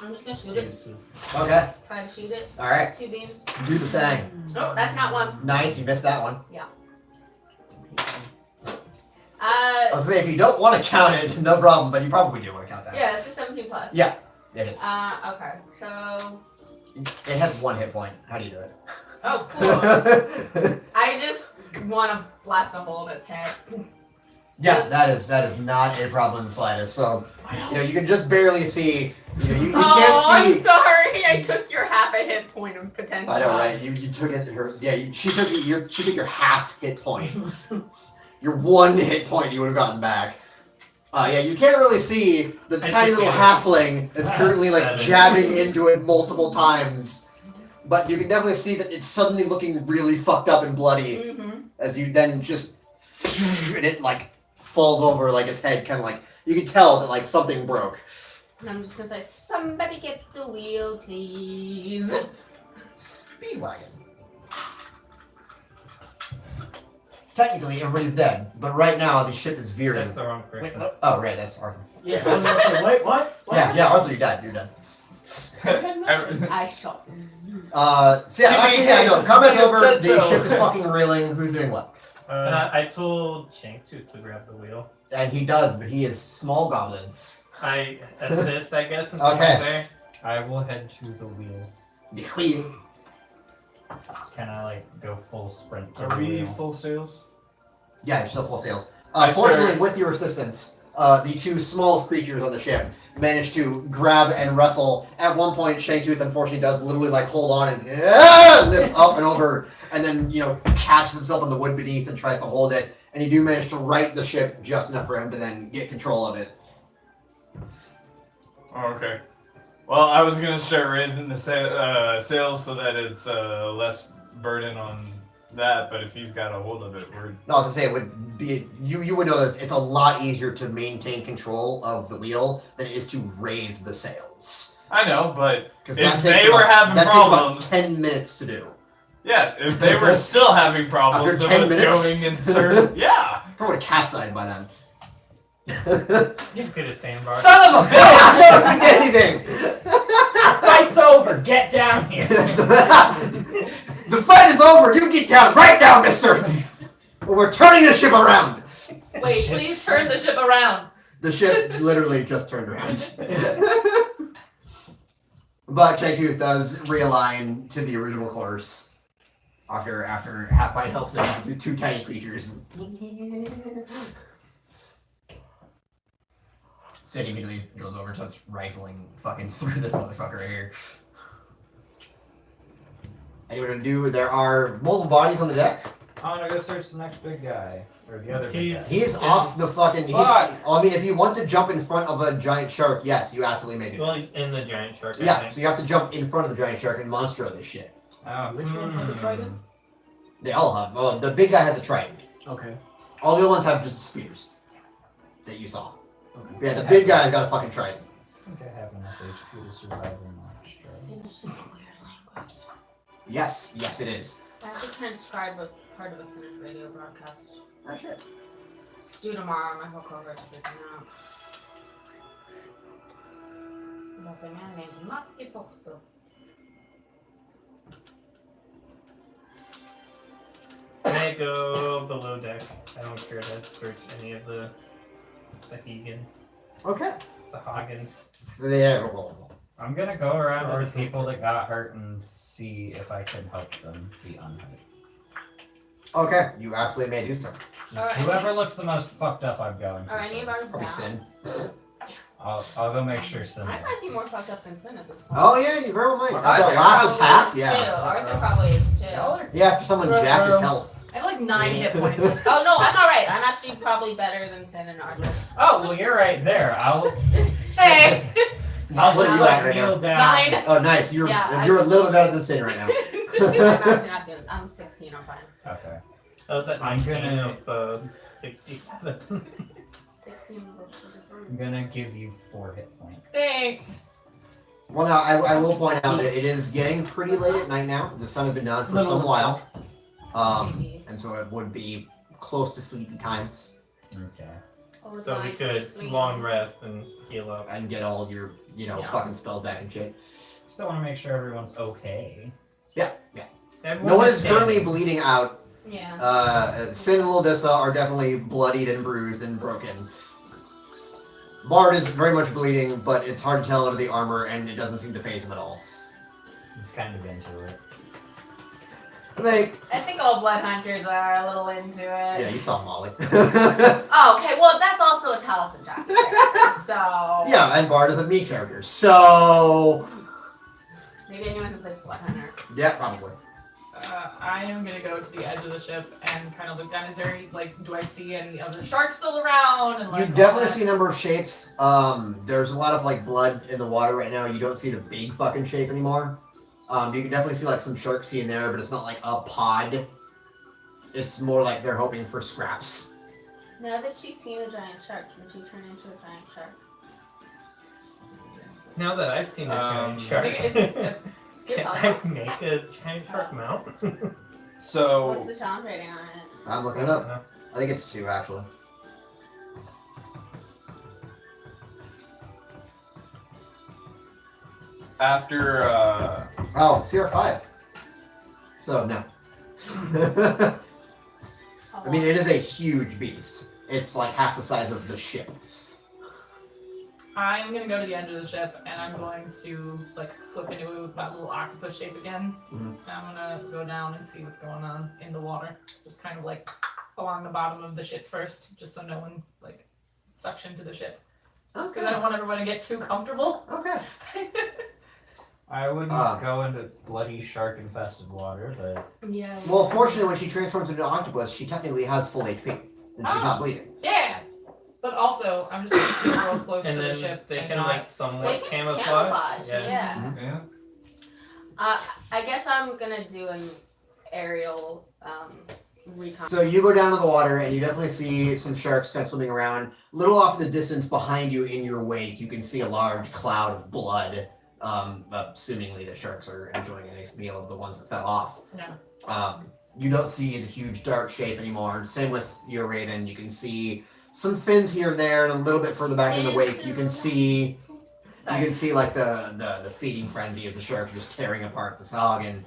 I'm just gonna shoot it. Deuces. Okay. Try to shoot it. Alright. 2 beams. Do the thing. Oh, that's not one. Nice, you missed that one. I was saying, if you don't want to count it, no problem, but you probably do want to count that. Yeah, this is 17 plus. Yeah, it is. Okay. So. It has 1 hit point. How do you do it? Oh, cool. I just want to blast a hole in its head. Yeah, that is not a problem in the slightest. So, you can just barely see. You Oh, can't see. I'm sorry. I took your half a hit point of potential. I know, right? You took it. She took your half hit point. Your 1 hit point you would have gotten back. You can't really see the tiny little halfling that's currently like 7. jabbing into it multiple times. But you can definitely see that it's suddenly looking really fucked up and bloody as you then just and it like falls over like its head, kind of like you can tell that like something broke. And I'm just gonna say, somebody get the wheel, please. Speedwagon. Technically, everybody's dead, but right now the ship is veering. That's the wrong person. Wait, what? Oh, right, that's Arthur. Yeah, I was gonna say, wait, what? Yeah, Arthur, you're dead. You're dead. I shot. So yeah, actually, yeah, no, combat's over. said The so. ship is fucking reeling. Who's doing what? I told Shank to grab the wheel. And he does, but he is small goblin. I assist, I guess, since Okay. I'm there. I will head to the wheel. The wheel. Can I like go full sprint to Are the we wheel? full sails? Yeah, you're still full sails. I Fortunately, swear- with your assistance, the 2 smallest creatures on the ship managed to grab and wrestle. At one point, Shanktooth unfortunately does literally like hold on and lifts up and over, and then catches himself on the wood beneath and tries to hold it. And you do manage to right the ship just enough for him to then get control of it. Oh, okay. Well, I was gonna start raising the sails so that it's less burden on that, but if he's got a hold of it, we're... No, I was gonna say it would be you would know this. It's a lot easier to maintain control of the wheel than it is to raise the sails. I know, but Because if they were having that problems... takes about 10 minutes to do. Yeah, if they were still having problems After of 10 us minutes? going in certain... Yeah! Probably would have capsized by then. You get a sandbar. Son of a bitch! I didn't do anything. The fight's over. Get down here. The fight is over. You get down, right now, mister. We're turning the ship around! Wait, please turn the ship around. The ship literally just turned around. But Chengtooth does realign to the original course after Half-Bite helps him with the two tiny creatures. Sid immediately goes over and starts rifling fucking through this motherfucker right here. Anyway, to do, there are multiple bodies on the deck. I'm gonna go search the next big guy. Or the other big guy. He's off the fucking. I mean, if you want to jump in front of a giant shark, yes, you absolutely may do Well, that. he's in the giant shark. I Yeah, think. so you have to jump in front of the giant shark and monster this shit. Oh, Which one had the trident? They all have. Well, the big guy has a trident. Okay. All the other ones have just spears that you saw. Okay. Yeah, the big guy's got a fucking trident. I think I have enough HP to survive in Monster. Finnish is a weird language. Yes, yes, it is. I have to transcribe a part of a Finnish radio broadcast. Oh shit. It's due tomorrow. My whole cohort's freaking out. About the man named Matti Pohto. I go below deck. I don't care to search any of the Sahagins. Okay. Sahagins. There. I'm gonna go around to the people that got hurt and see if I can help them be unhurt. Okay, you absolutely may do so. Alright. Whoever looks the most fucked up, I'm going. Are any of ours Probably down? Sin. I'll go make sure Sin. I might be more fucked up than Sin at this point. Oh yeah, you very well might. Arthur After that last Probably attack, is too. yeah. Arthur probably is too. Y'all are- Yeah, after someone jacked his health. I have like 9 hit points. Oh no, I'm alright. I'm actually probably better than Sin and Arthur. Oh well, you're right there. Hey! I'll What are just you at right kneel now? down. 9. Oh nice, you're Yeah, you're a little bit better than Sin right now. I'm actually not doing. I'm 16. I'm fine. Okay. I was at I'm 19 gonna- of 67. 16. I'm gonna give you 4 hit points. Thanks. Well, now I will point out that it is getting pretty late at night now. The sun has been down for Little some while, Maybe. and so it would be close to sleepy times Okay. Oh, So we could long rest and heal up. and get all your Yeah. fucking spells back and shit. Still want to make sure everyone's okay. Everyone No one is currently standing. bleeding out. Yeah. Sin and Lildissa are definitely bloodied and bruised and broken. Bard is very much bleeding, but it's hard to tell under the armor, and it doesn't seem to phase him at all. He's kind of into it. Like, I think all blood hunters are a little into it. yeah, you saw Molly. Oh, okay. Well, that's also a Taliesin Jockey character, so. Yeah, and Bard is a me character, so Maybe anyone who plays blood hunter. yeah, probably. I am gonna go to the edge of the ship and kind of look down. Is there any, like, do I see any of the sharks still around? And like, You all definitely that? see a number of shapes. There's a lot of like blood in the water right now. You don't see the big fucking shape anymore. You can definitely see like some sharks in there, but it's not like a pod. It's more like they're hoping for scraps. Now that she's seen a giant shark, can she turn into a giant shark? Now that I've seen a giant I shark, I think it's can I make a giant shark mount? So What's the challenge rating on it? I'm looking it up. I think it's 2 actually. after Oh, CR5. So no. I mean, it is a huge beast. It's like half the size of the ship. I'm gonna go to the edge of the ship and I'm going to like flip into that little octopus shape again. Mhm. And I'm gonna go down and see what's going on in the water. Just kind of like along the bottom of the ship first, just so no one like sucks into the ship. Just because I don't want everyone to get too comfortable. Okay. I wouldn't Ah. go into bloody shark-infested water, but Yeah. Well, fortunately, when she transforms into an octopus, she technically has full HP, and she's not bleeding. Yeah. But also, I'm just gonna get real close And to the then ship. they and can not- like somewhat They can camouflage. camouflage, Yeah. yeah. yeah. I guess I'm gonna do an aerial recon. So you go down to the water, and you definitely see some sharks kind of swimming around. A little off in the distance, behind you in your wake, you can see a large cloud of blood. Assumingly the sharks are enjoying a nice meal of the ones that fell off. Yeah. You don't see the huge dark shape anymore. Same with your raven. You can see some fins here and there, and a little bit further back in the wake, you can see Sorry. like the feeding frenzy of the sharks just tearing apart the Sahagin.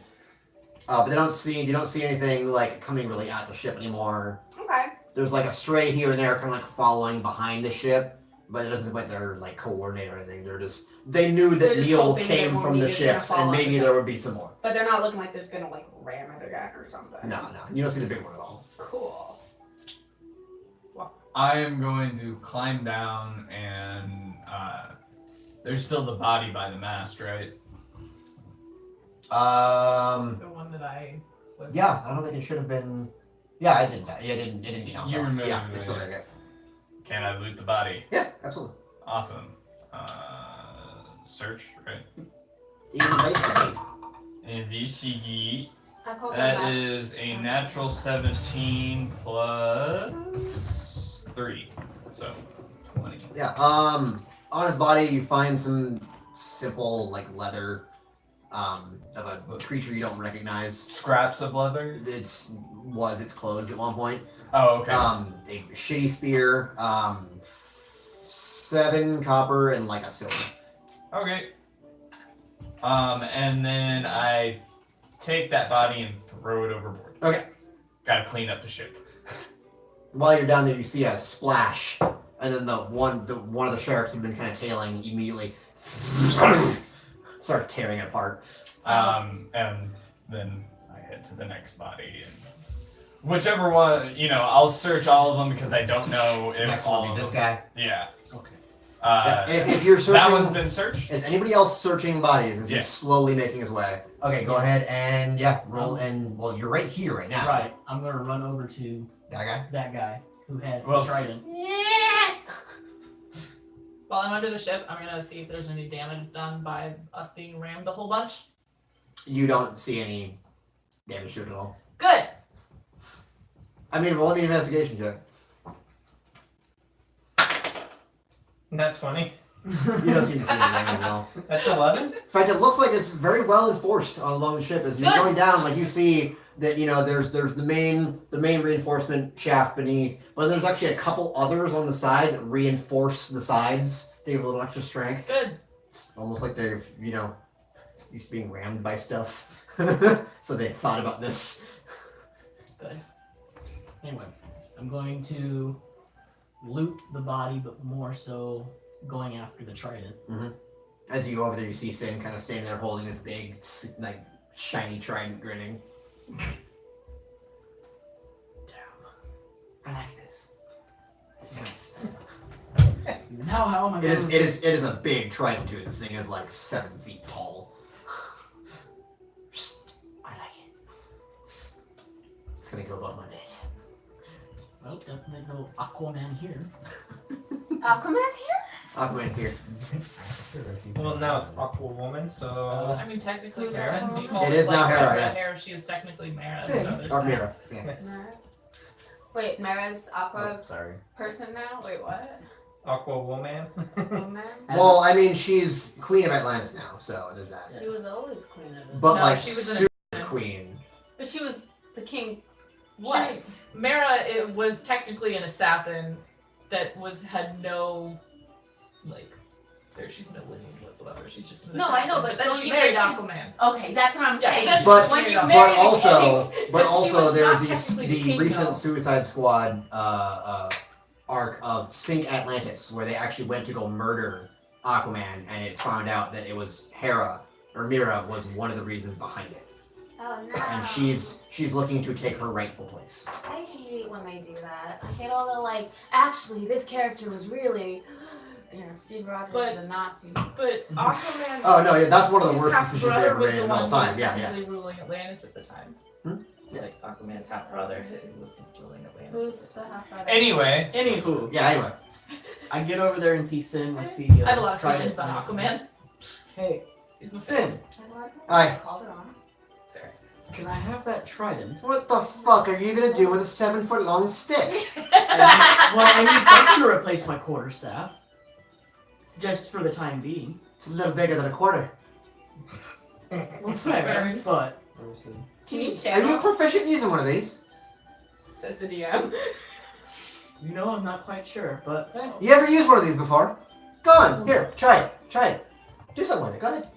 But you don't see anything like coming really at the ship anymore. Okay. There's like a stray here and there, kind of like following behind the ship, but it doesn't seem like they're like coordinated or anything. They knew that They're just Neil hoping came that from more the meat is gonna ships, fall and off the maybe ship. there would be some more. But they're not looking like they're gonna like ram it again or something. No, you don't see the big one at all. Cool. I am going to climb down and there's still the body by the mast, right? The one that I. flipped. Yeah, I don't think it should have been. Yeah, it didn't. Yeah, it didn't get knocked You off. removed Yeah, it, it's still yeah. there. Can I loot the body? Yeah, absolutely. Awesome. Search, right? Investigate. Investigate. I called them That back. is a natural 17 plus 3. So 20. Yeah. On his body, you find some simple like leather, of a creature you don't recognize. Scraps of leather? It's clothes at one point. Oh, okay. A shitty spear, 7 copper and like a silver. Okay. And then I take that body and throw it overboard. Okay. Gotta clean up the ship. While you're down there, you see a splash, and then one of the sharks who've been kind of tailing immediately starts tearing it apart. And then I head to the next body and whichever one, I'll search all of them because I don't know if Next all one will of be this them. guy. Yeah. Okay. If you're searching, That one's been searched. is anybody else searching bodies? Is he Yeah. slowly making his way? Okay, go ahead and roll. And well, you're right here right now. Right. I'm gonna run over to That that guy who has Well, the trident. While I'm under the ship, I'm gonna see if there's any damage done by us being rammed a whole bunch. guy. You don't see any damage to it at all. Good. I mean, roll me an investigation check. Not 20. You don't seem to see any damage at all. That's 11? In fact, it looks like it's very well enforced along the ship. As you're Good. going down, like you see that there's the main reinforcement shaft beneath, but there's actually a couple others on the side that reinforce the sides to give a little extra strength. Good. It's almost like they've used to being rammed by stuff, so they thought about this. Good. Anyway, I'm going to loot the body, but more so going after the trident. As you go over there, you see Sin kind of standing there holding this big, like shiny trident, grinning. Damn, I like this. It's nice. Now how am I It going is a big trident too. This thing is like 7 feet tall. I like it. It's gonna go above my bed. Well, definitely no Aquaman here. Aquaman's here? Aquaman's here. Well, now it's Aqua Woman, so. I mean, technically, Who's Mara's that? default It is now like Hera, red yeah. hair. She is technically Mara, so there's Or that. Mira. Yeah. Mara. Wait, Mara's Aqua Oh, sorry. person now? Wait, what? Aqua Woman? Woman? Well, I mean, she's Queen of Atlantis now, so there's that. She was always queen of it. But No, like she was super an- queen. But she was the king's She wife. was, Mara it was technically an assassin that had no she's no lineage whatsoever. She's just an No, I assassin. know, but then don't she you married get to- Aquaman. Okay, that's what I'm Yeah, saying. that's But- when you but marry But also, He but also, was there's not the technically the king, recent though. Suicide Squad arc of Sink Atlantis, where they actually went to go murder Aquaman, and it's found out that it was Hera or Mira was one of the reasons behind it, Oh no. and she's looking to take her rightful place. I hate when they do that. I hate all the actually this character was really Steve Rogers But- is a Nazi. But Aquaman. Oh no, yeah, that's one of the his worst half decisions they brother ever was made the in one all who time. was Yeah, yeah. technically ruling Atlantis at the time. Hmm? Like Aquaman's half brother who was ruling Atlantis. Who's the half brother? Anyway, Anywho, Yeah. Anyway, I get over there and see Sin with the I had a lot of trident feelings about in his hand. Aquaman. Hey, He's my Sin, Hi. I called her on. It's fair. can I have that trident? what the fuck are you gonna do with a 7-foot-long stick? Well, I need something to replace my quarterstaff. Just for the time being. It's a little bigger than a quarter. Well, fair, but Can you Are you channel? proficient in using one of these? Says the DM. you know I'm not quite sure. But You ever used one of these before? Go on, here, try it. Try it. Do something with it. Go ahead.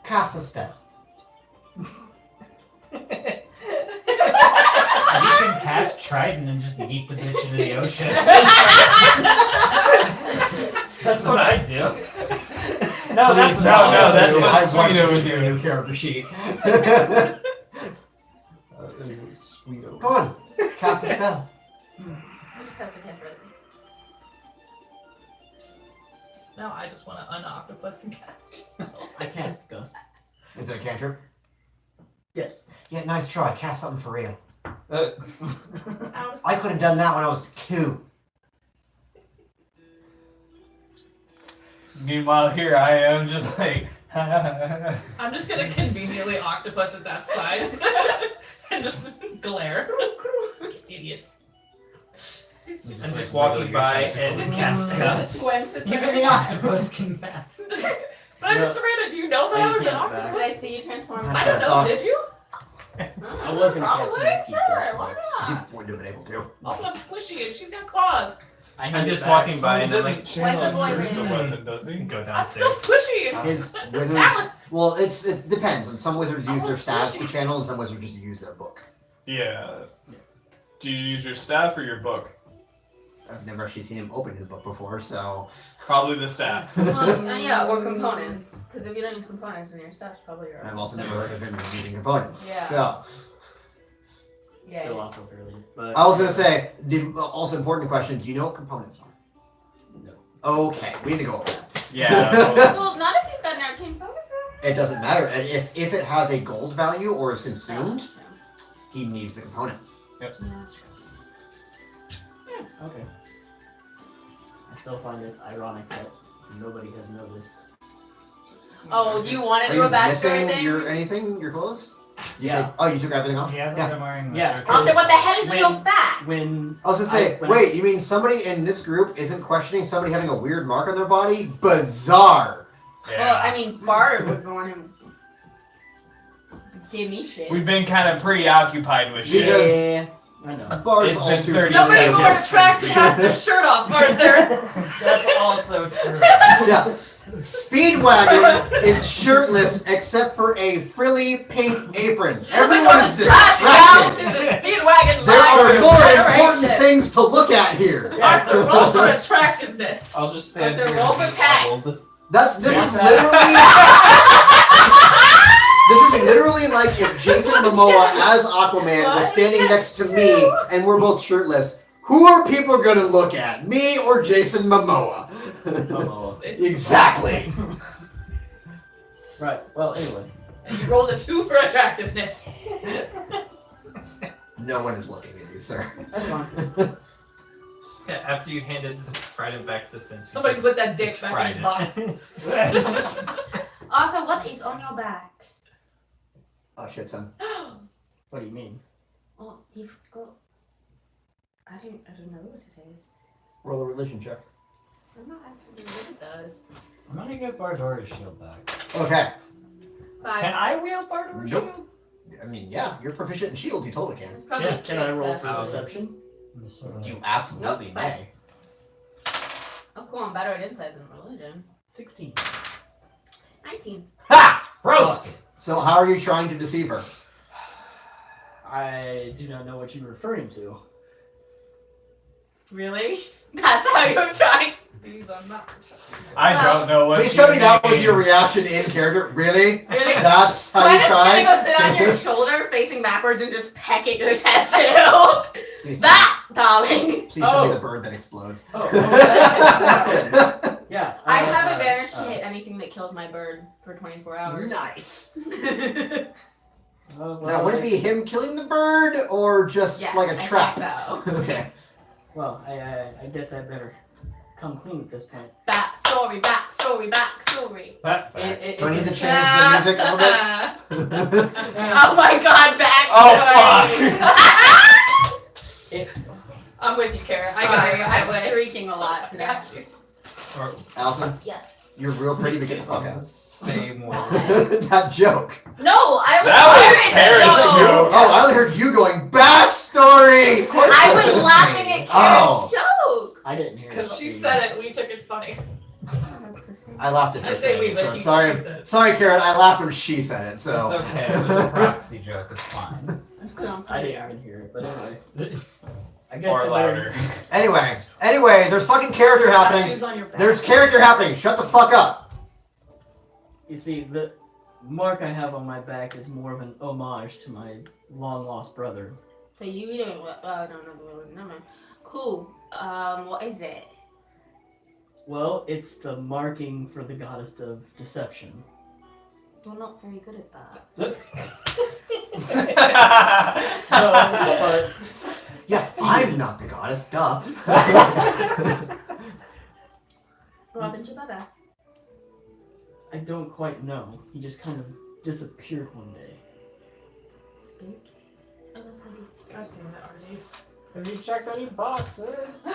Cast a spell. You can cast Trident and just yeet the bitch into the ocean. That's what I do. No, that's no, that's I what's want sweet to over give you a here. new character sheet. sweet. Come on, cast a spell. Just cast a cantrip. No, I just want to un-octopus and cast a spell. I cast Gust. Is it a cantrip? Yes. Yeah, nice try. Cast something for real. Out of I could have done that when I was 2. Meanwhile, here I am, just like. I'm just gonna conveniently octopus at that side and just glare. Idiots. I'm just walking by and cast Gust. Gwen sits Even there. the octopus can cast. But I'm just Miranda, do you know that I was an Did I octopus? see you transform? That's I what don't know, thought. did you? I was gonna cast Probably, Nasty sure, Spell. why not? You wouldn't have been able to. Also, I'm squishy and she's got claws. I I'm hand it just back. walking by and I'm like, Why's the boy the ran? weapon, does he? go I'm still downstairs. squishy. His It's wizards. talents. Well, it depends. And some wizards use their Almost staves to squishy. channel, and some wizards just use their book. Yeah. Do you use your staff or your book? I've never actually seen him open his book before, so Probably the staff. Well, yeah, or components. Because if you don't use components in your stuff, it's probably your. I've also never heard of him using components. Yeah. So Yeah. They're also fairly. But I was gonna say the also important question: do you know what components are? No. Okay, we need to go over that. Yeah. Well, not if he's got an arcane focus. It doesn't matter. And if it has a gold value or is consumed, he needs the component. Yeah, that's true. Okay. I still find it ironic that nobody has noticed. Oh, you want to Are do a you backstory missing thing? your clothes? You Yeah. you took everything off? He hasn't been wearing the Yeah. shirt. Okay, what the hell is in When- your back? When I was gonna say, when wait, you mean somebody in this group isn't questioning somebody having a weird mark on their body? Bizarre. Well, I mean, Bard was the one who gave me shit. We've been kind of preoccupied with shit. Because- Yeah, I know. Bars It's all been too 30 Somebody seconds. more attractive has their shirt off, Arthur. That's also true. Yeah. Speedwagon is shirtless except for a frilly pink apron. Everyone is Trash down through distracted. the speedwagon There line are of more generation. important things to look at here. Arthur, roll for attractiveness. I'll just stand Arthur, here roll and for be packs. humbled. This is literally like if Jason Momoa as Aquaman was What? standing next to me and we're both shirtless. Who are people gonna look at? Me or Jason Momoa? Oh, Exactly. right. Well, anyway. And you rolled a 2 for attractiveness. No one is looking at you, sir. That's fine. Yeah, after you handed the trident back to Cincy. Somebody put that dick back in his box. Arthur, what is on your back? Oh shit, son. What do you mean? Oh, you've got. I don't know what it is. Roll a religion check. I'm not actually sure what it does. I'm gonna give Bardora's shield back. Okay. Five. Can I wield Bardora's Nope. shield? I mean, yeah, you're proficient in shield. You totally can. It's probably Yeah, six. Can I roll for actually. deception? You absolutely Nope. may. Oh, cool. I'm better at insight than religion. 16. 19. Ha! Roast! So how are you trying to deceive her? I do not know what you're referring to. Really? That's how you're trying. These are not. I don't know what Please you tell me that was mean. your reaction in character. Really? Really? That's how Gwen you is gonna go try? sit on your shoulder, facing backwards, and just peck at your tattoo. Please, That, darling. please tell me Oh. the bird that explodes. Oh, that happened. Yeah. I have advantage to hit anything that kills my bird for 24 hours. Nice. Well, Now, would it be him killing the bird or just Yes, like I a think trap? so. Okay. Well, I guess I better come clean at this point. Backstory, backstory, backstory. Do I need to It's change the music a little bit? Oh my god, backstory. Oh, I'm with you, Kara. I Sorry, got you. I was win. shrieking a lot I today. got you. Allison, Yes. you're real pretty, but get the fuck out. Same way. That joke. No, I was That was laughing Sarah's at joke. Oh, I only heard you going, backstory! Of course I it was is. laughing at Oh. Karen's joke. I didn't hear Because it. she said it, we took it funny. I laughed at her I say saying we, it, but so he sorry, says that. sorry, Karen. I laughed when she said it. So It's okay. It was a proxy joke. It's fine. I didn't even hear it, but anyway. I guess Or it louder. anyway, there's fucking character happening. Tattoos on your back. There's character happening. Shut the fuck up. You see, the mark I have on my back is more of an homage to my long lost brother. So you don't. No, man. Cool. What is it? Well, it's the marking for the goddess of deception. You're not very good at that. No, but Yeah, I'm not the goddess. Duh. What happened to your brother? I don't quite know. He just kind of disappeared one day. Spooky. Oh, that's my good. God damn it, Arties. Have you checked any boxes?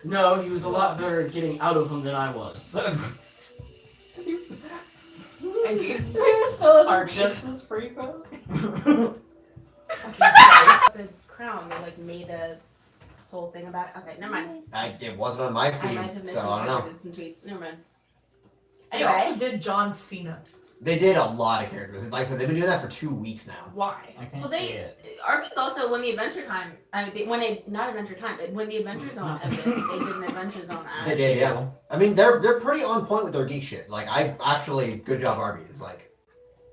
No, he was a lot better at getting out of them than I was. And you So you're still in Arches. just as frequent? The crown, they like made a whole thing about it. Okay, never mind. It wasn't on my I feed, might have so I don't know. misinterpreted some tweets. Never mind. They also Anyway, did John Cena. They did a lot of characters. Like I said, they've been doing that for 2 weeks now. Why? I can't well, see they it. Arby's also when the Adventure Time. When they not Adventure Time, but when the Adventure Zone ended, they did an Adventure Zone ad. They did, yeah. I mean, they're pretty on point with their geek shit. Like, I actually, good job, Arby's. Like,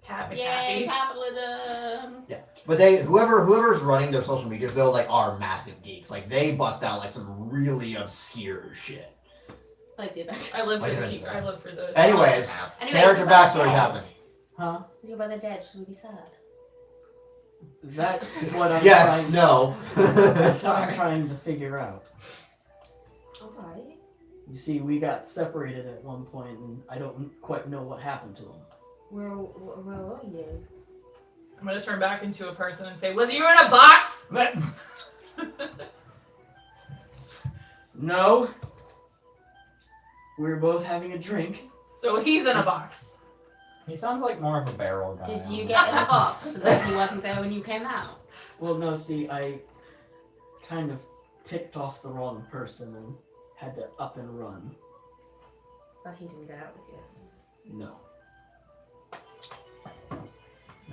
Happy, Yay, happy. capitalism! but they, whoever's running their social medias, though, like, are massive geeks. Like, they bust out like some really obscure shit. Like the Adventure. I live for Wait a the minute. I live for the. Anyways, apps. Anyways, character your brother's backstories dead. happen. Huh? Is your brother dead? Should we be sad? That's what I'm Yes, trying. no. That's what I'm trying to figure out. Alright. You see, we got separated at one point, and I don't quite know what happened to him. Where were you? I'm gonna turn back into a person and say, "Was you in a box?" No. We were both having a drink. So he's in a box. He sounds like more of a barrel guy. Did you honestly. get in a box so that he wasn't there when you came out? Well, no, see, I kind of ticked off the wrong person and had to up and run. But he didn't get out with you. No.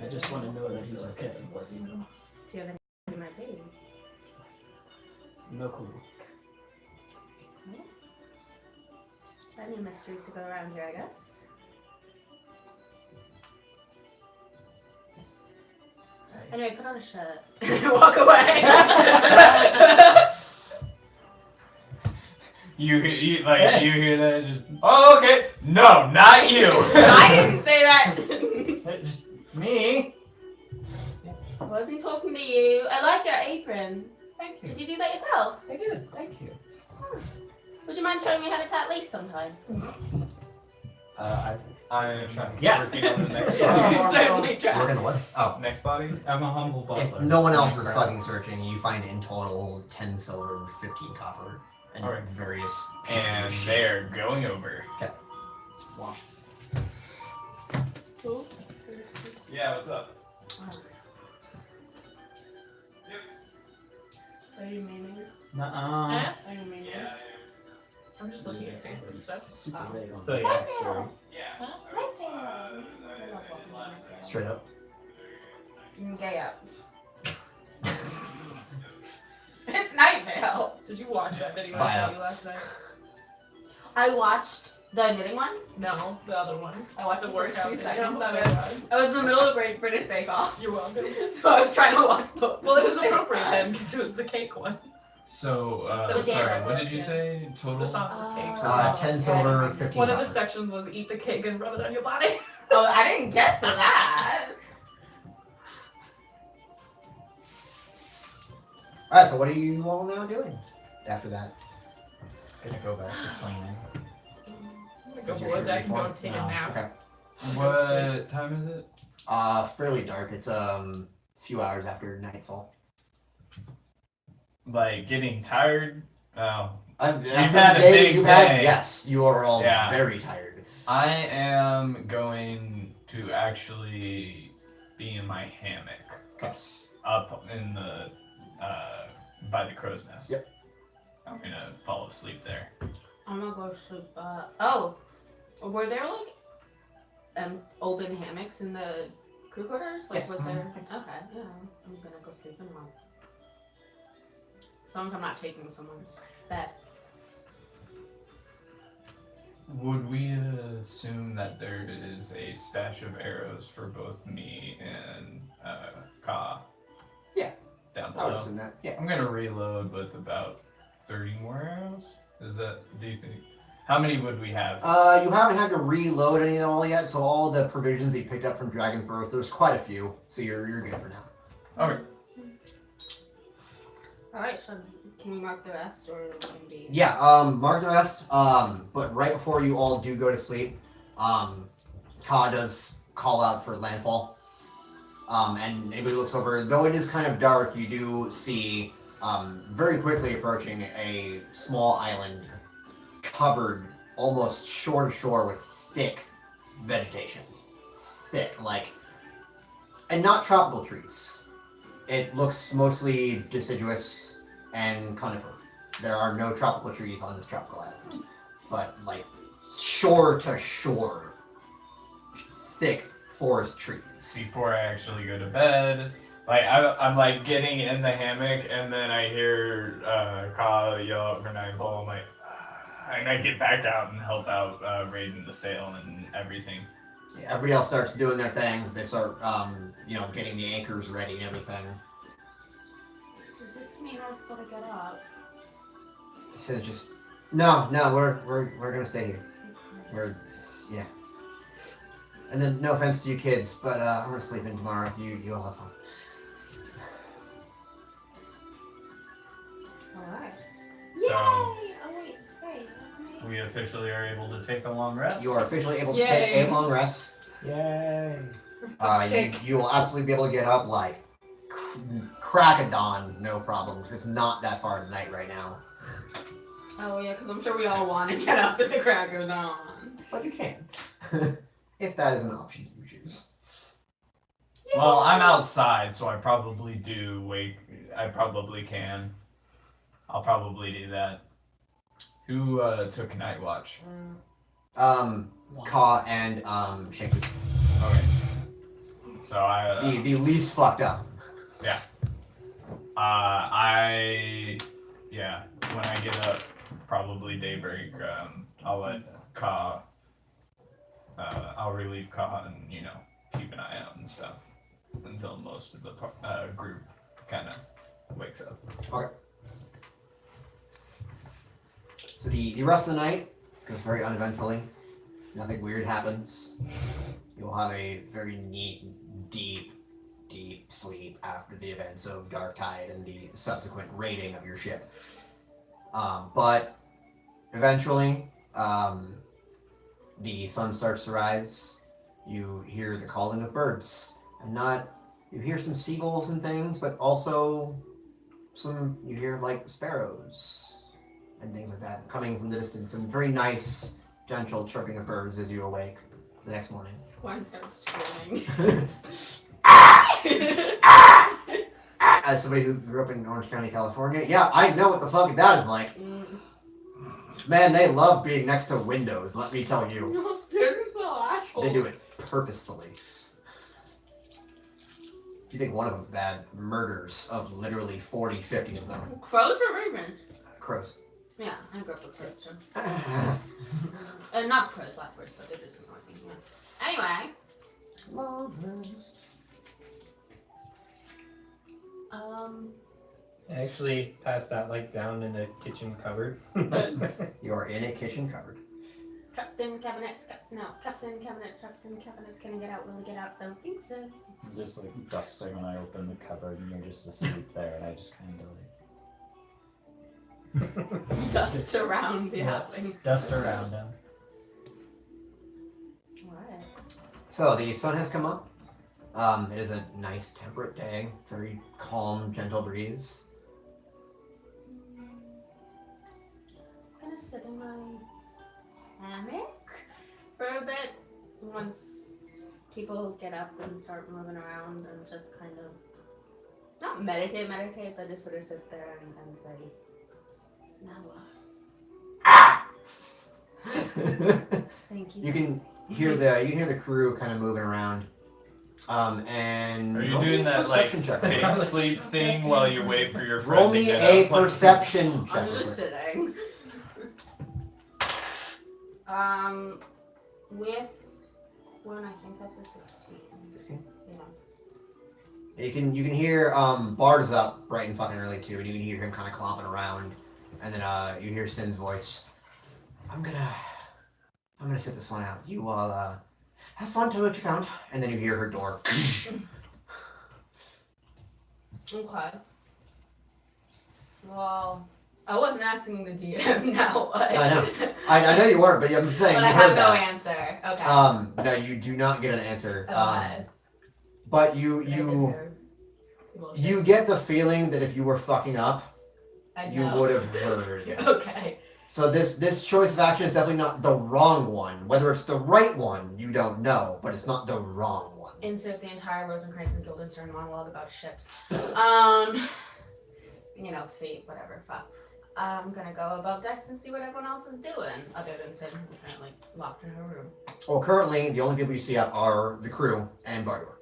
I just want to know that he's okay. Do you have any in my baby? No clue. Plenty of mysteries to go around here, I guess. Anyway, put on a shirt. Walk away. You hear that? Just okay. No, not you. I didn't say that. Just me. I wasn't talking to you. I like your apron. Thank you. Did you do that yourself? I did. Thank you. Would you mind showing me how to tat lace sometime? I'm Yes. working on the next Yeah. body. Certainly try. We're gonna what? Oh. Next body. I'm a humble If butler. no one else is Crap. fucking searching, you find in total 10 silver, 15 copper, and Alright. various pieces And of shit. they're going over. Cool. Yeah, what's up? Are you memeing? Nuh-uh. Huh? Are you memeing? Yeah. I'm just looking at Facebook and stuff. Super vague on So, the yeah. backstory. Yeah. Straight up. Gay up. It's Night Vale. Did you watch that video Bye I sent up. you last night? I watched the knitting one. No, the other one. I watched The the first workout few video. seconds Oh of my it. God. I was in the middle of Great British Bake Off. You're welcome. So I was trying to watch both. Well, it was at the same appropriate time. then because it was the cake one. So, The sorry, dancing what did you one? say? Total? The song was cake. 10 silver, 15 One of the copper. sections was eat the cake and rub it on your body. Oh, I didn't get to that. Alright, so what are you all now doing after that? Gonna go back to cleaning. Go Is your below shirt deck and go uniform? take a No. nap. Okay. What time is it? Fairly dark. It's a few hours after nightfall. Like getting tired? Oh. After had the a day big you've had, day. yes, you are all Yeah. very tired. I am going to actually be in my hammock. Okay. Up in the by the crow's nest. Yep. I'm gonna fall asleep there. I'm gonna go sleep. Oh, were there like open hammocks in the crew quarters? Like, Yes. was there? Okay, yeah. I'm gonna go sleep in one. As long as I'm not taking someone's bed. Would we assume that there is a stash of arrows for both me and Ka? Yeah. Down I would below. assume that. Yeah. I'm gonna reload with about 30 more arrows. Is that? Do you think? How many would we have? You haven't had to reload any at all yet, so all the provisions you picked up from Dragon's Birth, there's quite a few, so you're good for now. Okay. Alright, so can we mark the rest or can we... Yeah, mark the rest, but right before you all do go to sleep, Ka does call out for landfall. And anybody looks over, though it is kind of dark, you do see, very quickly approaching a small island covered almost shore to shore with thick vegetation. Thick, like, and not tropical trees. It looks mostly deciduous and conifer. There are no tropical trees on this tropical island, but like shore to shore, thick forest trees. Before I actually go to bed, like I'm like getting in the hammock, and then I hear Ka yell out for nightfall. I'm like, and I get back out and help out raising the sail and everything. Yeah, everybody else starts doing their thing. They start, getting the anchors ready and everything. Does this mean I've got to get up? It says just no, we're gonna stay here. Yeah. And then no offense to you kids, but I'm gonna sleep in tomorrow. You all have fun. Alright. So Oh wait, hey. we officially are able to take a long rest. You are officially able to Yay. take a long rest. Yay! You will absolutely be able to get up like crack of dawn, no problem, because it's not that far at night right now. Oh yeah, because I'm sure we all want to get up at the crack of dawn. But you can, if that is an option you choose. Well, I'm outside, so I probably do wake. I probably can. I'll probably do that. Who took night watch? Ka and Shaku. Okay. So I. The least fucked up. When I get up, probably daybreak, I'll let Ka, I'll relieve Ka and, keep an eye out and stuff until most of the group kind of wakes up. Okay. So the rest of the night goes very uneventfully. Nothing weird happens. You'll have a very neat, deep sleep after the events of Dark Tide and the subsequent raiding of your ship. But eventually, the sun starts to rise. You hear the calling of birds, and you hear some seagulls and things, but also you hear like sparrows and things like that coming from the distance. Some very nice, gentle chirping of birds as you awake the next morning. Gwen starts screaming. As somebody who grew up in Orange County, California, yeah, I know what the fuck that is like. Man, they love being next to windows, let me tell you. They do it purposefully. If you think one of them's bad, murders of literally 40, 50 of them. Crows or ravens? Crows. Yeah, I grew up with crows too. Not crows, blackbirds, but they're just as noisy. Yeah. Anyway. I actually passed out like down in a kitchen cupboard. You are in a kitchen cupboard. Captain Cabinets, Captain Cabinets, can I get out? Will I get out? Don't think so. Just like dusting when I open the cupboard and you're just asleep there and I just kind of like Dust around the halfling. just dust around him. Alright. So the sun has come up. It is a nice temperate day, very calm, gentle breeze. I'm gonna sit in my hammock for a bit once people get up and start moving around and just kind of not meditate, but just sort of sit there and say, Now what? Thank you. You can hear the crew kind of moving around. And Are you roll me doing a that like perception check? fake sleep thing while you wait for your friend Roll to me get a up? Like- perception check. I'm just sitting. With one, I think that's a 16. 16? Yeah. You can hear Bard is up bright and fucking early too, and you can hear him kind of clomping around, and then you hear Sin's voice. Just, I'm gonna sit this one out. You all have fun. Tell me what you found, and then you hear her door. Okay. Well, I wasn't asking the DM now. What? I know. I know you weren't, but I'm just saying But you I heard have no that. answer. Okay. No, you do not get an answer. Okay. But you get the feeling that if you were fucking up, I you know. would have heard. Okay. So this choice of action is definitely not the wrong one. Whether it's the right one, you don't know, but it's not the wrong one. Insert the entire Rosencrantz and Guildenstern monologue about ships. Fate, whatever, fuck. I'm gonna go above decks and see what everyone else is doing, other than Sin, who's currently locked in her room. Well, currently, the only people you see up are the crew and Bardur.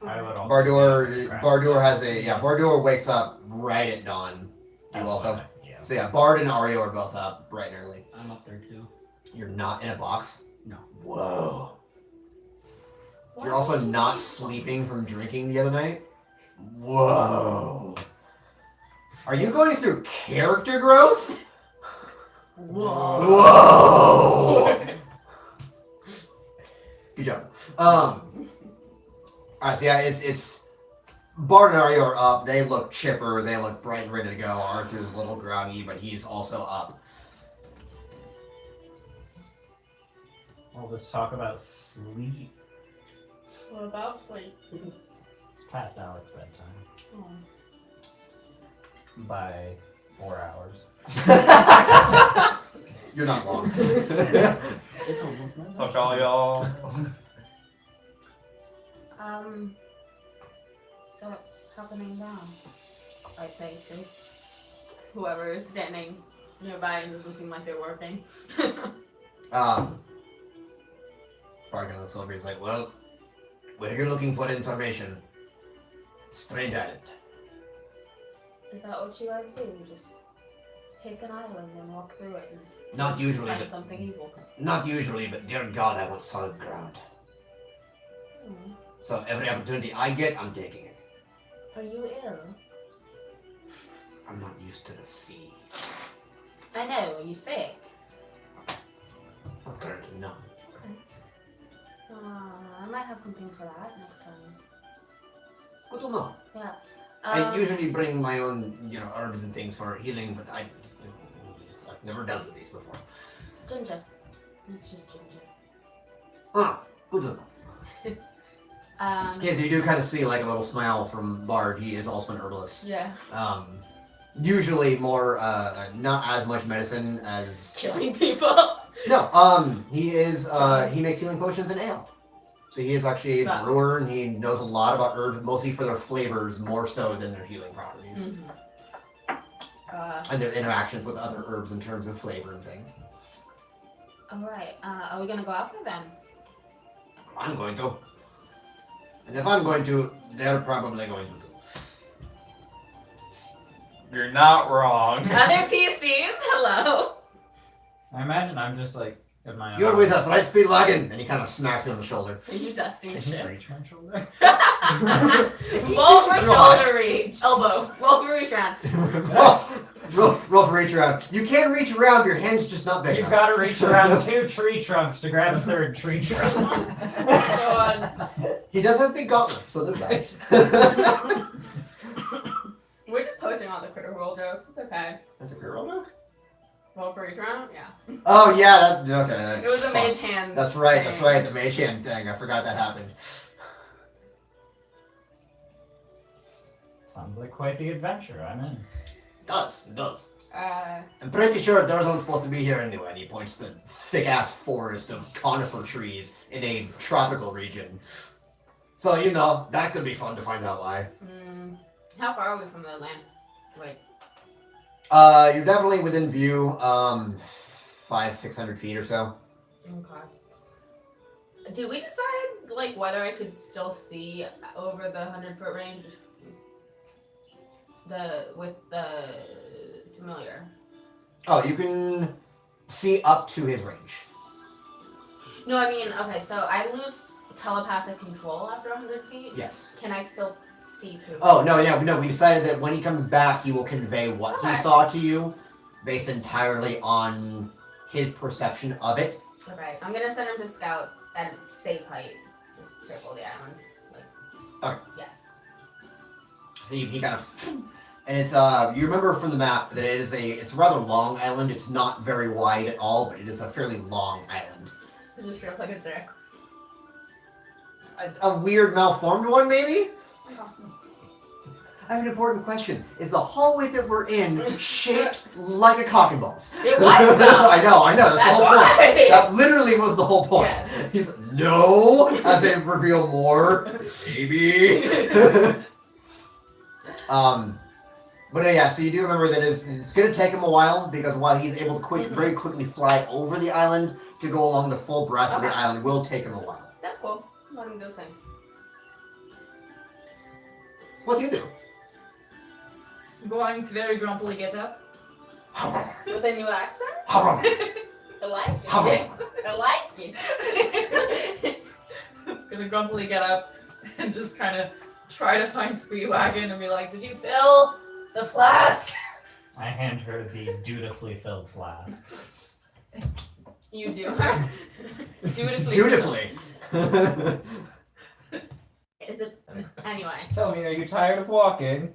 I would also Bardur has Bardur wakes up right at dawn. You also? Yeah. So yeah, Bard and Ario are both up bright and early. I'm up there too. You're not in a box? No. Whoa. Why You're also would you not be sleeping box? from drinking the other night? Whoa. Are you going through character growth? Whoa. Whoa. Good job. Alright, so yeah, it's Bard and Ario are up. They look chipper. They look bright and ready to go. Arthur's a little groggy, but he's also up. Well, let's talk about sleep. What about sleep? It's past Alex bedtime Oh. by 4 hours. You're not wrong. It's almost midnight. Fuck all y'all. So what's happening now? I say to whoever is standing nearby and doesn't seem like they're working. Bard kind of looks over. He's like, well, we're here looking for information. Straight at it. Is that what you guys do? You just pick an island and walk through it and Not usually, find but something evil? not usually, but dear God, I want solid ground. Hmm. So every opportunity I get, I'm taking it. Are you ill? I'm not used to the sea. I know, are you sick? Not currently, no. Okay. I might have something for that next time. Good to know. Yeah. I usually bring my own, herbs and things for healing, but I've never dealt with these before. Ginger. It's just ginger. Ah, good to know. Yes, you do kind of see like a little smile from Bard. He is also an herbalist. Yeah. Usually more, not as much medicine as Killing people. No. He is. He makes healing potions and ale. So he is actually a Right. brewer, and he knows a lot about herbs, mostly for their flavors more so than their healing properties and their interactions with other herbs in terms of flavor and things. Alright, are we gonna go out there then? I'm going to. And if I'm going to, they're probably going to too. You're not wrong. Other PCs, hello. I imagine I'm just like at my own. You're with us, right, Speedwagon? And he kind of smacks you on the shoulder. Are you dusting the Can you ship? reach my shoulder? Roll for Right. shoulder reach. Elbow. Roll for reach round. roll for reach around. You can reach around, your hand's just not big You've enough. got to reach around 2 tree trunks to grab a 3rd tree trunk. God. He does have big gauntlets, so there's that. We're just poaching on the critical roll jokes. It's okay. That's a girl joke? Roll for each round? Yeah. Oh, yeah, okay. It was a Fuck. mage hand. That's right, thing. the mage hand thing. I forgot that happened. Sounds like quite the adventure. I'm in. It does. Uh, I'm pretty sure there's one supposed to be here anyway, and he points to the thick-ass forest of conifer trees in a tropical region. So, that could be fun to find out why. how far are we from the land? Like, You're definitely within view, 500-600 feet or so. Okay. Did we decide like whether I could still see over the 100-foot range? With the familiar. Oh, you can see up to his range. No, I mean, okay, so I lose telepathic control after 100 feet. Yes. Can I still see through? Oh, no, yeah, no, we decided that when he comes back, he will convey what he Okay. saw to you, based entirely on his perception of it. Okay, I'm gonna send him to scout at safe height. Just circle the island. So he kind of, and it's you remember from the map that it's a rather long island. It's not very wide at all, but it is a fairly long island. It just feels like it's there. A weird malformed one, maybe. I have an important question. Is the hallway that we're in shaped like a cock and balls? It was though. I know. That's the whole why. point. That literally was the whole point. Yes. He's no, as they reveal more, maybe. But yeah, so you do remember that it's going to take him a while, because while he's able to very quickly fly over the island, to go along the full breadth of the Okay. island will take him a while. That's cool. Let him do his thing. What do you do? Going to very grumpily get up. With a new accent? Hum, I like it. hum. Yes, I like it. Gonna grumpily get up and just kind of try to find Speedwagon and be like, "Did you fill the flask?" I hand her the dutifully filled flask. You do her. Dutifully. Dutifully. Is it anyway? Tell me, are you tired of walking?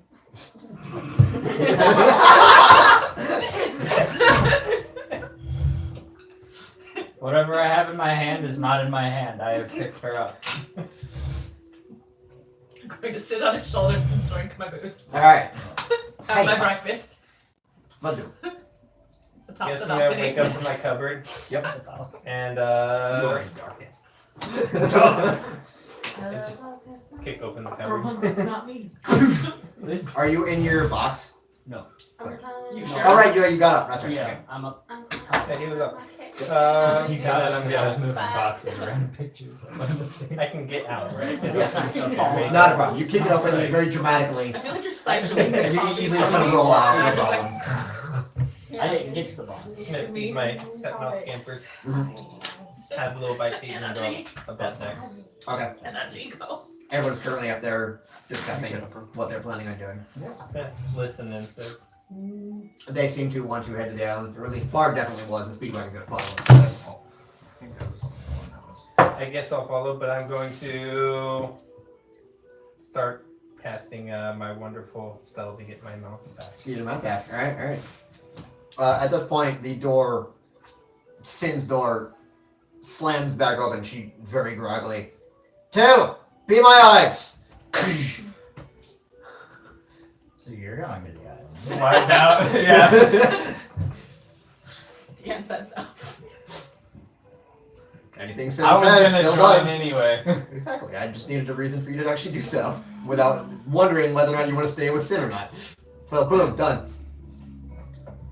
Whatever I have in my hand is not in my hand. I have picked her up. I'm going to sit on his shoulder and drink my booze. All right. Have Hey. my breakfast. What do? The top Guess of I'm the gonna wake up from my balcony. cupboard Yep. and You're in darkness. just kick open the For cupboard. once, it's not me. Are you in your box? You sure? All right, you got up. That's right. Yeah, Okay. I'm up. Yeah, he was up. You And got then it. I'm I was gonna. moving boxes around pictures. What a mistake. I can get out, right? Yeah. Not a problem. You kick it open very dramatically. I feel like you're siphoning the And you coffee easily from just kind of these roll out. and No I'm just problem. I didn't get to the box. I'm gonna feed my pet mouse scampers. Have a little bite to eat and then go about there. Okay. and that Jinko. Everyone's currently up there discussing what they're planning on doing. Listening. So. They seem to want to head to the island, or at least Barb definitely was, and Speedwagon's gonna follow. I think that was only one house. I guess I'll follow, but I'm going to start casting my wonderful spell to get my mouse back. You didn't that. Alright. At this point, the door, Sin's door, slams back open. She very groggily, "Till, be my eyes!" So you're going to the island. Slide out. Yeah. DM said so. Anything Sin I was says gonna still join does. anyway. Exactly. I just needed a reason for you to actually do so, without wondering whether or not you want to stay with Sin or not. So, boom, done.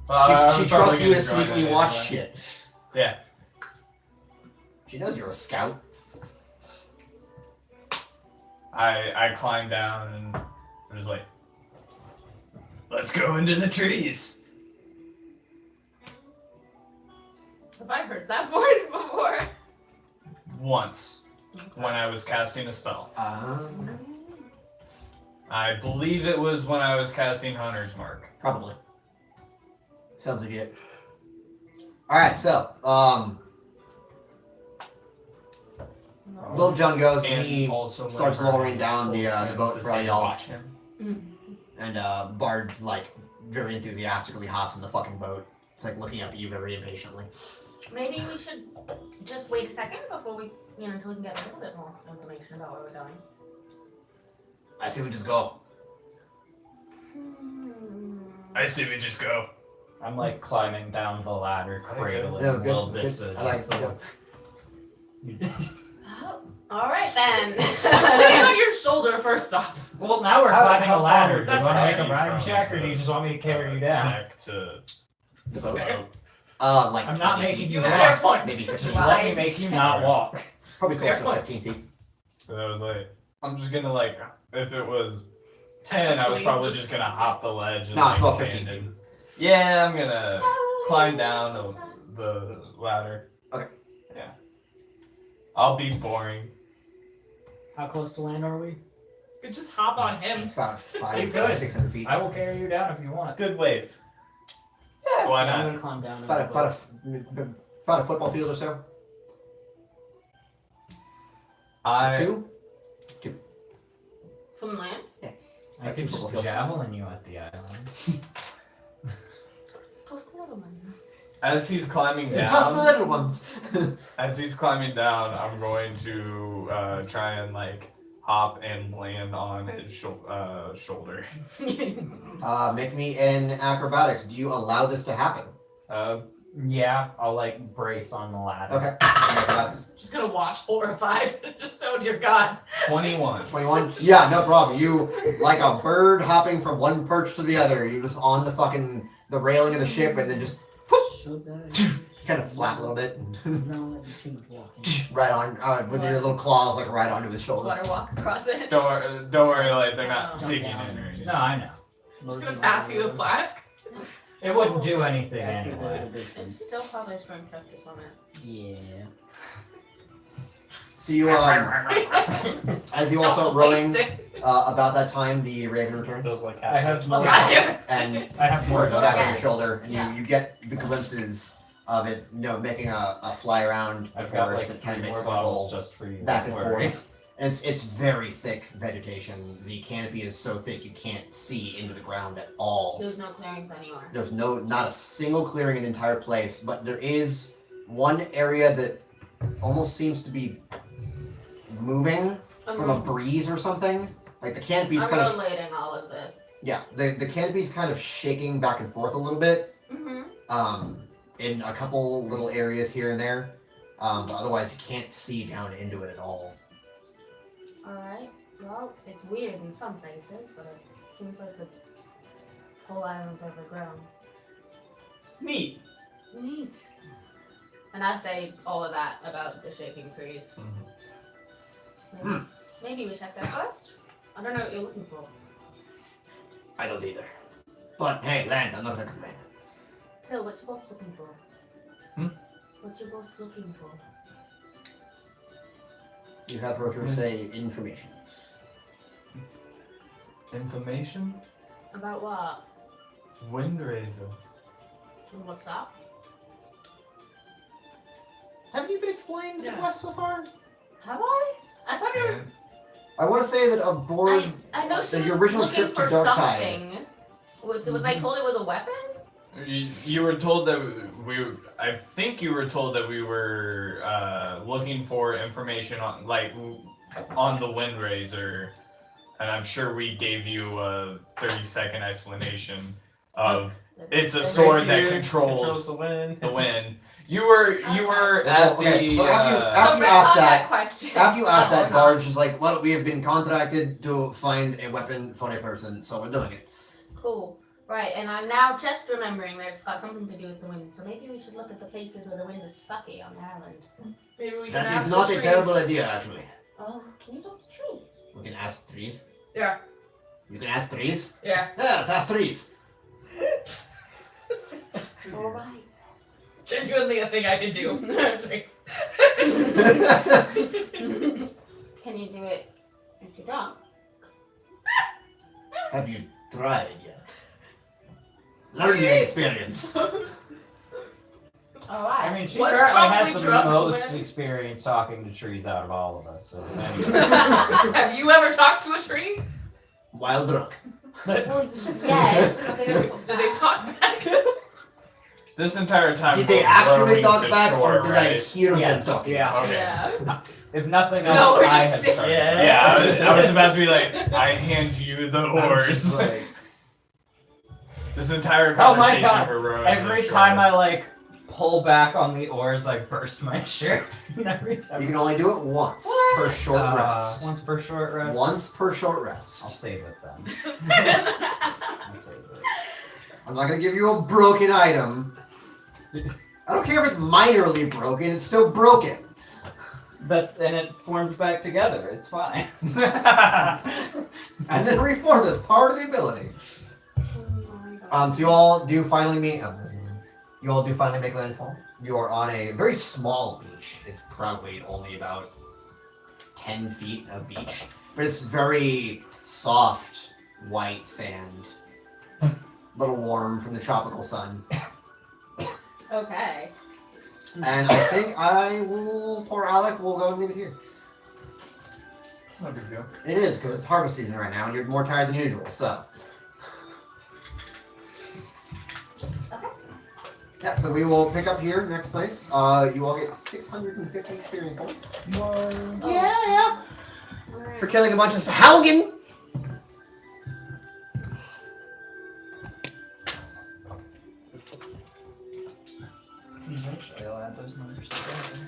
I She was trusts probably you to gonna join sneakily it watch anyway. shit. Yeah. She knows you're a scout. I climbed down and I was like, "Let's go into the trees." Have I heard that word before? Once, when I was casting a spell. I believe it was when I was casting Hunter's Mark. Probably. Sounds like it. Alright, so, Little John goes and he also starts whenever lowering I down told the him boat to for all say y'all. watch him. And Bard, like, very enthusiastically hops in the fucking boat. It's like looking up at you very impatiently. Maybe we should just wait a second before we, until we can get a little bit more information about where we're going. I say we just go. I say we just go. I'm like climbing down the ladder, cradling That was good. Will Good. Dissa. I like just it. so- Oh, all right then. I'm sitting on your your shoulder first off. Well, now we're climbing a ladder. Do you That's want to make a fine. ride check, or do you just want me to carry you down? Deck to The boat. Fair. Like I'm not 20 making feet. you You have a fair walk. point. Maybe 15 Just feet. let me make you not walk. Probably close Fair to point. 15 feet. So I was like, I'm just gonna like, if it was 10, I was Sleep, probably just- just gonna hop the ledge. And No, it's like, about 15 stand in. Yeah, I'm gonna climb down the ladder. Okay. Yeah. I'll be boring. How close to land are we? You could just hop on him. About Keep 500, going. 600 feet. I will carry you down if you want. Good ways. Why Yeah, I'm not? gonna climb down. About a football field or so. I 2. From land? I could just javelin you at the island. Toss the little ones. as he's climbing Toss the down. little ones. As he's climbing down, I'm going to try and like hop and land on his shoulder. Make me an acrobatics. Do you allow this to happen? Yeah, I'll like brace on the ladder. Okay. Acrobatics. Just gonna watch horrified. Just oh dear God. 21. 21? Yeah, no problem. You, like a bird hopping from one perch to the other, you're just on the railing of the ship and then just Should that? kind of flap a little bit and No, that's too much walking. right on, with your little claws, like right onto his shoulder. Water walk across it. Don't worry, like they're not Oh. digging Jump in or anything. No, I know. I'm just gonna pass you the flask. It wouldn't do anything That's a anyway. little bit. It's still probably a strength check to swim it. Yeah. So you, as you also Don't rowing, waste it. about that time, the Raven returns. Feels like I have Oh more. God damn it. And I have more. more back on Okay. your shoulder, and Yeah. you get the glimpses of it, making a fly around the I've got like forest that kind 3 of more makes a bottles little just for you. back don't and worry. forth. And it's very thick vegetation. The canopy is so thick you can't see into the ground at all. There's no clearings anywhere. There's not a single clearing in the entire place, but there is one area that almost seems to be moving from a breeze or something. Like the canopy's I'm kind of relating all of this. the canopy's kind of shaking back and forth a little bit. Mm-hmm. In a couple little areas here and there. But otherwise you can't see down into it at all. Alright. Well, it's weird in some places, but it seems like the whole island's overgrown. Neat. Neat. And I'd say all of that about the shaking trees. Maybe we check that first. I don't know what you're looking for. I don't either. But hey, land, I'm not gonna complain. Till, what's your boss looking for? What's your boss looking for? You have heard her say information. Information? About what? Windraiser. And what's that? Haven't you been explained the Yeah. quest so far? Have I? I thought you were. And I want to say that aboard. I know she So was your original looking trip to for Darktide. something. Was I told it was a weapon? you were told that I think you were told that we were looking for information on the Windraiser, and I'm sure we gave you a 30-second explanation of it's a sword that controls the wind. the wind. You were Well, at okay, the so after you- So after bring asked on that- question. After you asked that, Oh, Guard's just like, well, we have been contracted to find a weapon for a person, so we're doing it. Cool. Right, and I'm now just remembering that it's got something to do with the wind. So maybe we should look at the places where the wind is fucky on the island. Maybe we can That ask is not the a trees. terrible idea, actually. Oh, can you talk to trees? We can ask trees. Yeah. You can ask trees? Yeah. Yeah, let's ask trees. Alright. Genuinely a thing I can do. Thanks. Can you do it if you're drunk? Have you tried yet? Learning experience. Alright. I mean, she Was currently probably has the drunk most when- experience talking to trees out of all of us. So anyway. Have you ever talked to a tree? While drunk. Well, yes. but they don't Do they talk back? This entire time. Did they we're actually rowing talk to back, shore, or did I right? hear Yes, them talking? yeah. Okay. Yeah. If nothing else, No, we're I just had sitting- started. Yeah, I was about to be like, I hand you the I'm just oars. like- This entire Oh my conversation God. we're rowing Every to time shore. I like pull back on the oars, I burst my shirt. And every time. You can only do it once. What? per short rest. Once per short rest. Once per short I'll rest. save it then. I'll save it. I'm not gonna give you a broken item. I don't care if it's minorly broken, it's still broken. And it forms back together. It's fine. And then reformed as part of the ability. So you all do finally meet. You all do finally make landfall. You are on a very small beach. It's probably only about 10 feet of beach, but it's very soft, white sand. A little warm from the tropical sun. Okay. And I think poor Alec will go and leave it here. No big deal. It is, because it's harvest season right now, and you're more tired than usual, so. Okay. Yeah, so we will pick up here, next place. You all get 650 experience points. Yeah! Alright. For killing a bunch of Sahalgan! Eventually, I'll add those numbers together.